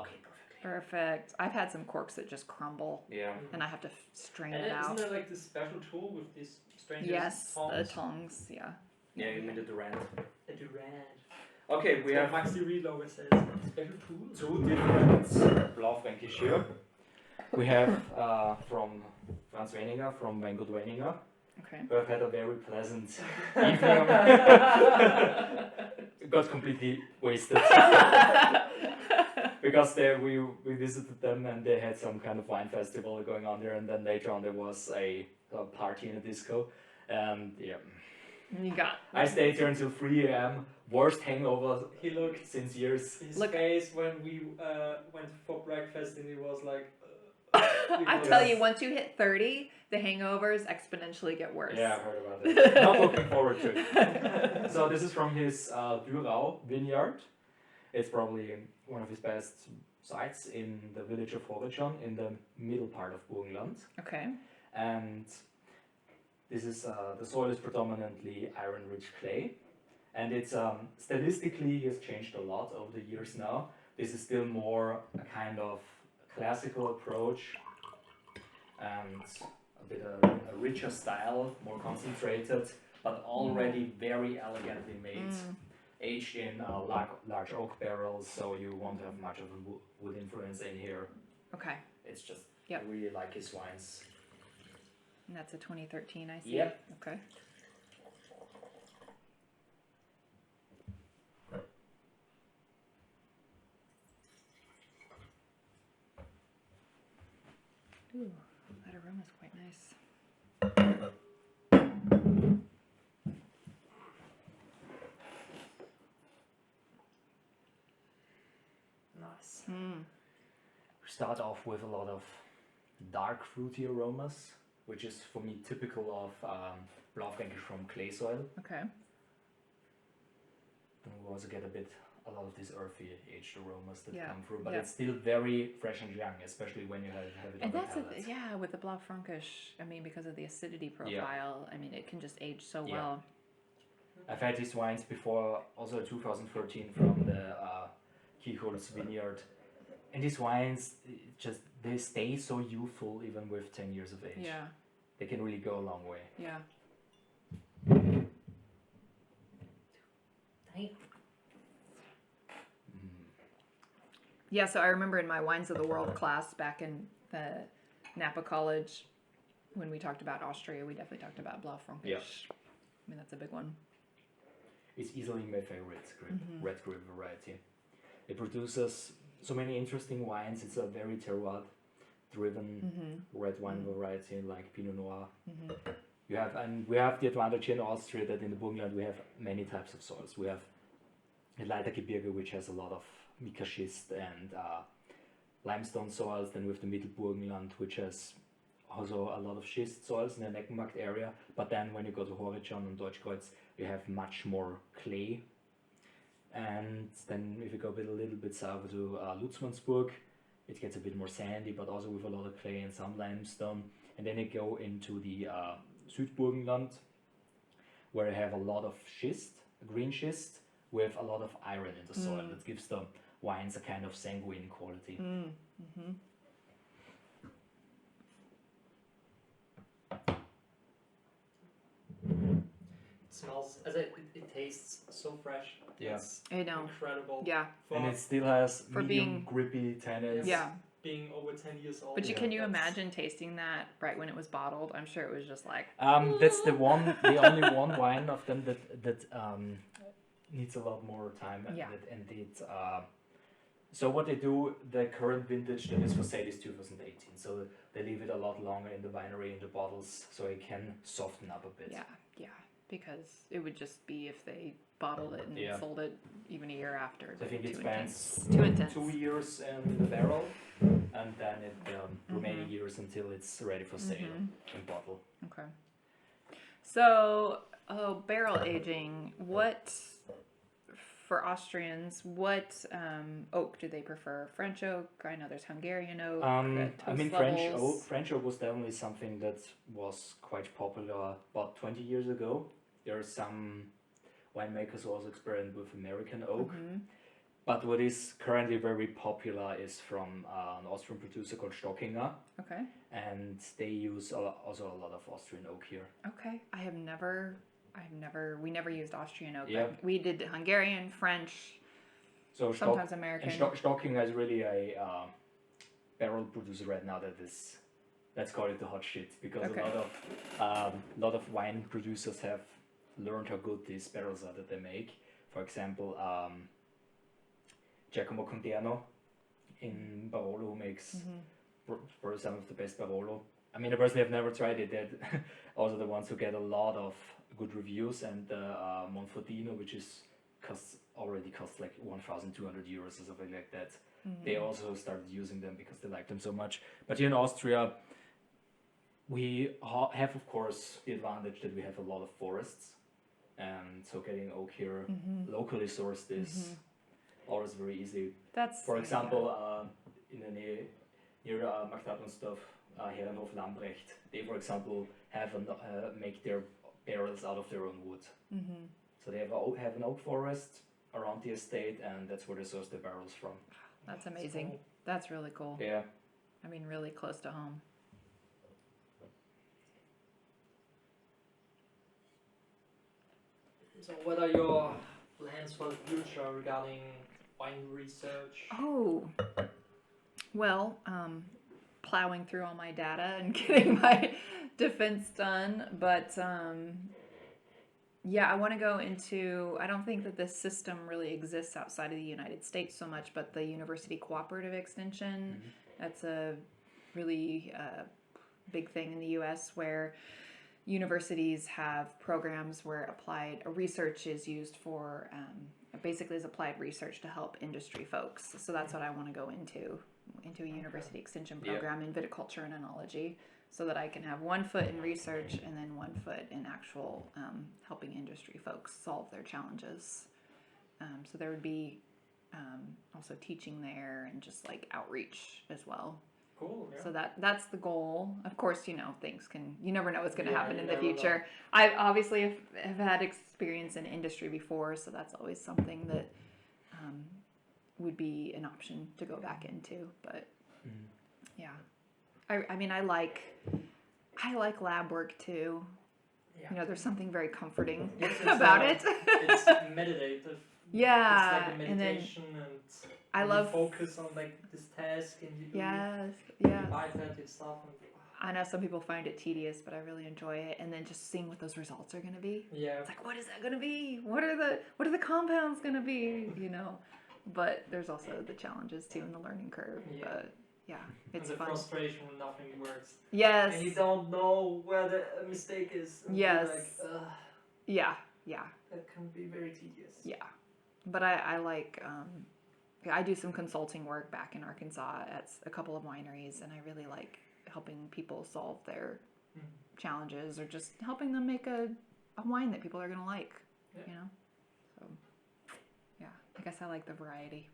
S3: Okay, perfect.
S2: Perfect. I've had some corks that just crumble,
S3: Yeah.
S2: and I have to strain
S1: And
S2: it
S1: isn't
S2: out.
S1: there like this special tool with these strange
S2: Yes, the
S1: tongs?
S2: tongs. Yeah.
S3: Yeah, you mean the Durant.
S1: The Durand.
S3: Okay, we have
S1: Maxi Reed logo says special tool.
S3: 2 different Blaufränkisch here. We have from Franz Weininger, from Weingut Weininger,
S2: Okay.
S3: who have had a very pleasant evening. Got completely wasted. Because we visited them and they had some kind of wine festival going on there, and then later on there was a party in a disco, and yeah.
S2: You got.
S3: I stayed here until 3 a.m. Worst hangover
S1: He looked
S3: since years.
S1: his
S2: Look-
S1: face when we went for breakfast and he was like.
S2: I tell you, once you hit 30, the hangovers exponentially get worse.
S3: Yeah, I heard about it. Not looking forward to it. So this is from his Dürau vineyard. It's probably one of his best sites in the village of Horizon in the middle part of Burgenland.
S2: Okay.
S3: And this is the soil is predominantly iron-rich clay, and it's stylistically he has changed a lot over the years now. This is still more a kind of classical approach, and a bit a richer style, more concentrated, but already very elegantly made. Aged in large oak barrels, so you won't have much of a wood influence in here.
S2: Okay.
S3: It's just,
S2: Yep.
S3: I really like his wines.
S2: And that's a 2013, I see.
S3: Yep.
S2: Okay. Ooh, that aroma's quite nice.
S3: Nice.
S2: Mm.
S3: We start off with a lot of dark fruity aromas, which is for me typical of Blaufränkisch from clay soil.
S2: Okay.
S3: And we also get a lot of these earthy aged aromas that
S2: Yeah,
S3: come through, but
S2: yeah.
S3: it's still very fresh and young, especially when you have it on
S2: And
S3: the
S2: that's
S3: palate.
S2: yeah, with the Blaufränkisch, I mean, because of the acidity profile, I mean, it can just age so
S3: Yeah.
S2: well.
S3: I've had these wines before, also 2013 from the Kichholz vineyard, and these wines they stay so youthful even with 10 years of age.
S2: Yeah,
S3: They can really go a long way.
S2: yeah. Yeah, so I remember in my Wines of the World class back in the Napa College, when we talked about Austria, we definitely talked about Blaufränkisch.
S3: Yeah.
S2: I mean, that's a big one.
S3: It's easily my favorite red grape variety. It produces so many interesting wines. It's a very terroir-driven red wine variety like Pinot Noir. We have the advantage here in Austria that in the Burgenland we have many types of soils. We have the Leitergebirge, which has a lot of mica schist and limestone soils. Then we have the Mittelburgenland, which has also a lot of schist soils in the Neckenmarkt area. But then when you go to Horizon and Deutschkreuz, you have much more clay. And then if you go a little bit south to Lutzmannsburg, it gets a bit more sandy, but also with a lot of clay and some limestone. And then you go into the Südburgenland, where you have a lot of schist, green schist, with a lot of iron in the soil. That gives the wines a kind of sanguine quality.
S1: Smells as it tastes so fresh.
S3: Yeah.
S1: It's
S2: I know.
S1: incredible.
S2: Yeah,
S3: And it still has
S2: For
S3: medium grippy tannins.
S2: yeah.
S1: being over 10 years old.
S2: But
S3: Yeah.
S2: can you
S1: That's-
S2: imagine tasting that right when it was bottled? I'm sure it was just like,
S3: That's the only one wine of them that needs a lot more time.
S2: Yeah.
S3: So what they do, the current vintage that is for sale is 2018. So they leave it a lot longer in the winery in the bottles, so it can soften up a bit.
S2: yeah, because it would just be if they bottled it and
S3: Yeah.
S2: sold it even a year after.
S3: So I think it
S2: Too
S3: spends
S2: intense. Too intense.
S3: 2 years in the barrel, and then remaining years until it's ready for sale in bottle.
S2: Okay. So, barrel aging. What, for Austrians, what oak do they prefer? French oak? I know there's Hungarian oak.
S3: French oak was definitely something that was quite popular about 20 years ago. There are some winemakers who also experiment with American oak. But what is currently very popular is from an Austrian producer called Stockinger,
S2: Okay.
S3: and they use also a lot of Austrian oak here.
S2: Okay. We never used Austrian oak.
S3: Yeah.
S2: But we did Hungarian, French,
S3: So
S2: sometimes American.
S3: Stockinger is really a barrel producer right now let's call it the hot shit, because
S2: Okay.
S3: a lot of wine producers have learned how good these barrels are that they make. For example, Giacomo Conterno in Barolo, who makes probably some of the best Barolo. I mean, I personally have never tried it. They're also the ones who get a lot of good reviews, and Monfordino, which already costs like 1,200 euros or something like that. They also started using them because they like them so much. But here in Austria, we have, of course, the advantage that we have a lot of forests, and so getting oak here locally sourced is always very easy.
S2: That's
S3: For example, in the near Magdattensdorf, Herrenhof Lambrecht, they, for example, make their barrels out of their own wood. So they have an oak forest around the estate, and that's where they source their barrels from.
S2: That's amazing.
S1: cool.
S2: That's really cool.
S3: Yeah.
S2: I mean, really close to home.
S1: So what are your plans for the future regarding wine research?
S2: Oh, well, plowing through all my data and getting my defense done. But yeah, I want to go into, I don't think that this system really exists outside of the United States so much, but the University Cooperative Extension, that's a really big thing in the US where universities have programs where applied research is used for, basically is applied research to help industry folks. So that's what I want to go into a university extension program in viticulture and enology, so that I can have one foot in research and then one foot in actual helping industry folks solve their challenges. So there would be also teaching there and just like outreach as well.
S1: Cool. Yeah.
S2: So that's the goal. Of course, you know, you never know what's going to happen
S1: you
S2: in the
S1: never know.
S2: future. I obviously have had experience in industry before, so that's always something that would be an option to go back into. But yeah, I mean, I like lab work too.
S1: Yeah.
S2: You know, there's something very comforting
S1: It's
S2: about it.
S1: It's meditative.
S2: Yeah,
S1: It's like a
S2: and then
S1: meditation, and
S2: I
S1: you
S2: love
S1: focus on like this task, and you do
S2: yes.
S1: repetitive stuff. And,
S2: I know some people find it tedious, but I really enjoy it. And then just seeing what those results are going to be.
S1: yeah.
S2: It's like, what is that going to be? What are the compounds going to be? You know, but there's also the challenges too in the learning curve.
S1: Yeah.
S2: But yeah, it's
S1: and the
S2: fun.
S1: frustration when nothing works.
S2: Yes.
S1: And you don't know where the mistake is. And you're
S2: Yes.
S1: like,
S2: Yeah.
S1: that can be very tedious.
S2: Yeah. But I like, I do some consulting work back in Arkansas at a couple of wineries, and I really like helping people solve their challenges or just helping them make a wine that people are going to like, you know? So, yeah, I guess I like the variety.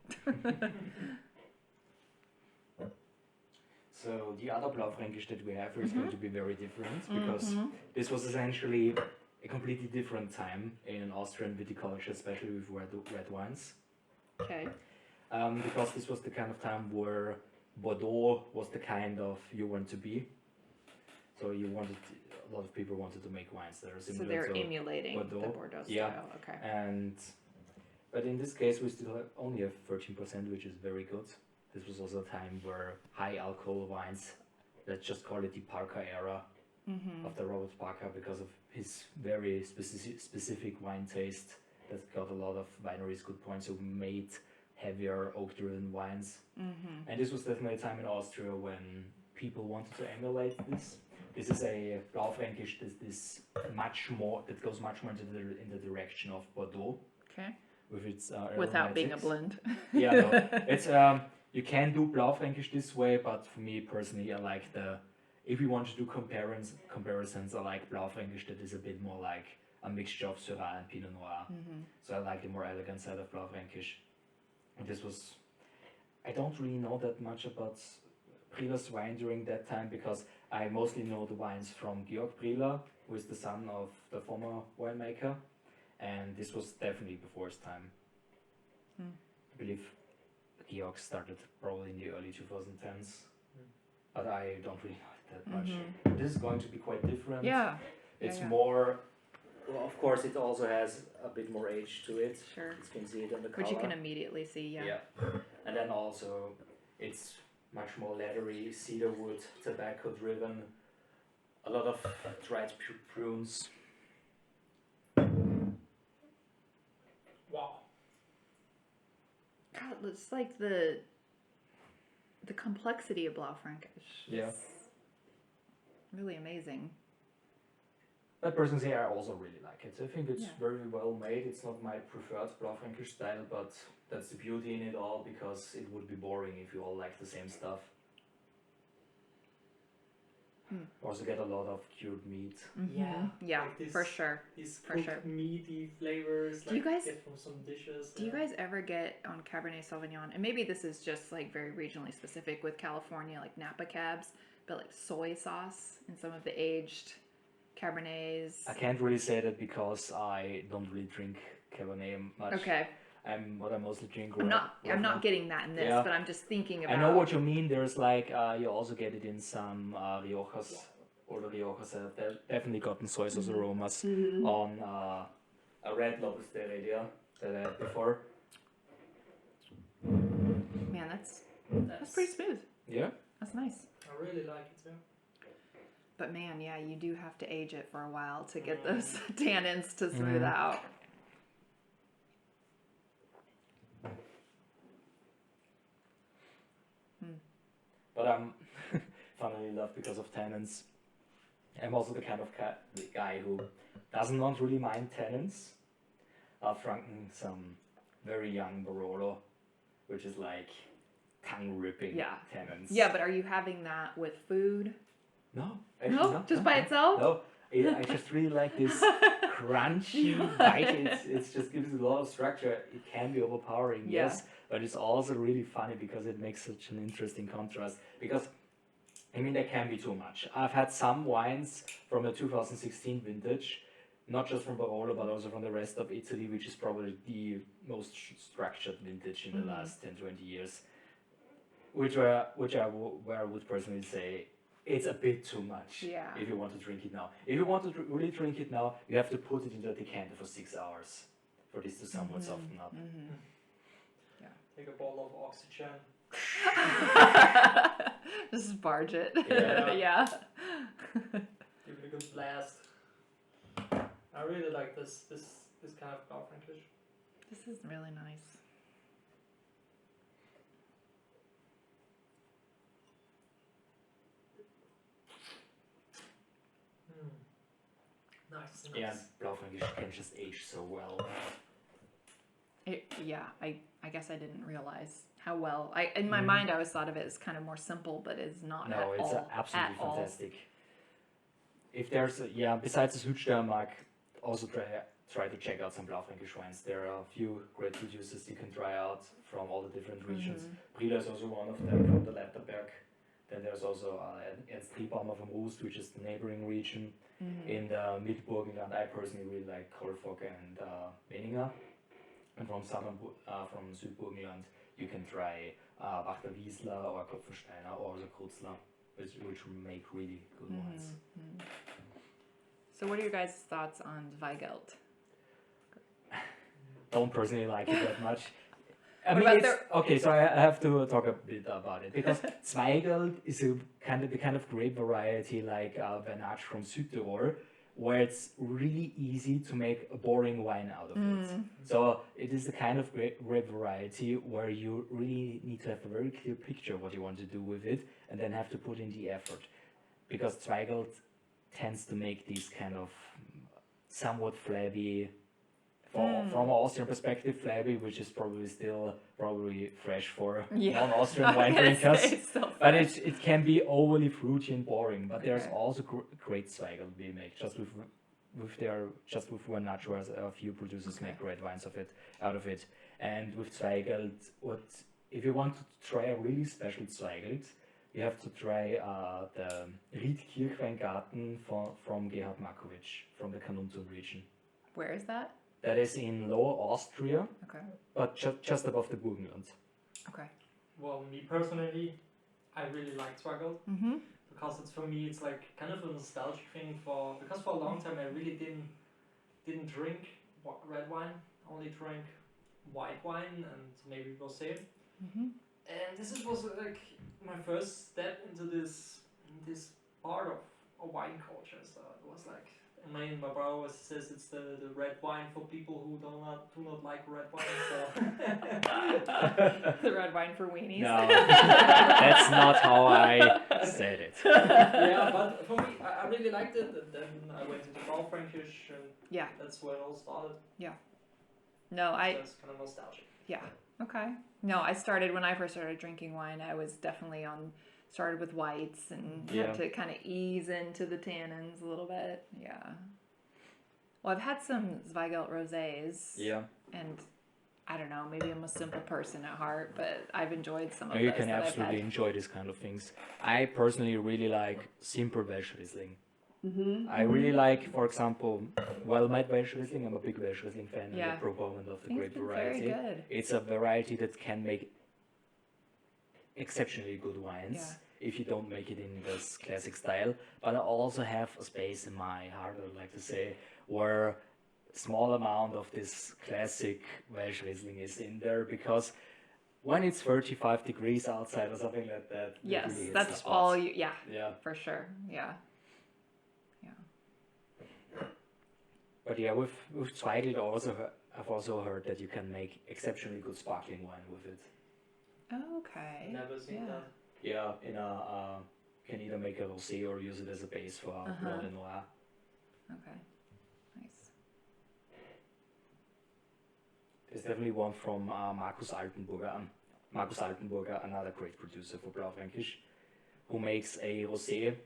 S3: So the other Blaufränkisch that we have is going to be very different, because this was essentially a completely different time in Austrian viticulture, especially with red wines.
S2: Okay.
S3: Because this was the kind of time where Bordeaux was the kind of you want to be. So a lot of people wanted to make wines that are similar
S2: So they're
S3: to
S2: emulating
S3: Bordeaux.
S2: the Bordeaux
S3: Yeah.
S2: style. Okay.
S3: But in this case, we still only have 13%, which is very good. This was also a time where high alcohol wines, let's just call it the Parker era, after Robert Parker, because of his very specific wine taste that got a lot of wineries good points, who made heavier oak-driven wines. And this was definitely a time in Austria when people wanted to emulate this. This is a Blaufränkisch that goes much more in the direction of Bordeaux.
S2: Okay.
S3: With its
S2: Without being a
S3: aromatics.
S2: blend.
S3: Yeah, no, it's you can do Blaufränkisch this way, but for me personally, I like if you want to do comparisons, I like Blaufränkisch that is a bit more like a mixture of Syrah and Pinot Noir. So I like the more elegant side of Blaufränkisch. And I don't really know that much about Briller's wine during that time, because I mostly know the wines from Georg Briller, who is the son of the former winemaker. And this was definitely before his time. I believe Georg started probably in the early 2010s, but I don't really know it that much. This is going to be quite different.
S2: Yeah.
S3: It's
S2: yeah.
S3: more, well, of course, it also has a bit more age to it.
S2: Sure.
S3: You can see it on the color.
S2: Which you can immediately see, yeah.
S3: And then also, it's much more leathery, cedar wood, tobacco driven, a lot of dried prunes.
S1: Wow.
S2: God, it's like the complexity of Blaufränkisch.
S3: Yeah.
S2: It's really amazing.
S3: But personally, I also really like it. I think it's very well made. It's not my preferred Blaufränkisch style, but that's the beauty in it all, because it would be boring if you all like the same stuff. Also get a lot of cured meat.
S1: Yeah.
S2: Yeah,
S1: like this,
S2: for sure.
S1: These
S2: For
S1: cooked
S2: sure.
S1: meaty flavors.
S2: Do you guys-
S1: get from some dishes?
S2: Do you guys ever get on Cabernet Sauvignon, and maybe this is just like very regionally specific with California, like Napa Cabs, but like soy sauce in some of the aged Cabernets?
S3: I can't really say that because I don't really drink Cabernet much.
S2: Okay.
S3: What I mostly drink.
S2: I'm not getting that in this,
S3: Yeah.
S2: but I'm just thinking about.
S3: I know what you mean. There's like you also get it in some Riojas. Older Riojas have definitely gotten soy sauce aromas on a red Lobusteria that I had before.
S2: Man, that's pretty smooth.
S3: Yeah.
S2: That's nice.
S1: I really like it too.
S2: But man, yeah, you do have to age it for a while to get those tannins to smooth out.
S3: But I'm funnily enough, because of tannins, I'm also the kind of guy who doesn't not really mind tannins. I've drunk some very young Barolo, which is like tongue-ripping tannins.
S2: Yeah, but are you having that with food?
S3: No.
S2: No?
S3: Not.
S2: Just by itself?
S3: No. I just really like this crunchy bite. It just gives it a lot of structure. It can be overpowering, yes, but it's also really funny because it makes such an interesting contrast. Because, I mean, there can be too much. I've had some wines from the 2016 vintage, not just from Barolo, but also from the rest of Italy, which is probably the most structured vintage in the last 10-20 years, where I would personally say it's a bit too much if you want to drink it now. If you want to really drink it now, you have to put it into a decanter for 6 hours for this to somewhat soften up.
S1: Yeah. Take a bottle of oxygen.
S2: Just barge it.
S1: Yeah. Give it a good blast. I really like this kind of Blaufränkisch.
S2: This is really nice.
S1: Nice.
S3: Yeah, Blaufränkisch can just age so well.
S2: I guess I didn't realize how well. In my mind, I always thought of it as kind of more simple, but it's not at all.
S3: No, it's absolutely fantastic. If there's besides the Südsteiermark, also try to check out some Blaufränkisch wines. There are a few great producers you can try out from all the different regions. Brila is also one of them from the Letterberg. Then there's also Ernst Triebaumer from Rust, which is the neighboring region. In the Mittelburgenland, I personally really like Kohlfocke and Weninger. And from Südburgenland, you can try Wachter Wiesler or Kopfensteiner or also Krutzler, which make really good wines.
S2: So what are your guys' thoughts on Zweigelt?
S3: Don't personally like it that much. I mean, okay, so I have to talk a bit about it, because Zweigelt is the kind of grape variety like Vernage from Südtirol, where it's really easy to make a boring wine out of it. So it is the kind of grape variety where you really need to have a very clear picture what you want to do with it, and then have to put in the effort, because Zweigelt tends to make these kind of somewhat flabby, from an Austrian perspective, flabby, which is probably still fresh for non-Austrian wine drinkers. But it can be overly fruity and boring. But there's also great Zweigelt being made just with Vernage, where a few producers make great wines out of it. And with Zweigelt, if you want to try a really special Zweigelt, you have to try the Ried-Kirchweingarten from Gerhard Markowitsch from the Carnuntum region.
S2: Where is that?
S3: That is in Lower Austria, but just above the Burgenland.
S2: Okay.
S1: Well, me personally, I really like Zweigelt because it's like kind of a nostalgic thing because for a long time I really didn't drink red wine, only drank white wine and maybe rosé. And this was like my first step into this part of a wine culture. So it was like, my brother always says it's the red wine for people who do not like red wine. So.
S2: The red wine for weenies.
S3: No, that's not how I said it.
S1: Yeah, but for me, I really liked it, and then I went into Blaufränkisch, and that's where it all started.
S2: Yeah. No,
S1: so it's kind of nostalgic.
S2: Yeah. Okay. No, when I first started drinking wine, I was definitely started with whites and had to kind of ease into the tannins a little bit. Yeah. Well, I've had some Zweigelt rosés.
S3: Yeah.
S2: And I don't know, maybe I'm a simple person at heart, but I've enjoyed some of those.
S3: You can absolutely enjoy these kind of things. I personally really like simple Welschriesling. I really like, for example, well-made Welschriesling. I'm a big Welschriesling fan and a proponent of the grape variety.
S2: Very good.
S3: It's a variety that can make exceptionally good wines if you don't make it in this classic style. But I also have a space in my heart, I'd like to say, where small amount of this classic Welsh Riesling is in there, because when it's 35 degrees outside or something like that, it
S2: Yes,
S3: really hits
S2: that's
S3: the spot.
S2: all you. Yeah,
S3: Yeah.
S2: for sure. Yeah.
S3: But yeah, with Zweigelt I've also heard that you can make exceptionally good sparkling wine with it.
S2: Okay.
S1: Never seen that.
S3: Yeah, you can either make a rosé or use it as a base for Blanc de Noir.
S2: Okay. Nice.
S3: There's definitely one from Markus Altenburger. Markus Altenburger, another great producer for Blaufränkisch, who makes a rosé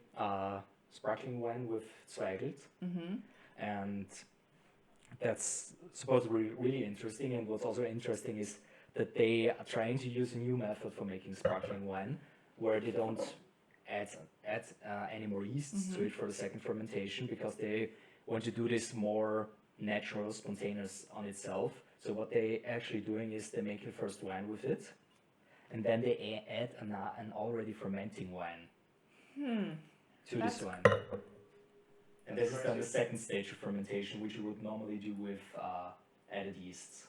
S3: sparkling wine with Zweigelt. And that's supposed to be really interesting. And what's also interesting is that they are trying to use a new method for making sparkling wine, where they don't add any more yeasts to it for the second fermentation, because they want to do this more natural, spontaneous on itself. So what they actually doing is they make the first wine with it, and then they add an already fermenting wine to this wine. And this is then the second stage of fermentation, which you would normally do with added yeasts.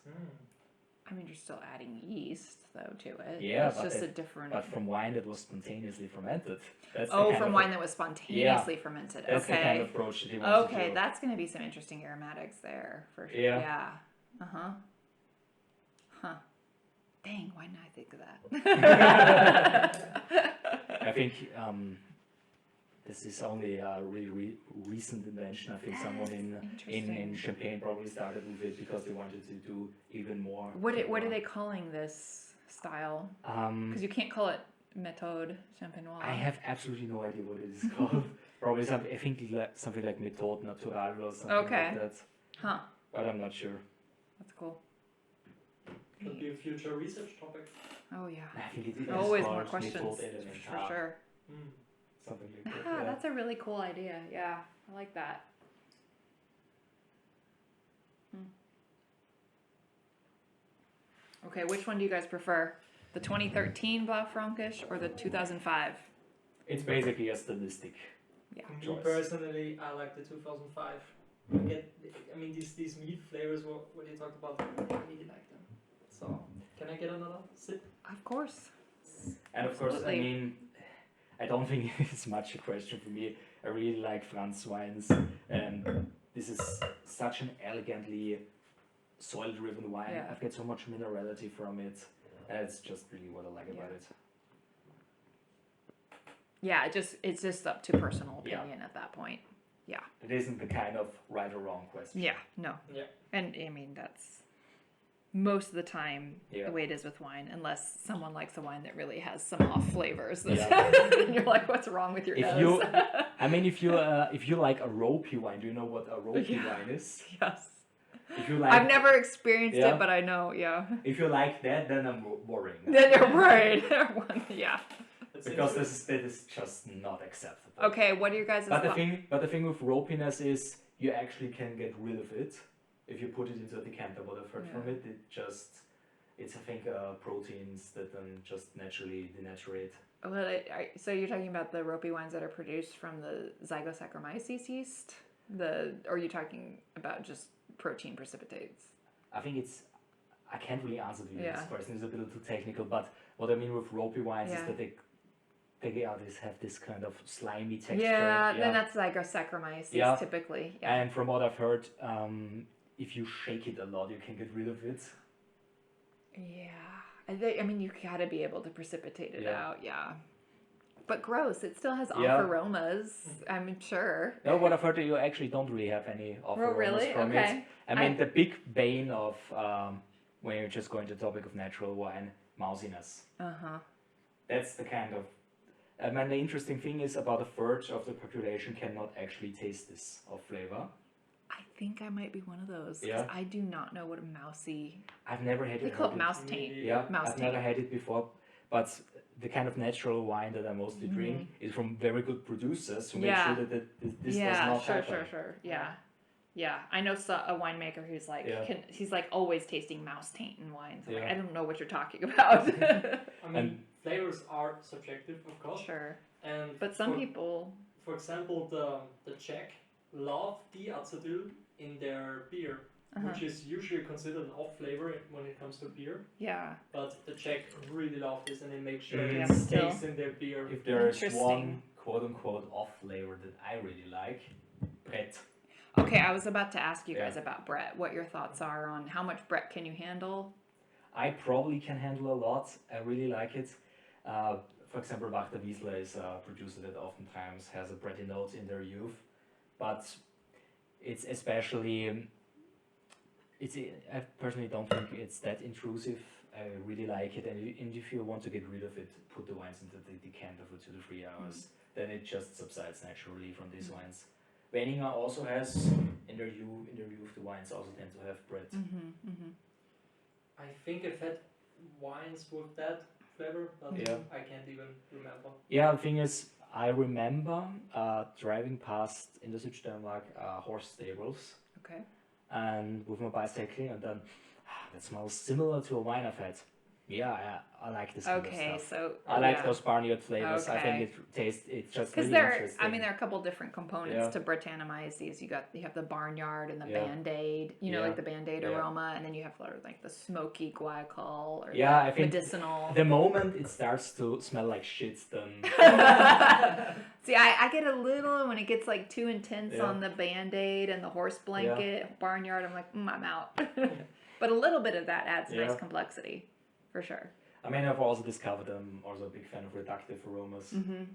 S2: I mean, you're still adding yeast, though, to it.
S3: Yeah,
S2: it's just a different...
S3: But from wine that was spontaneously fermented. That's
S2: from wine that was spontaneously fermented.
S3: That's the kind of approach that he wants to do.
S2: Okay, that's going to be some interesting aromatics there, for sure.
S3: Yeah.
S2: Huh. Dang, why didn't I think of that?
S3: I think this is only a really recent invention. I think someone in Champagne probably started with it because they wanted to do even more.
S2: What are they calling this style? Because you can't call it méthode champenoise.
S3: I have absolutely no idea what it is called. Probably something like méthode naturelle or something like that.
S2: Huh.
S3: But I'm not sure.
S2: That's cool.
S1: Could be a future research topic.
S2: Oh yeah.
S3: I think it is
S2: always more questions. For sure.
S3: Something like that.
S2: That's a really cool idea. Yeah, I like that. Okay, which one do you guys prefer? The 2013 Blaufränkisch or the 2005?
S3: It's basically a stylistic.
S2: Yeah.
S1: Me personally, I like the 2005. These meat flavors, what you talked about, I really like them. So, can I get another sip?
S2: Of course.
S3: And of course,
S2: Absolutely.
S3: I don't think it's much a question for me. I really like Franz wines, and this is such an elegantly soil-driven wine.
S2: Yeah.
S3: I've got so much minerality from it. That's just really what I like about it.
S2: Yeah, it's just up to personal opinion at that point. Yeah.
S3: It isn't the kind of right or wrong question.
S2: Yeah, no.
S1: Yeah.
S2: And I mean, that's most of the time the way it is with wine, unless someone likes a wine that really has some off flavors. And you're like, what's wrong with your nose?
S3: If you like a ropey wine, do you know what a ropey wine is?
S2: Yes.
S3: If you like,
S2: I've never experienced it, but I know,
S3: If you like that, then I'm boring.
S2: Then you're right. Yeah.
S3: Because that is just not acceptable.
S2: Okay, what are your guys'
S3: But the thing with ropiness is you actually can get rid of it if you put it into a decanter. What I've heard from it, it's I think proteins that then just naturally denaturate.
S2: Well, so you're talking about the ropey wines that are produced from the Zygosaccharomyces yeast? Or are you talking about just protein precipitates?
S3: I think I can't really answer to you this question. It's a little too technical, but what I mean with ropey wines is that they have this kind of slimy texture.
S2: Yeah, then that's Zygosaccharomyces typically. Yeah.
S3: And from what I've heard, if you shake it a lot, you can get rid of it.
S2: Yeah. I mean, you gotta be able to precipitate it out, But gross, it still has off aromas, I'm sure.
S3: No, what I've heard, you actually don't really have any off aromas from it. I mean, the big bane of, when you're just going to the topic of natural wine, mousiness. That's the kind of... the interesting thing is about a third of the population cannot actually taste this of flavor.
S2: I think I might be one of those. Because I do not know what a mousy...
S3: I've never had it.
S2: They call it mouse taint.
S3: Yeah, I've never had it before. But the kind of natural wine that I mostly drink is from very good producers who make sure that this does not happen.
S2: Sure. Yeah. I know a winemaker who's like, he's like always tasting mouse taint in wines. I'm like, I don't know what you're talking about.
S1: Flavors are subjective, of course.
S2: Sure.
S1: But
S2: some people...
S1: For example, the Czech love diacetyl in their beer. which is usually considered an off flavor when it comes to beer.
S2: Yeah.
S1: But the Czech really love this, and they make sure
S3: Mm.
S1: it
S2: Yeah,
S1: stays
S2: still.
S1: in their beer.
S3: If there is
S2: Interesting.
S3: one quote-unquote off flavor that I really like, Brett.
S2: Okay, I was about to ask you guys
S3: Yeah.
S2: about Brett. What your thoughts are on how much Brett can you handle?
S3: I probably can handle a lot. I really like it. For example, Wachter Wiesler is a producer that oftentimes has a bready note in their youth, but it's especially. I personally don't think it's that intrusive. I really like it, and if you want to get rid of it, put the wines into the decanter for 2 to 3 hours. Then it just subsides naturally from these wines. Weininger also has in their youth the wines also tend to have bread.
S1: I think I've had wines with that flavor, but
S3: Yeah.
S1: I can't even remember.
S3: Yeah, the thing is, I remember driving past in the Südsteiermark horse stables
S2: Okay.
S3: and with my bicycle, and then that smells similar to a wine I've had. Yeah, I like this kind
S2: Okay,
S3: of stuff.
S2: so
S3: I like
S2: yeah.
S3: those barnyard flavors. I think
S2: Okay.
S3: it's just
S2: Because
S3: really
S2: there,
S3: interesting.
S2: I mean, there are a couple different components
S3: Yeah.
S2: to Britannomize these. You have the barnyard and the
S3: Yeah.
S2: Band-Aid. You know,
S3: Yeah.
S2: like the Band-Aid
S3: Yeah.
S2: aroma, and then you have like the smoky guaiacol or
S3: Yeah,
S2: the
S3: I think
S2: medicinal.
S3: the moment it starts to smell like shit, then
S2: See, I get a little when it gets like too intense
S3: Yeah.
S2: on the Band-Aid and the horse blanket barnyard. I'm like, I'm out. But a little bit of that adds
S3: Yeah.
S2: nice complexity, for sure.
S3: I mean, I've also discovered I'm also a big fan of reductive aromas.
S2: Mm-hmm.
S3: If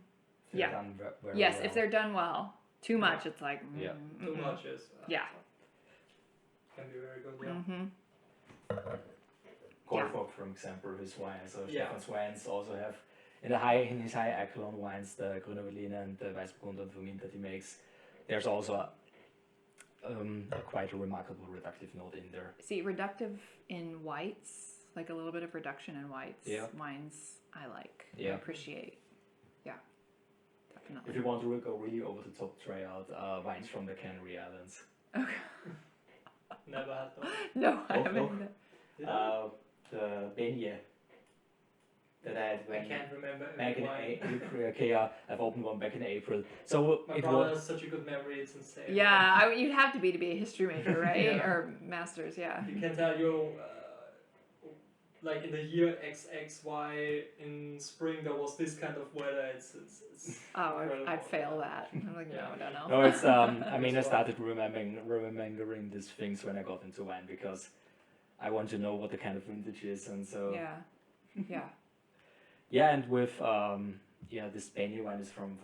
S3: they're
S2: Yeah.
S3: done very
S2: Yes,
S3: well.
S2: if they're done well. Too much, it's like
S3: Yeah.
S1: Too much is.
S2: Yeah.
S1: Can be very good, yeah.
S2: Mm-hmm.
S3: Kolfog, for example, his wines. So
S1: Yeah.
S3: Stefan's wines also have in his high alkaline wines, the Grüne Veltliner and the Weißburgunder and Vermint that he makes. There's also quite a remarkable reductive note in there.
S2: See, reductive in whites, like a little bit of reduction in whites,
S3: Yeah.
S2: wines I like. I
S3: Yeah.
S2: appreciate. Yeah,
S3: If
S2: definitely.
S3: you want to go really over the top, try out wines from the Canary Islands.
S2: Okay.
S1: Never had those.
S2: No, I
S3: Look,
S2: haven't.
S3: look.
S2: either.
S1: Did I?
S3: The Beignet that I had
S1: I
S3: when
S1: can't remember
S3: back in
S1: why.
S3: April. Okay, yeah, I've opened one back in April. So
S1: My
S3: it
S1: brother
S3: was.
S1: has such a good memory, it's insane.
S2: Yeah, you'd have to be a history major, right?
S1: Yeah.
S2: Or masters, yeah.
S1: You can tell you, like in the year XXY in spring there was this kind of weather. It's
S2: Oh,
S1: incredible.
S2: I'd fail that. I'm like, no,
S1: Yeah.
S2: I don't know.
S3: No, it's I mean, I
S1: That's why.
S3: started remembering these things when I got into wine because I want to know what the kind of vintage is, and so
S2: Yeah, yeah.
S3: yeah, and with this Spanish wine is from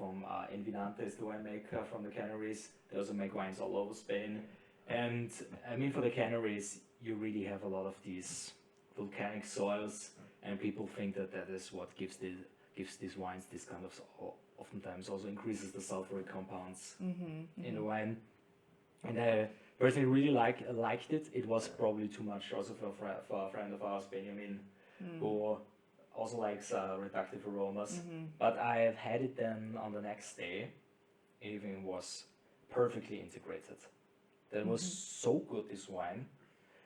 S3: Envinante, is the winemaker from the Canaries. They also make wines all over Spain, and I mean for the Canaries, you really have a lot of these volcanic soils, and people think that is what gives these wines this kind of oftentimes also increases the sulfuric compounds in the wine. And I personally really liked it. It was probably too much also for a friend of ours, Benjamin, who also likes reductive aromas. But I have had it then on the next day. It even was perfectly integrated. That was so good, this wine.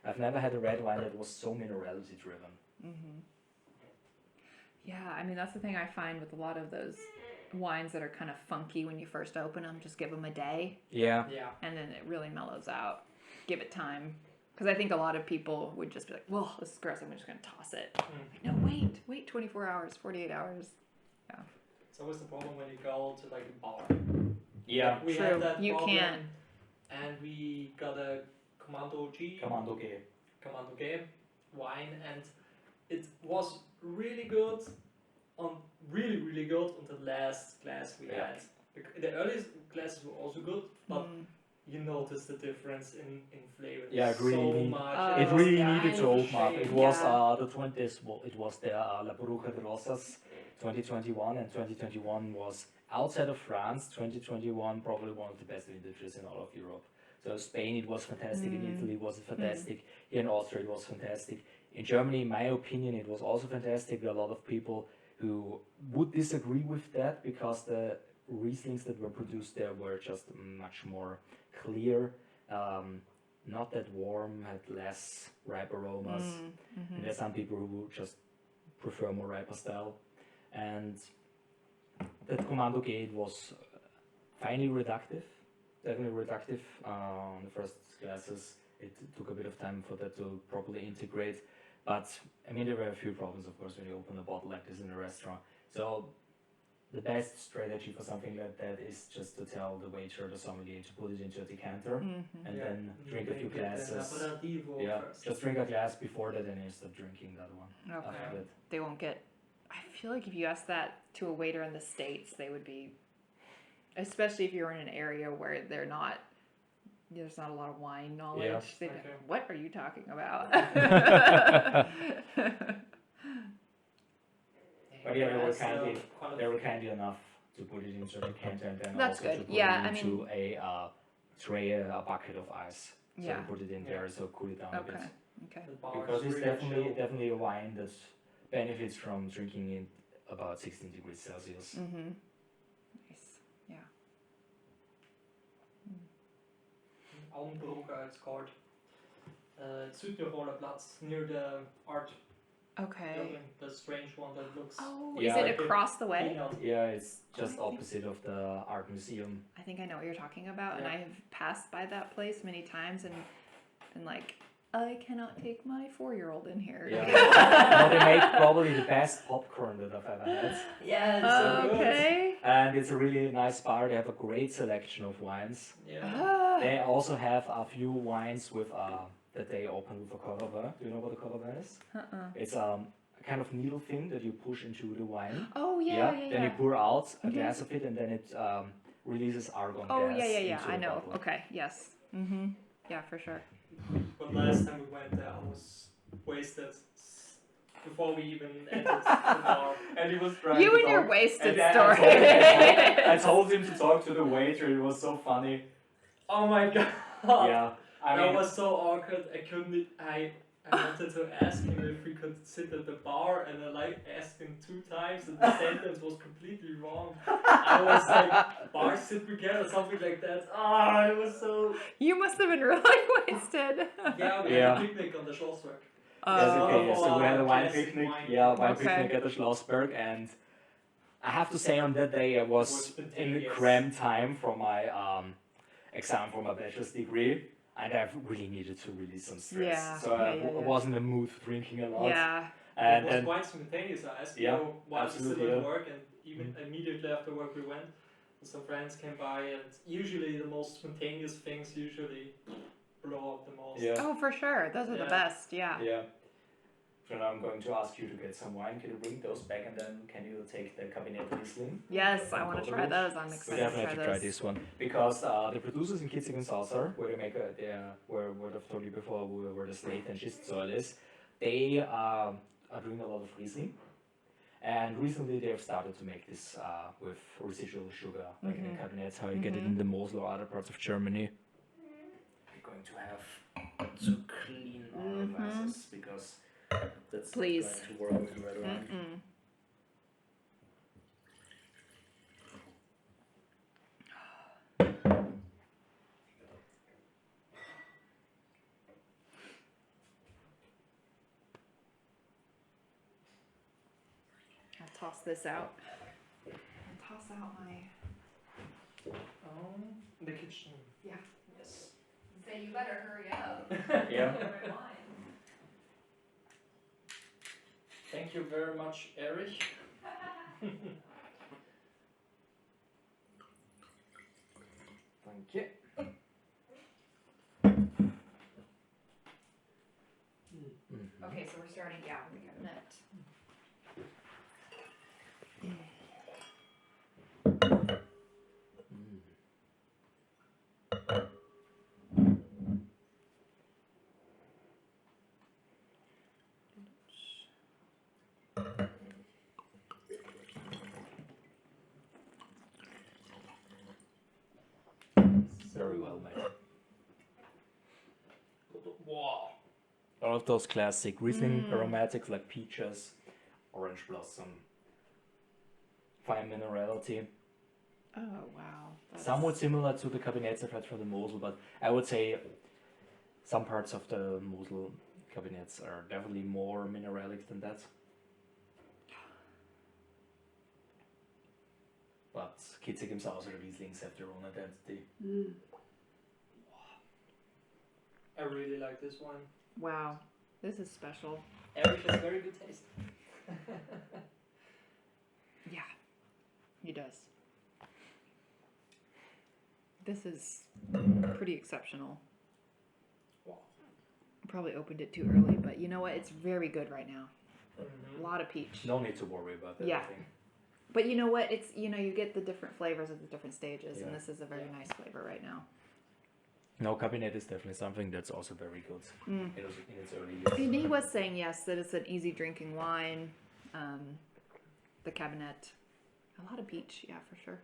S3: I've never had a red wine that was so minerality driven.
S2: Yeah, I mean, that's the thing I find with a lot of those wines that are kind of funky when you first open them. Just give them a day,
S3: Yeah.
S1: yeah.
S2: and then it really mellows out. Give it time. Because I think a lot of people would just be like, well, this is gross, I'm just going to toss it. No, wait 24 hours, 48 hours.
S1: It's always the problem when you go to like a bar.
S3: Yeah.
S1: Like, we
S2: True,
S1: had that
S2: you
S1: problem,
S2: can't.
S1: and we got a Commando G.
S3: Commando G.
S1: Commando G wine, and it was really good, really good on the last glass we
S3: Yeah.
S1: had. The earliest glasses were also good, but you notice the difference in flavor.
S3: Yeah,
S1: so
S3: really.
S1: much.
S3: It
S2: Oh,
S3: really
S2: yeah,
S3: needed to open up. It was
S2: yeah.
S3: the 20s. Well, it was the La Bruja de Rosas 2021, and 2021 was outside of France. 2021 probably one of the best vintages in all of Europe. So Spain, it was fantastic. In Italy, it was fantastic. Here in Austria, it was fantastic. In Germany, in my opinion, it was also fantastic. There are a lot of people who would disagree with that because the Rieslings that were produced there were just much more clear, not that warm, had less ripe aromas. And there's some people who just prefer more riper style. And that Commando Gate was finely reductive, definitely reductive on the first glasses. it took a bit of time for that to properly integrate. But I mean, there were a few problems, of course, when you open a bottle like this in a restaurant. So the best strategy for something like that is just to tell the waiter, the sommelier, to put it into a decanter and then drink a few glasses. Yeah, just drink a glass before that, and you start drinking that one.
S2: Okay. They won't get. I feel like if you ask that to a waiter in the States, they would be, especially if you're in an area where there's not a lot of wine knowledge.
S3: Yeah.
S2: They'd be like, what are you talking about?
S3: But yeah, they were handy enough to put it into a decanter and then
S2: That's
S3: also
S2: good.
S3: to put
S2: Yeah,
S3: it into a tray, a bucket of ice. So
S2: Yeah.
S3: to put it in there, so cool it down a bit.
S2: Okay.
S3: Because it's definitely a wine that benefits from drinking in about 16 degrees Celsius.
S2: Nice. Yeah.
S1: Almbroga, it's called. Südtiroler Platz, near the art
S2: Okay.
S1: building, the strange one that looks.
S2: Oh,
S3: Yeah,
S2: is it across the way?
S3: Yeah, it's just opposite of the art museum.
S2: I think I know what you're talking about, and I have passed by that place many times, and like, I cannot take my 4-year-old in here.
S3: Yeah. No, they make probably the best popcorn that I've ever had.
S1: Yeah, it's so good.
S2: Okay.
S3: And it's a really nice bar. They have a great selection of wines.
S1: Yeah.
S3: They also have a few wines with that they open with a cover bar. Do you know what a cover bar is? It's a kind of needle thing that you push into the wine.
S2: Oh yeah.
S3: Then you pour out a glass of it, and then it releases argon
S2: Oh
S3: gas.
S2: yeah.
S3: Into
S2: I
S3: the
S2: know.
S3: bottle.
S2: Okay. Yes. Yeah, for sure.
S1: But last time we went there, I was wasted before we even entered the bar.
S3: And he was trying
S2: You
S3: to
S2: and
S3: talk.
S2: your wasted
S3: And
S2: story.
S3: I told him to talk to the waiter. It was so funny.
S1: Oh my god.
S3: Yeah.
S1: That was so awkward. I couldn't. I wanted to ask him if we could sit at the bar, and I asked him 2 times, and the sentence was completely wrong. I was like, "Bar sit together," something like that. Ah, it was so.
S2: You must have been really wasted.
S1: Yeah, we had a picnic on the Schlossberg.
S3: So we had a wine
S1: classic
S3: picnic.
S1: wine
S3: Picnic at the Schlossberg, and I have to say on that day I was in the cram time for my exam for my bachelor's degree. And I really needed to release some stress.
S2: Yeah,
S3: So I was in the mood for drinking a lot.
S2: Yeah.
S1: And it was quite spontaneous. I asked while we still at work, and even immediately after work we went. And some friends came by, and usually the most spontaneous things blow up the most.
S3: Yeah.
S2: Oh, for sure. Those are the best. Yeah.
S3: Yeah. So now I'm going to ask you to get some wine. Can you bring those back, and then can you take the Cabinet Riesling?
S2: Yes, I want to try those. I'm excited
S3: we definitely have to try this one because the producers in Kitzig and Sauser, where they make where I've told you before, where the slate and schist soil is, they are doing a lot of Riesling. And recently they have started to make this with residual sugar, like in the cabinets, how you get it in the Mosel or other parts of Germany. We're going to have to clean our glasses because that's going to work with the red wine.
S2: I'll toss this out. Toss out my.
S1: The kitchen.
S2: Yeah.
S1: Yes.
S2: Say you better hurry up.
S3: Yeah.
S1: Thank you very much, Erich.
S3: Thank you.
S2: Okay, so we're starting. Yeah, we got a minute.
S3: Very well made.
S1: Wow.
S3: All of those classic Riesling aromatics like peaches, orange blossom, fine minerality.
S2: Oh wow.
S3: Somewhat similar to the cabinets I've had from the Mosel, but I would say some parts of the Mosel cabinets are definitely more mineralic than that. But Kitzig and Sauser Rieslings have their own identity.
S1: I really like this one.
S2: Wow, this is special.
S1: Eric has very good taste.
S2: Yeah, he does. This is pretty exceptional.
S1: Wow.
S2: Probably opened it too early, but you know what? It's very good right now.
S1: Mm-hmm.
S2: A lot of peach.
S3: No need to worry about that.
S2: Yeah.
S3: I think.
S2: But you know what? It's, you know, you get the different flavors at the different stages, and
S3: Yeah.
S2: this is a very nice flavor right now.
S3: No, cabinet is definitely something that's also very good.
S2: Mm.
S3: It was in its early years.
S2: And he was saying, yes, that it's an easy drinking wine. The cabinet. A lot of peach, yeah, for sure.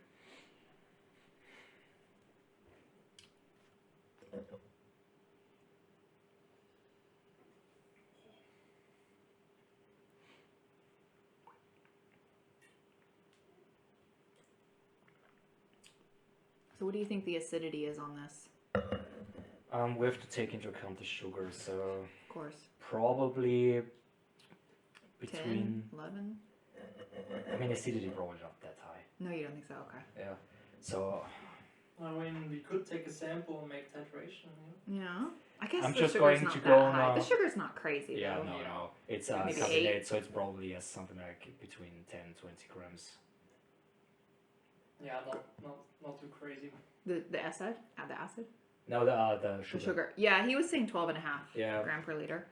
S2: So what do you think the acidity is on this?
S3: We have to take into account the sugar, so
S2: Of course.
S3: probably between.
S2: 10, 11?
S3: I mean, acidity probably not that high.
S2: No, you don't think so? Okay.
S3: Yeah. So
S1: I mean, we could take a sample and make titration.
S2: Yeah. I guess
S3: I'm
S2: the
S3: just
S2: sugar's
S3: going
S2: not
S3: to
S2: that
S3: go
S2: high.
S3: now.
S2: The sugar's not crazy
S3: yeah,
S2: though.
S3: no. It's a
S2: Maybe
S3: cabinet,
S2: 8.
S3: so it's probably something like between 10 and 20 grams.
S1: Yeah, not too crazy.
S2: The acid? The acid?
S3: No, the sugar.
S2: The sugar. Yeah, he was saying 12.5
S3: Yeah.
S2: gram per liter.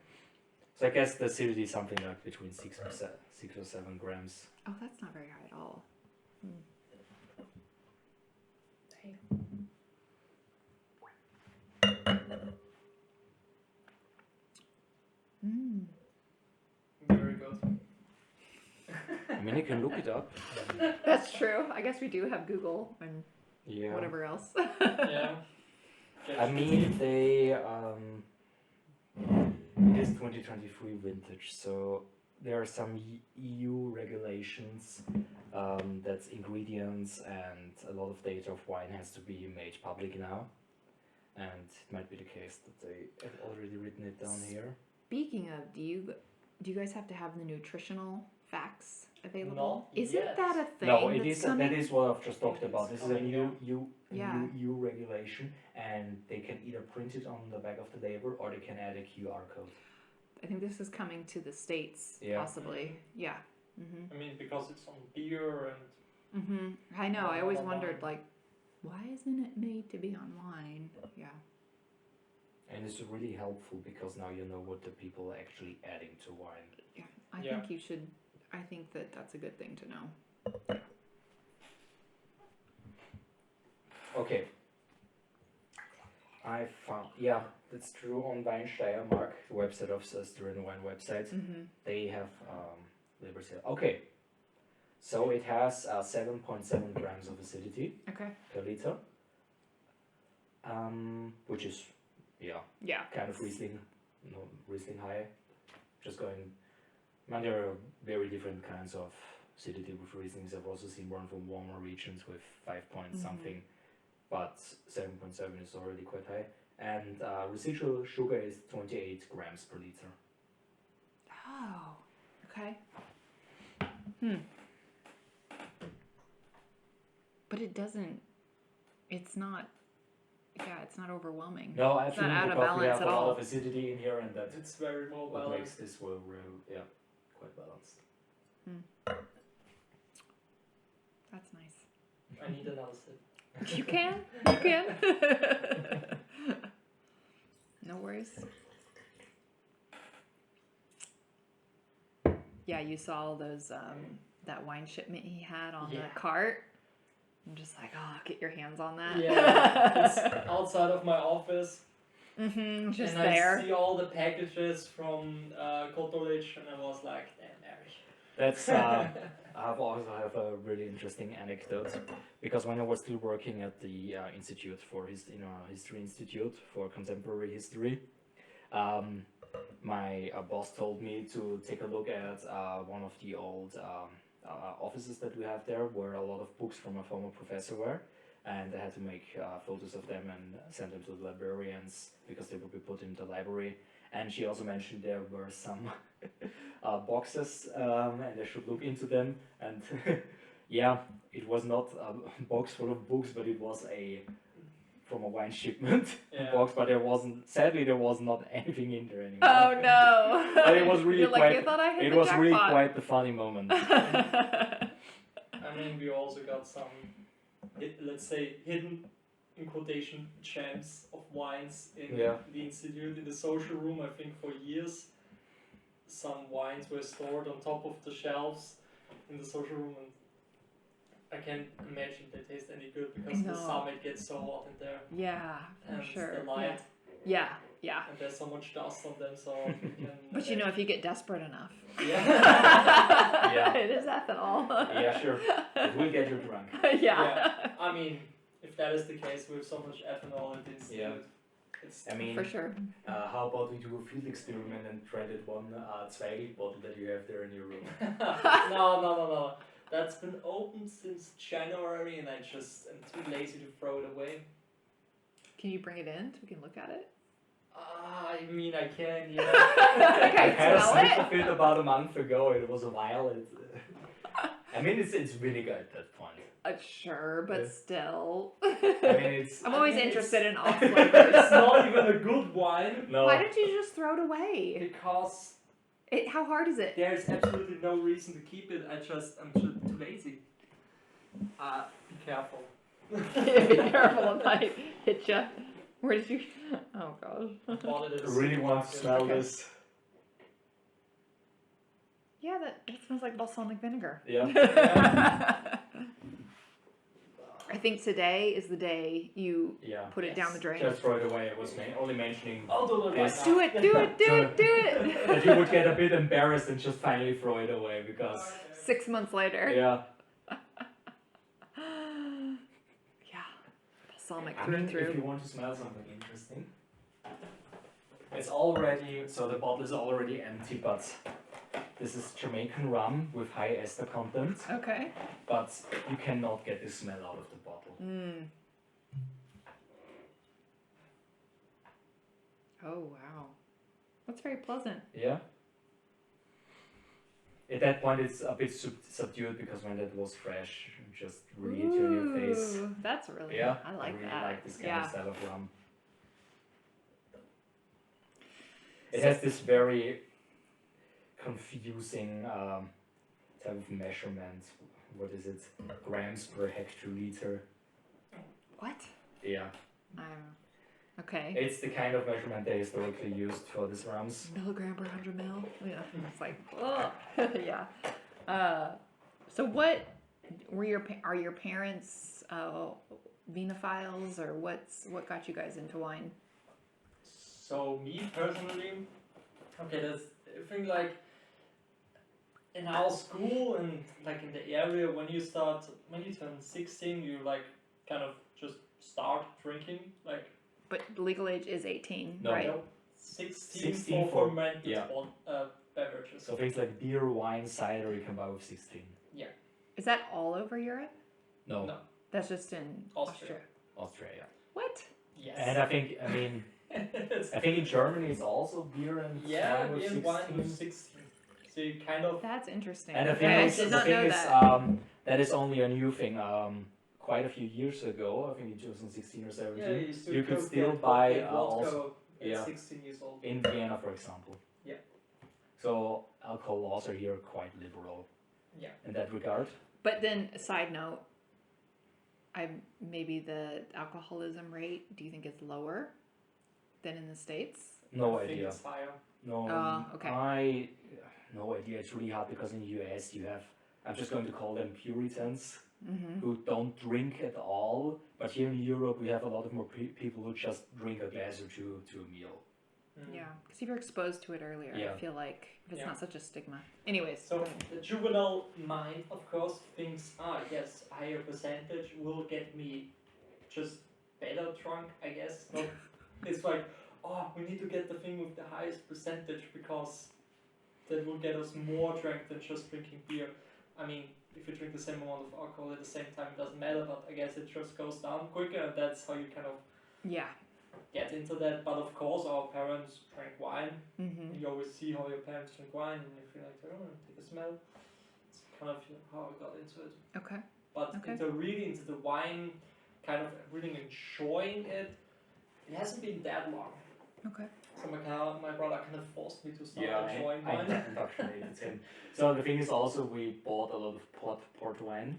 S3: So I guess the acidity is something like between 6 or 7 grams.
S2: Oh, that's not very high at all.
S1: Hey.
S2: Mm.
S1: Very good.
S3: I mean, you can look it up.
S2: That's true. I guess we do have Google and
S3: Yeah.
S2: whatever else.
S1: Yeah.
S3: I mean, they it is 2023 vintage, so there are some EU regulations that ingredients and a lot of data of wine has to be made public now, and it might be the case that they have already written it down here.
S2: Speaking of, do you guys have to have the nutritional facts available?
S1: Not
S2: Isn't
S1: yet.
S2: that a thing?
S3: No, it
S2: that's
S3: is.
S2: coming?
S3: That is what I've just talked about. This is a
S1: coming,
S3: new
S2: Yeah.
S3: EU regulation, and they can either print it on the back of the label or they can add a QR code.
S2: I think this is coming to the States,
S3: Yeah.
S2: possibly. Yeah.
S1: I mean, because it's on beer and
S2: I know. I always
S1: On
S2: wondered,
S1: wine.
S2: like, why isn't it made to be on wine? Yeah.
S3: And it's really helpful because now you know what the people are actually adding to wine.
S2: Yeah. I
S1: Yeah.
S2: think you should. I think that that's a good thing to know.
S3: Okay. I found, yeah, that's true. On Wein Steiermark, the website of the Styrian Wine website, they have labels here. Okay. So it has 7.7 grams of acidity
S2: Okay.
S3: per liter, which is, yeah,
S2: Yeah.
S3: kind of Riesling, no, Riesling high. Just going, man, there are very different kinds of acidity with Rieslings. I've also seen one from warmer regions with 5 point something, but 7.7 is already quite high. And residual sugar is 28 grams per liter.
S2: Oh. Okay. But it doesn't. It's not. Yeah, it's not overwhelming.
S3: No,
S2: It's
S3: actually,
S2: not out of
S3: because we
S2: balance
S3: have
S2: at
S3: a lot
S2: all.
S3: of acidity in here, and that
S1: it's very well
S3: what makes
S1: balanced.
S3: this well, yeah, quite balanced.
S2: That's nice.
S1: I need another sip.
S2: You can. You can. No worries. Yeah, you saw all those that wine shipment he had on
S1: Yeah.
S2: the cart. I'm just like, oh, get your hands on that.
S1: Yeah, it's outside of my office.
S2: Just
S1: and
S2: there.
S1: I see all the packages from college, and I was like, damn, Eric.
S3: That's I also have a really interesting anecdote because when I was still working at the institute for history institute for contemporary history, my boss told me to take a look at one of the old offices that we have there, where a lot of books from a former professor were, and I had to make photos of them and send them to the librarians because they would be put in the library. And she also mentioned there were some boxes, and I should look into them. And yeah, it was not a box full of books, but it was a from a wine shipment
S1: Yeah.
S3: box, but sadly there was not anything in there anymore.
S2: Oh no!
S3: But it was really
S2: You're like,
S3: quite.
S2: you thought I hit
S3: It
S2: the
S3: was really
S2: jackpot.
S3: quite the funny moment.
S1: I mean, we also got some, let's say, hidden, in quotation, gems of wines in
S3: Yeah.
S1: the institute, in the social room. I think for years, some wines were stored on top of the shelves in the social room, and I can't imagine they taste any good because the
S2: No.
S1: summit gets so hot in there,
S2: Yeah, for
S1: and
S2: sure.
S1: the light,
S2: Yeah, yeah.
S1: and there's so much dust on them, so you can.
S2: But you know, if you get desperate enough,
S1: Yeah.
S3: Yeah.
S2: it is ethanol.
S3: Yeah, sure. It will get you drunk.
S2: Yeah.
S1: I mean, if that is the case with so much ethanol in this,
S3: Yeah.
S1: it's
S3: I mean,
S2: For sure.
S3: how about we do a field experiment and try that one Zweigelt bottle that you have there in your room?
S1: no. That's been open since January, and I'm too lazy to throw it away.
S2: Can you bring it in so we can look at it?
S1: I mean, I can, yeah.
S2: Okay,
S3: I kind of
S2: smell
S3: sniffed
S2: it?
S3: of it about a month ago. It was a while. I mean, it's vinegar at that point.
S2: Sure, but
S3: Yeah.
S2: still.
S3: I mean, it's
S2: I'm always
S1: I mean,
S2: interested in off
S1: It's
S2: flavors.
S1: not even a good wine
S3: no.
S2: Why don't you just throw it away?
S1: because
S2: How hard is it?
S1: there's absolutely no reason to keep it. I'm just too lazy. Be careful.
S2: Be careful, it might hit you. Where did you? Oh gosh.
S1: Bought it at
S3: I
S1: a
S3: really want to
S1: supermarket.
S3: smell
S2: Okay.
S3: this.
S2: Yeah, that smells like balsamic vinegar.
S3: Yeah.
S2: I think today is the day you
S3: Yeah.
S2: put it down the drain.
S3: Just throw it away. I was only mentioning
S1: I'll do it right
S3: Yes.
S1: now.
S2: Do it, do it, do it, do
S3: that
S2: it.
S3: you would get a bit embarrassed and just finally throw it away because
S2: 6 months later.
S3: yeah.
S2: Yeah. Balsamic
S3: I
S2: through
S3: mean,
S2: and through.
S3: if you want to smell something interesting, it's already the bottle is already empty, but this is Jamaican rum with high ester content,
S2: Okay.
S3: but you cannot get the smell out of the bottle.
S2: Mm. Oh wow. That's very pleasant.
S3: Yeah. At that point, it's a bit subdued because when that was fresh, it just really hit you in your face.
S2: Ooh, that's really
S3: Yeah,
S2: I like
S3: really
S2: that.
S3: like this kind
S2: Yeah.
S3: of style of rum. It has this very confusing type of measurement. What is it? Grams per hectoliter.
S2: What?
S3: Yeah.
S2: I don't know. Okay.
S3: It's the kind of measurement they historically used for these rums.
S2: Milligram per 100 mil. Yeah. It's like, ugh. Yeah. So what were are your parents vinophiles, or what got you guys into wine?
S1: So me personally, okay, there's I think like in our school and like in the area when you turn 16, you like kind of just start drinking like.
S2: But the legal age is 18,
S3: No.
S2: right?
S1: No, 16
S3: 16
S1: for
S3: for-
S1: fermented
S3: yeah.
S1: beverages.
S3: So things like beer, wine, cider you can buy with 16.
S2: Is that all over Europe?
S3: No,
S1: No.
S2: That's just in
S1: Austria.
S3: Australia.
S2: What?
S1: Yes.
S3: And I think in Germany it's also beer and
S1: yeah,
S3: wine with
S1: beer
S3: 16.
S1: and wine with 16. So you kind of
S2: That's interesting.
S3: And the
S2: Okay,
S3: thing
S2: I
S3: is,
S2: did not know that.
S3: that is only a new thing. Quite a few years ago, I think in 2016 or 17, you could still buy
S1: vodka
S3: also
S1: at
S3: yeah.
S1: 16 years old.
S3: in Vienna, for example.
S1: Yeah.
S3: So alcohol laws are here quite liberal.
S1: Yeah.
S3: In that regard.
S2: But then, a side note, maybe the alcoholism rate, do you think it's lower than in the States?
S3: No
S1: I think
S3: idea.
S1: it's higher.
S3: No.
S2: Okay.
S3: No idea. It's really hard because in the US you have, I'm just going to call them Puritans,
S2: Mm-hmm.
S3: who don't drink at all. But here in Europe we have a lot of more people who just drink a glass or two to a meal.
S1: Mm.
S2: Yeah, because you were exposed to it earlier.
S3: Yeah.
S2: I feel like if it's
S1: Yeah.
S2: not such a stigma. Anyways.
S1: So the juvenile mind, of course, thinks, yes, higher percentage will get me just better drunk, I guess. No, it's like, we need to get the thing with the highest percentage because that will get us more drunk than just drinking beer. I mean, if you drink the same amount of alcohol at the same time, it doesn't matter, but I guess it just goes down quicker, and that's how you kind of
S2: Yeah.
S1: get into that. But of course, our parents drank wine.
S2: Mm-hmm.
S1: You always see how your parents drink wine, and you feel like, take a smell. It's kind of how I got into it.
S2: Okay.
S1: But
S2: Okay.
S1: into the wine kind of really enjoying it, it hasn't been that long.
S2: Okay.
S1: So my brother kind of forced me to start enjoying
S3: I
S1: wine.
S3: indoctrinated him. So the thing is also we bought a lot of port wine,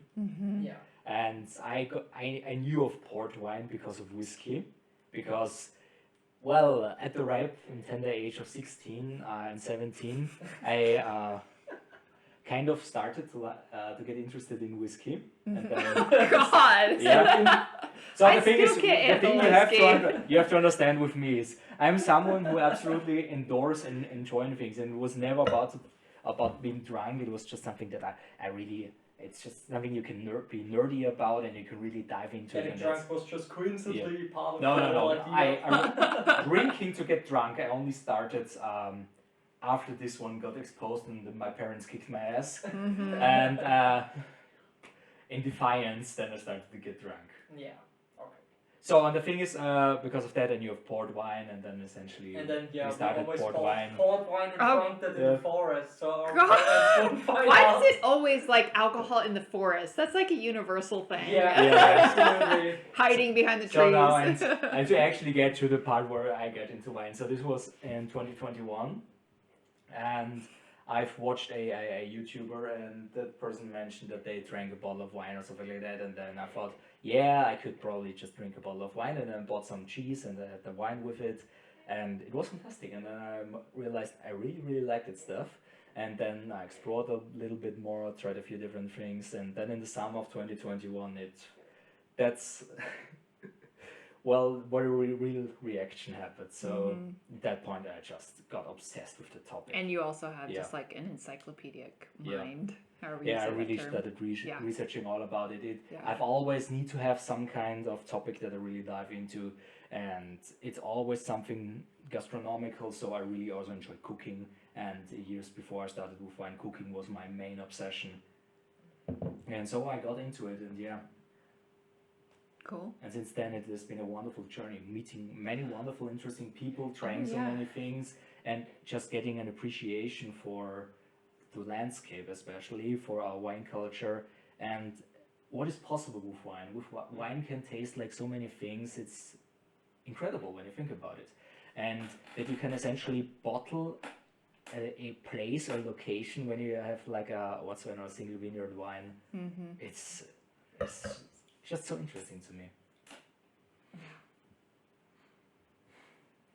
S1: Yeah.
S3: and I knew of port wine because of whiskey, because well at the ripe and tender age of 16 and 17 I kind of started to get interested in whiskey, and then
S2: God.
S3: yeah. So
S2: I
S3: the thing
S2: still
S3: is,
S2: can't
S3: the thing
S2: handle
S3: you have to understand with me is I'm someone who absolutely endorses and enjoying things, and it was never about being drunk. It was just something that I really, it's just something you can be nerdy about, and you can really dive into.
S1: Getting drunk was just coincidentally part of
S3: no.
S1: the whole idea.
S3: I drinking to get drunk. I only started after this one got exposed, and my parents kicked my ass, and in defiance, then I started to get drunk.
S1: Yeah. Okay.
S3: So and the thing is, because of that, I knew of port wine, and then essentially we started port wine.
S1: Port wine and drank that in the forest. So our
S2: God.
S1: parents wouldn't find
S2: Why
S1: out.
S2: is it always like alcohol in the forest? That's like a universal thing.
S1: Yeah, absolutely.
S2: Hiding behind the trees.
S3: So now, and to actually get to the part where I get into wine. So this was in 2021, and I've watched a YouTuber, and that person mentioned that they drank a bottle of wine or something like that, and then I thought, yeah, I could probably just drink a bottle of wine, and then bought some cheese and had the wine with it, and it was fantastic. And then I realized I really liked that stuff, and then I explored a little bit more, tried a few different things, and then in the summer of 2021, that's well, what a real reaction happened. So at that point, I just got obsessed with the topic.
S2: And you also have just like an encyclopedic mind.
S3: I really started researching all about it. I've always need to have some kind of topic that I really dive into, and it's always something gastronomical. So I really also enjoy cooking. And years before I started with wine, cooking was my main obsession. And so I got into it, and
S2: Cool.
S3: And since then, it has been a wonderful journey, meeting many wonderful, interesting people, trying so many things, and just getting an appreciation for the landscape, especially for our wine culture, and what is possible with wine. Wine can taste like so many things. It's incredible when you think about it, and that you can essentially bottle a place or location when you have like a single vineyard wine. It's just so interesting to me.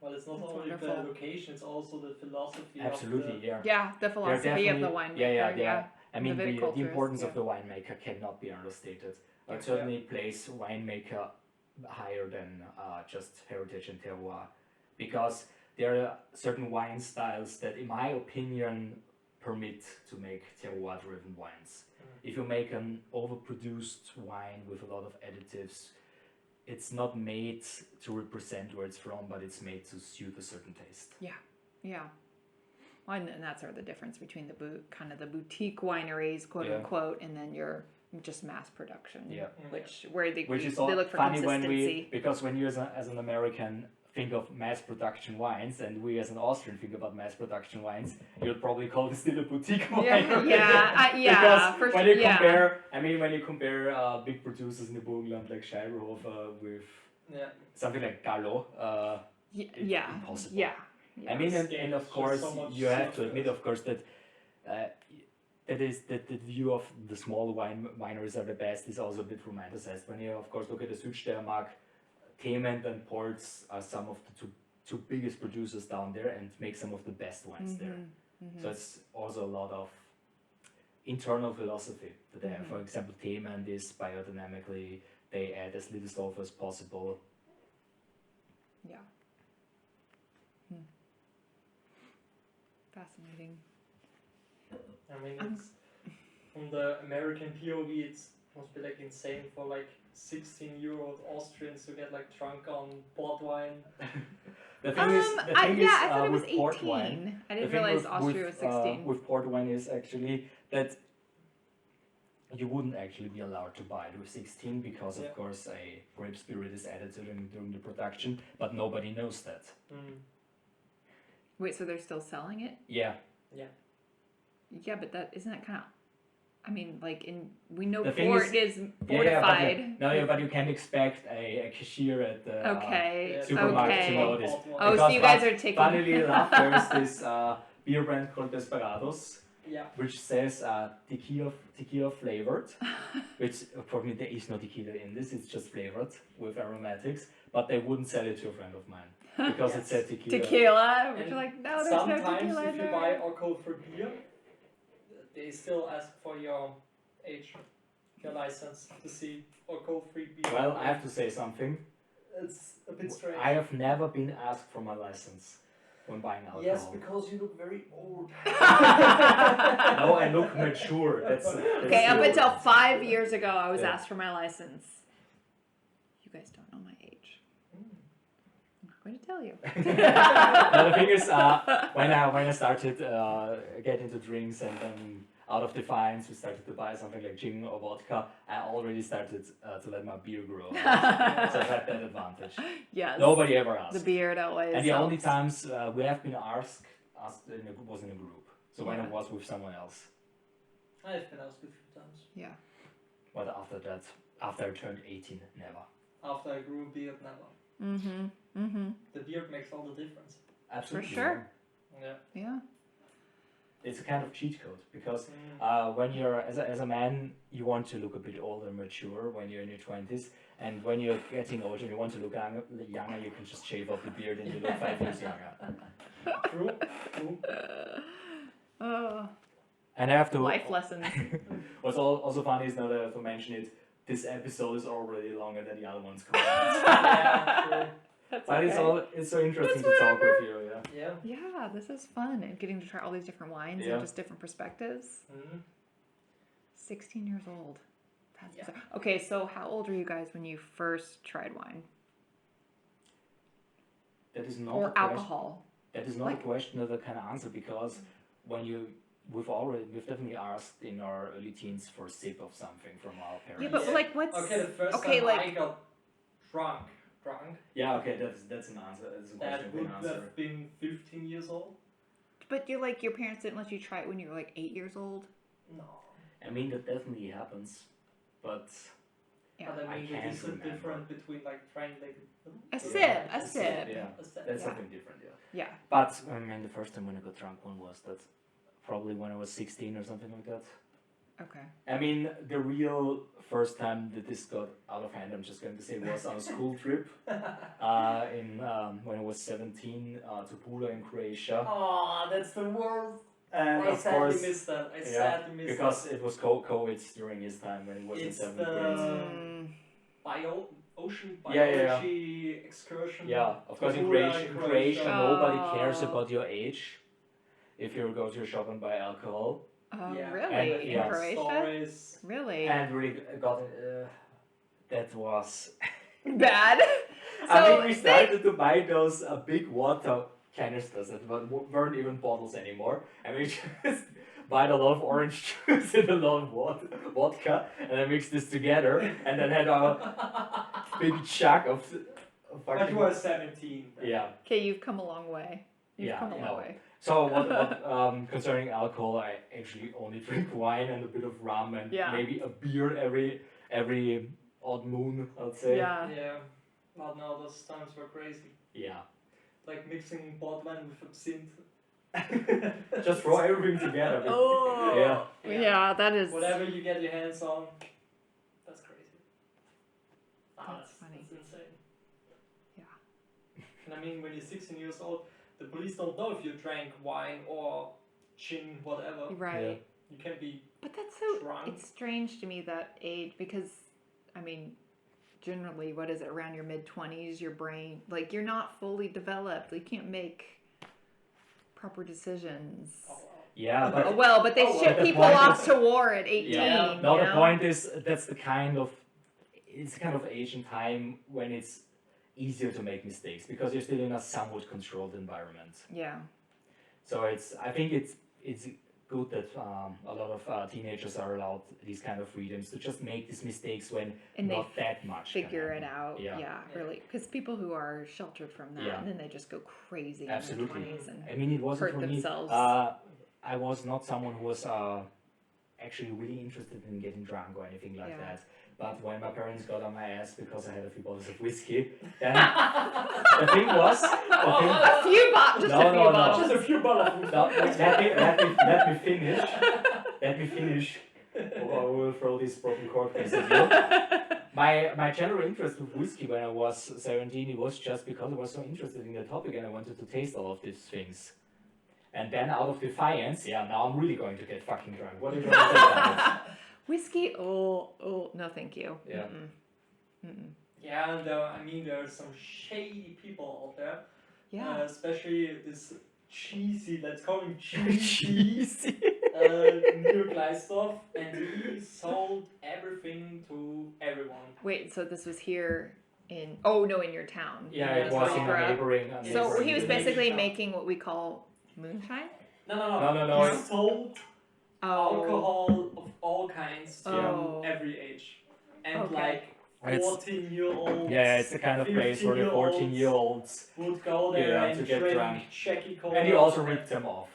S1: Well, it's not only the location; it's also the philosophy.
S3: Absolutely,
S2: Yeah, the philosophy of the winemaker.
S3: Yeah. I mean, the
S2: cultures,
S3: importance of the winemaker cannot be understated. It certainly place winemaker higher than just heritage and terroir, because there are certain wine styles that, in my opinion, permit to make terroir-driven wines. If you make an overproduced wine with a lot of additives, it's not made to represent where it's from, but it's made to suit a certain taste.
S2: Yeah. Well, and that's sort of the difference between the boutique wineries, quote unquote, and then your just mass production. Which is
S3: they
S2: look for
S3: funny
S2: consistency.
S3: because when you as an American think of mass production wines, and we as an Austrian think about mass production wines, you'll probably call this still a boutique wine. Because when you compare, when you compare big producers in the Burgenland like Scheiberhofer with something like Gallo, impossible. And of course, you have to admit, of course, that that the view of the small wineries are the best is also a bit romanticized. When you, of course, look at the Südsteiermark, Thema and Ports are some of the two biggest producers down there and make some of the best wines there. So it's also a lot of internal philosophy that they have. For example, Thema is biodynamically, they add as little sulfur as possible.
S2: Yeah. Fascinating.
S1: It's from the American POV, it must be like insane for like 16-year-old Austrians to get like drunk on port wine.
S3: The thing is,
S2: I thought it was
S3: with
S2: 18.
S3: port wine,
S2: I didn't realize Austria was 16.
S3: With port wine is actually that you wouldn't actually be allowed to buy it with 16 because, of course, a grape spirit is added during the production, but nobody knows that.
S2: Wait, so they're still selling it?
S3: Yeah.
S2: Yeah, but isn't that kind of I mean, like we know
S3: The thing
S2: port is fortified.
S3: But you can't expect a cashier at the
S1: Yeah,
S3: supermarket
S2: okay.
S3: to know this.
S2: Oh,
S3: Because
S2: so you guys are taking.
S3: funnily enough, there is this beer brand called Desperados,
S1: Yeah.
S3: which says tequila flavored, which for me there is no tequila in this, it's just flavored with aromatics, but they wouldn't sell it to a friend of mine because it said tequila.
S2: Tequila, which
S1: And
S2: you're like, no, there's no
S1: sometimes
S2: tequila in
S1: if you
S2: there.
S1: buy alcohol for beer, they still ask for your age, your license to see alcohol-free beer.
S3: Well, I have to say something.
S1: It's a bit strange.
S3: I have never been asked for my license when buying alcohol.
S1: Yes, because you look very old.
S3: No, I look mature. That's
S2: Okay, up until 5 years ago, I was asked for my license. You guys don't know my age. I'm not going to tell you.
S3: No, the thing is, when I started getting into drinks and then out of defiance we started to buy something like gin or vodka, I already started to let my beard grow. So I had that advantage.
S2: Yes.
S3: Nobody ever asked.
S2: The beard always.
S3: And the
S2: helps.
S3: only times we have been asked was in a group. So when it was with someone else.
S1: I've been asked a few times.
S2: Yeah.
S3: But after that, after I turned 18, never.
S1: After I grew a beard, never. The beard makes all the difference.
S3: Absolutely.
S2: For sure.
S1: Yeah.
S2: Yeah.
S3: It's a kind of cheat code because when you're as a man, you want to look a bit older and mature when you're in your 20s, and when you're getting older and you want to look younger, you can just shave off the beard and you look 5 years younger.
S1: True. True.
S2: Oh,
S3: And I have to.
S2: life lessons.
S3: What's also funny is now that I have to mention it. This episode is already longer than the other ones combined.
S1: Yeah, true.
S2: That's
S3: But
S2: okay.
S3: it's so interesting to talk with you. Yeah.
S1: Yeah.
S2: Yeah, this is fun and getting to try all these different wines
S3: Yeah.
S2: and just different perspectives.
S1: Mm-hmm.
S2: 16 years old. That's
S1: Yeah.
S2: bizarre. Okay, so how old were you guys when you first tried wine
S3: That is not
S2: or
S3: a question.
S2: alcohol?
S3: That is not a question that I can answer because we've definitely asked in our early teens for a sip of something from our parents.
S2: Yeah, but like what's
S1: Okay, the first
S2: okay,
S1: time
S2: like
S1: I got drunk,
S3: Yeah, okay, that's an answer. That's a question
S1: that
S3: we
S1: would
S3: can answer.
S1: have been 15 years old.
S2: but you're like your parents didn't let you try it when you were like 8 years old?
S1: No.
S3: I mean, that definitely happens, but
S2: Yeah.
S1: But I mean,
S3: can't
S1: it is a
S3: remember.
S1: difference between like trying like
S2: A
S3: Yeah,
S2: sip.
S3: yeah, that's
S2: Yeah.
S3: something different, yeah.
S2: Yeah.
S3: But I mean, the first time when I got drunk, when was that? Probably when I was 16 or something like that.
S2: Okay.
S3: I mean, the real first time that this got out of hand, I'm just going to say, was on a school trip when I was 17 to Pula in Croatia.
S1: Oh, that's the worst.
S3: And
S1: I
S3: of
S1: sadly
S3: course,
S1: missed that. I
S3: yeah,
S1: sadly missed
S3: because
S1: that.
S3: it was COVID during his time when he was
S1: It's
S3: in 7th grade.
S1: Ocean
S3: Yeah, yeah,
S1: biology excursion.
S3: Yeah, of course, in
S1: Pula
S3: Croatia, nobody cares
S2: Oh.
S3: about your age if you go to a shop and buy alcohol.
S2: Oh,
S1: Yeah.
S2: really?
S3: And,
S2: In
S3: yeah.
S2: Croatia?
S1: Stories.
S2: Really?
S3: And really got that was.
S2: Bad.
S3: I mean, we started to buy those big water canisters that weren't even bottles anymore, and we just bought a lot of orange juice and a lot of vodka, and then mixed this together, and then had our big chunk of
S1: But you were 17. then.
S3: Yeah.
S2: Okay, you've come a long way. You've
S3: Yeah,
S2: come a
S3: yeah.
S2: long way.
S3: So what concerning alcohol, I actually only drink wine and a bit of rum and
S2: Yeah.
S3: maybe a beer every odd moon, I'd say.
S2: Yeah.
S1: Yeah. But now those times were crazy.
S3: Yeah.
S1: Like mixing port wine with absinthe.
S3: Just throw everything together.
S2: Oh.
S3: Yeah.
S2: Yeah, that is.
S1: Whatever you get your hands on, that's crazy.
S2: That's funny.
S1: That's insane.
S2: Yeah.
S1: And I mean, when you're 16 years old, the police don't know if you drank wine or gin, whatever.
S2: Right.
S3: Yeah.
S1: You can be.
S2: But that's so.
S1: Drunk.
S2: It's strange to me that age because, I mean, generally, what is it around your mid-20s? Your brain, like, you're not fully developed. You can't make proper decisions.
S3: Yeah, but
S2: But they
S1: Oh,
S2: ship
S3: the
S2: people
S3: point
S2: off
S3: is-
S2: to war at 18.
S1: Yeah.
S3: no,
S2: you
S3: the
S2: know?
S3: point is it's the kind of age and time when it's easier to make mistakes because you're still in a somewhat controlled environment.
S2: Yeah.
S3: So I think it's good that a lot of teenagers are allowed these kind of freedoms to just make these mistakes when
S2: And
S3: not that much can
S2: figure it
S3: happen.
S2: out.
S3: Yeah.
S2: Yeah, really. Because people who are sheltered from that,
S3: Yeah.
S2: and then they just go crazy
S3: Absolutely.
S2: in their 20s and
S3: I mean, it wasn't
S2: hurt
S3: for
S2: themselves.
S3: me. I was not someone who was actually really interested in getting drunk or anything like
S2: Yeah.
S3: that. But when my parents got on my ass because I had a few bottles of whiskey, then the thing was,
S2: A few bottles.
S1: Just a few bottles.
S3: No, let me finish. Let me finish. Or I will throw this broken cork piece at you. My general interest with whiskey when I was 17, it was just because I was so interested in the topic and I wanted to taste all of these things. And then out of defiance, now I'm really going to get fucking drunk. What are you going to say about it?
S2: Whiskey? Oh, no thank you.
S3: Yeah.
S1: Yeah, and I mean, there are some shady people out there.
S2: Yeah.
S1: Especially this cheesy, let's call him cheesy,
S3: Cheesy.
S1: New Gleis stuff, and he sold everything to everyone.
S2: Wait, so this was here in your town.
S3: Yeah, it was in a neighboring.
S2: So he was
S1: neighboring
S2: basically
S1: town.
S2: making what we call moonshine?
S1: No. He sold alcohol of all kinds to
S2: Oh.
S1: every age. And
S2: Okay.
S1: like 14-year-olds.
S3: Yeah, it's the kind of place where the 14-year-olds
S1: would go there and
S3: to get
S1: drink
S3: drunk.
S1: Checky Cola.
S3: And he also ripped them off.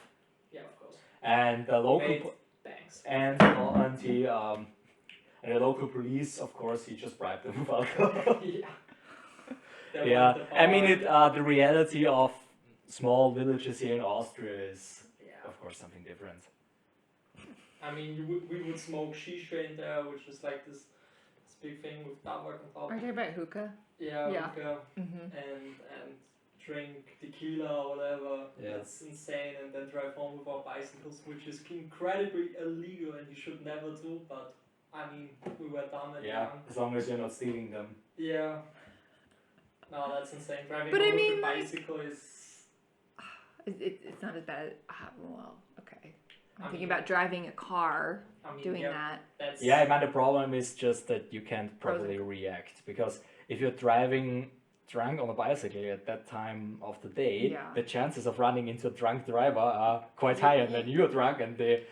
S1: Yeah, of course.
S3: And the local
S1: Thanks.
S3: and the local police, of course, he just bribed them with alcohol.
S1: Yeah.
S3: Yeah, I mean the reality of small villages here in Austria is, of course, something different.
S1: I mean, we would smoke shisha in there, which is like this big thing with tabak on top.
S2: Are you talking about hookah?
S1: Yeah. Hookah,
S2: Mm-hmm.
S1: and drink tequila or whatever.
S3: Yeah.
S1: It's insane, and then drive home with our bicycles, which is incredibly illegal and you should never do. But I mean, we were done at
S3: Yeah, as long as you're not stealing them.
S1: Yeah. No, that's insane. Driving
S2: But I
S1: home
S2: mean,
S1: with a
S2: like-
S1: bicycle is.
S2: It's not as bad. Well, okay. I'm
S1: I
S2: thinking
S1: mean,
S2: about driving a car,
S1: I mean,
S2: doing
S1: yeah,
S2: that.
S1: That's
S3: Yeah, man, the problem is just that you can't
S2: Pros and
S3: properly react, because if you're driving drunk on a bicycle at that time of the day,
S2: Yeah.
S3: the chances of running into a drunk driver are quite high, and when you're drunk and the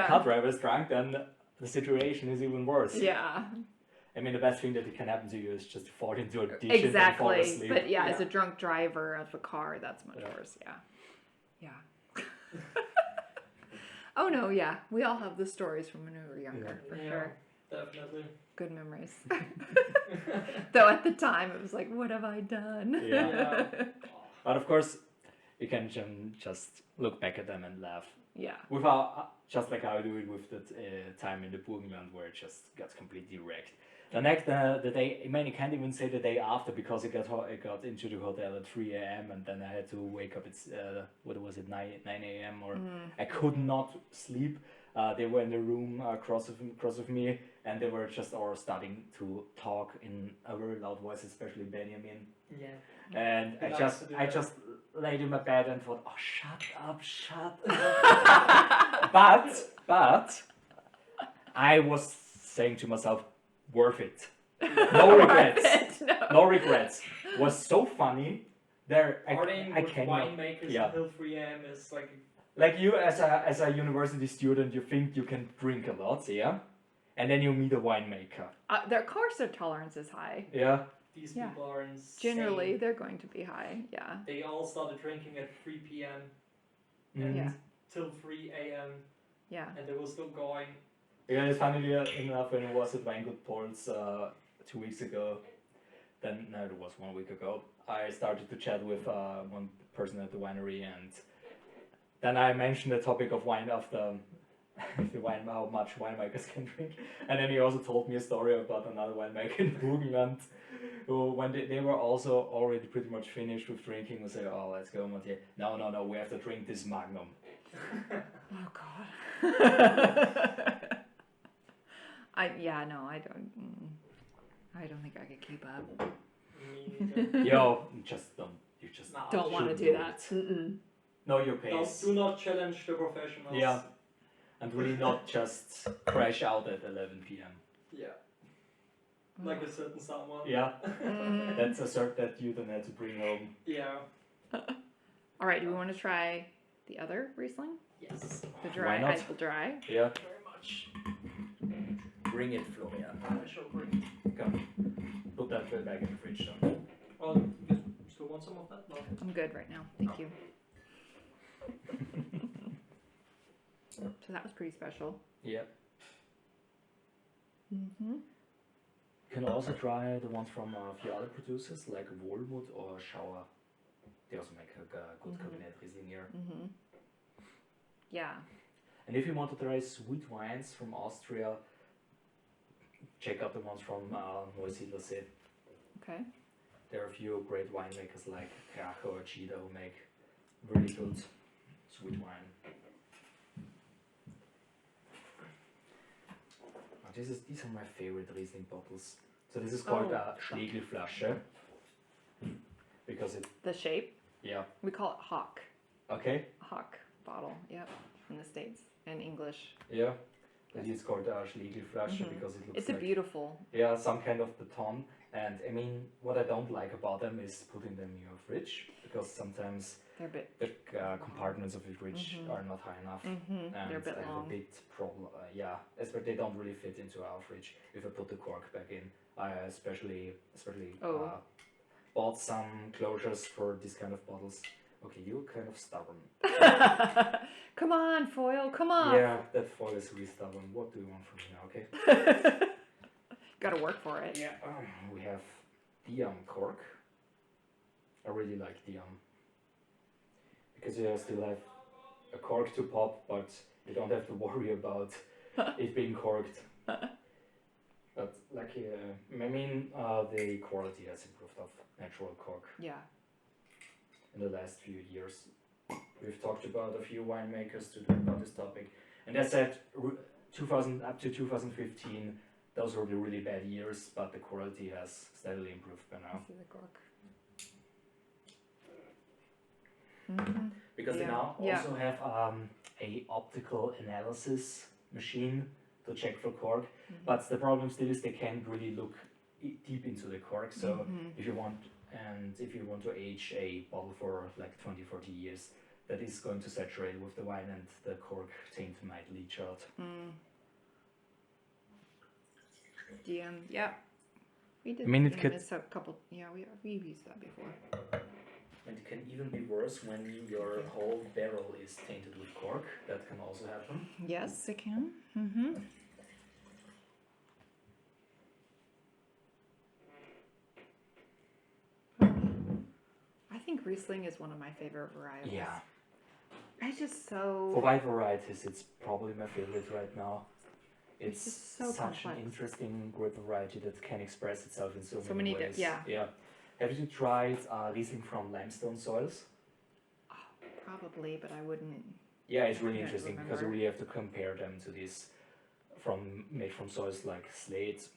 S3: car driver is drunk, then the situation is even worse.
S2: Yeah.
S3: I mean, the best thing that can happen to you is just to fall into a ditch and then fall
S2: Exactly.
S3: asleep.
S2: But yeah, as a drunk driver of a car, that's much worse. Yeah. Yeah. Oh no, yeah. We all have the stories from when we were younger, for sure.
S1: Definitely.
S2: Good memories. Though at the time it was like, what have I done?
S3: Yeah. But of course, you can just look back at them and laugh.
S2: Yeah.
S3: Just like how I do it with the time in the Burgenland, where it just got completely wrecked. The day, I mean, you can't even say the day after, because I got into the hotel at 3 a.m. and then I had to wake up at what was it, 9 a.m. or I could not sleep. They were in the room across of me, and they were just all starting to talk in a very loud voice, especially Benjamin.
S1: Yeah.
S3: And I just laid in my bed and thought, oh, shut up. but I was saying to myself, worth it. No regrets. No regrets. Was so funny.
S1: Partying
S3: I
S1: with
S3: cannot.
S1: winemakers
S3: Yeah.
S1: until 3 a.m. is like.
S3: Like you as a university student, you think you can drink a lot, yeah? And then you meet a winemaker.
S2: Their course of tolerance is high.
S3: Yeah.
S1: These
S2: Yeah.
S1: people are insane.
S2: Generally, they're going to be high. Yeah.
S1: They all started drinking at 3 p.m.
S3: Mm.
S2: Yeah.
S1: till 3 a.m.
S2: Yeah.
S1: and they were still going.
S3: Yeah, it's funny enough, when I was at Weingut Polz 2 weeks ago, it was 1 week ago, I started to chat with one person at the winery, and then I mentioned the topic of wine, of the wine, how much winemakers can drink, and then he also told me a story about another winemaker in Burgenland, who, when they were also already pretty much finished with drinking, would say, oh, let's go, Mathieu. No, we have to drink this Magnum.
S2: Oh God. I don't think I could keep up.
S1: Me neither.
S3: Yo, you just
S2: Don't want to do that.
S3: know your pace.
S1: Do not challenge the professionals.
S3: Yeah. And really not just crash out at 11 p.m.
S1: Yeah. Like a certain someone.
S3: Yeah. That's a cert that you don't have to bring home.
S1: Yeah.
S2: All right. Do we want to try the other Riesling?
S1: Yes.
S2: The dry,
S3: Why not?
S2: Eifel dry.
S3: Yeah.
S1: Very much.
S3: Bring it, Florian.
S1: I shall bring.
S3: Come. Put that back in the fridge then.
S1: Oh, you still want some of that? No.
S2: I'm good right now. Thank you. So that was pretty special.
S3: Yeah.
S2: Mm-hmm.
S3: You can also try the ones from a few other producers like Wohlmuth or Schauer. They also make a good Cabernet Riesling here.
S2: Mm-hmm. Yeah.
S3: And if you want to try sweet wines from Austria, check out the ones from Neusiedlersee.
S2: Okay.
S3: There are a few great winemakers like Kracher or Gida who make really good sweet wine. These are my favorite Riesling bottles. So this is called a Schlegelflasche because it.
S2: The shape.
S3: Yeah.
S2: We call it Hawk.
S3: Okay.
S2: Hawk bottle. Yep. In the States. In English.
S3: Yeah. It is called a Schlegelflasche because it looks
S2: It's
S3: like.
S2: a beautiful.
S3: Yeah, some kind of baton. And I mean, what I don't like about them is putting them in your fridge because sometimes
S2: They're a bit.
S3: the compartments of your fridge are not high enough.
S2: Mm-hmm.
S3: And
S2: They're a bit
S3: I have
S2: long.
S3: a bit problem. Yeah, especially they don't really fit into our fridge if I put the cork back in. I especially bought some closures for this kind of bottles. Okay, you're kind of stubborn.
S2: Come on, foil. Come on.
S3: Yeah, that foil is really stubborn. What do you want from me now? Okay.
S2: Gotta work for it.
S3: Yeah. We have Diam cork. I really like Diam because you still have a cork to pop, but you don't have to worry about it being corked. But like, I mean, the quality has improved of natural cork
S2: Yeah.
S3: in the last few years. We've talked about a few winemakers about this topic, and as said, 2000 up to 2015, those were the really bad years, but the quality has steadily improved by now.
S2: See the cork. Mm-hmm.
S3: Because they
S2: Yeah.
S3: now
S2: Yeah.
S3: also have a optical analysis machine to check for cork, but the problem still is they can't really look deep into the cork. So if you want to age a bottle for like 20-40 years, that is going to saturate with the wine and the cork taint might leach out.
S2: DM. Yeah. We did.
S3: I mean, it
S2: DM
S3: could-
S2: is a couple. Yeah, we've used that before.
S3: And it can even be worse when your whole barrel is tainted with cork. That can also happen.
S2: Yes, it can. Mm-hmm. I think Riesling is one of my favorite varietals.
S3: Yeah.
S2: It's just
S3: For
S2: so.
S3: wide varieties, it's probably my favorite right now. It's
S2: just so
S3: such an
S2: complex.
S3: interesting grape variety that can express itself in so
S2: So
S3: many
S2: many
S3: ways.
S2: yeah.
S3: Yeah. Have you tried Riesling from limestone soils?
S2: Probably, but I wouldn't.
S3: Yeah, it's really
S2: I can't
S3: interesting because you
S2: remember.
S3: really have to compare them to this made from soils like slate.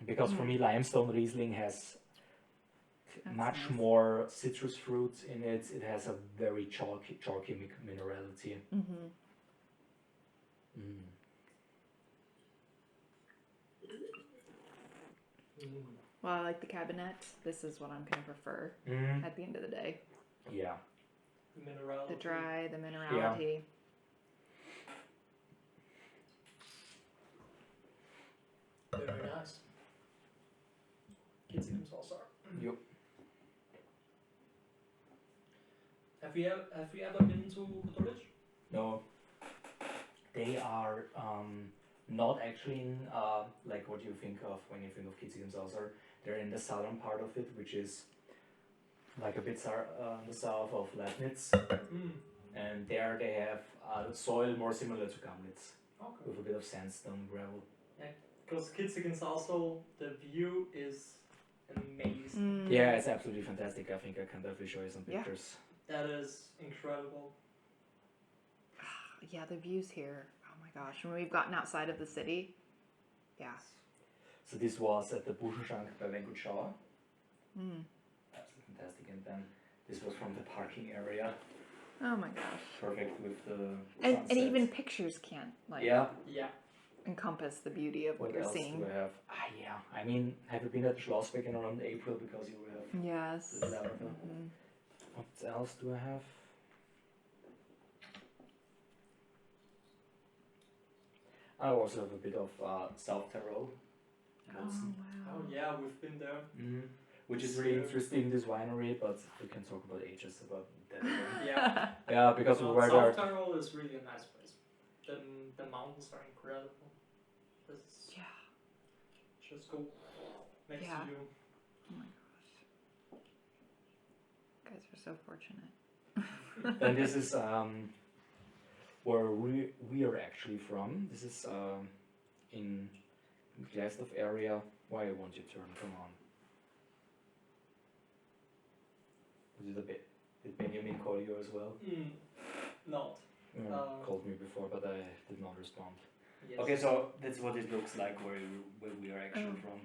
S3: Because for me, limestone Riesling has
S2: That's
S3: much
S2: nice.
S3: more citrus fruit in it. It has a very chalky minerality.
S2: Mm-hmm. Well, I like the cabinet. This is what I'm gonna prefer at the end of the day.
S3: Yeah.
S1: The minerality.
S2: The dry, the minerality.
S1: Very nice. Kitzigensalsa.
S3: Yep.
S1: Have you ever been to Kattolisch?
S3: No. They are not actually in like what you think of when you think of Kitzigensalsa. They're in the southern part of it, which is like a bit the south of Leibniz. And there they have soil more similar to Gamlitz,
S1: Okay.
S3: with a bit of sandstone gravel.
S1: Because Kitzigensalsa, the view is amazing.
S3: Yeah, it's absolutely fantastic. I think I can definitely show you some
S2: Yeah.
S3: pictures.
S1: That is incredible.
S2: Yeah, the views here. Oh my gosh. When we've gotten outside of the city. Yeah.
S3: So this was at the Buschenschank by Schauer. Absolutely fantastic. And then this was from the parking area.
S2: Oh my gosh.
S3: Perfect with the
S2: And
S3: sunset.
S2: even pictures can't like
S3: Yeah.
S1: Yeah.
S2: encompass the beauty of what you're
S3: else
S2: seeing.
S3: do I have? Yeah. I mean, have you been at the Schlossberg in around April because you will have
S2: Yes.
S3: the lavender? What else do I have? I also have a bit of South Tyrol.
S2: Oh wow.
S1: Oh yeah, we've been there.
S3: Which is really interesting, this winery, but we can talk about ages about that again.
S1: Yeah.
S3: Yeah, because we
S1: Well,
S3: were there.
S1: South Tyrol is really a nice place. The mountains are incredible. It's
S2: Yeah.
S1: just go next
S2: Yeah.
S1: to you.
S2: Oh my gosh. You guys are so fortunate.
S3: And this is where we are actually from. This is in Graz area. Why won't you turn? Come on. Is it a bit? Did Benjamin call you as well?
S1: Not.
S3: Called me before, but I did not respond.
S1: Yes.
S3: Okay, so that's what it looks like where we are actually from.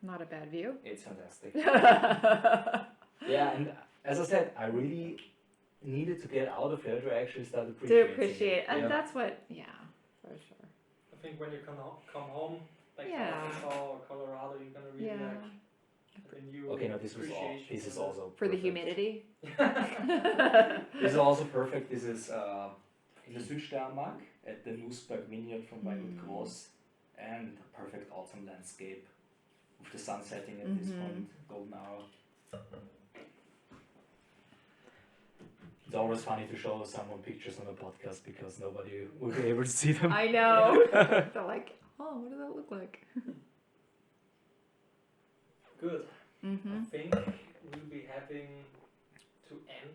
S2: Not a bad view.
S3: It's fantastic. Yeah, and as I said, I really needed to get out of there to actually start appreciating it.
S2: And
S3: Yeah.
S2: that's what, for sure.
S1: I think when you come home, like
S2: Yeah.
S1: Arkansas or Colorado, you're gonna really
S2: Yeah.
S1: like have a new
S3: Okay, no, this is
S1: appreciation
S3: also
S2: For the
S3: perfect.
S2: humidity.
S3: This is also perfect. This is in the Südsteiermark at the Nussberg vineyard from Wein, Graz, and a perfect autumn landscape with the sun setting at this point, golden hour. It's always funny to show someone pictures on a podcast because nobody will be able to see them.
S2: I know. They're like, oh, what does that look like?
S1: Good.
S2: Mm-hmm.
S1: I think we'll be having to end.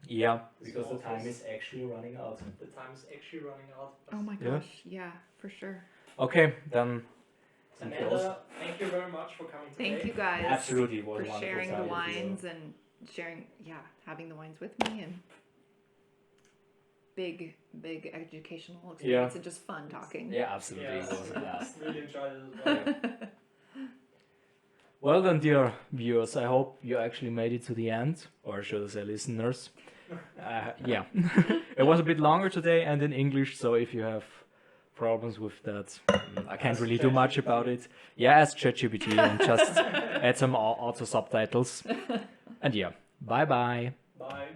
S3: Yeah, because the time is actually running out.
S1: The time is actually running out.
S2: Oh my gosh, yeah, for sure.
S3: Okay, then.
S1: Amanda, thank you very much for coming today.
S2: Thank you guys
S3: Absolutely, it was
S2: for
S3: wonderful
S2: sharing the
S3: time with you.
S2: wines and sharing, having the wines with me and big educational experience and just fun talking.
S3: Yeah, absolutely,
S1: Yes,
S3: it was a blast.
S1: really enjoyed it as well.
S3: Well then, dear viewers, I hope you actually made it to the end, or should I say listeners. Yeah, it was a bit longer today and in English, so if you have problems with that, I can't really do much about it. Yeah, ask ChatGPT and just add some auto subtitles. And yeah, bye-bye.
S1: Bye.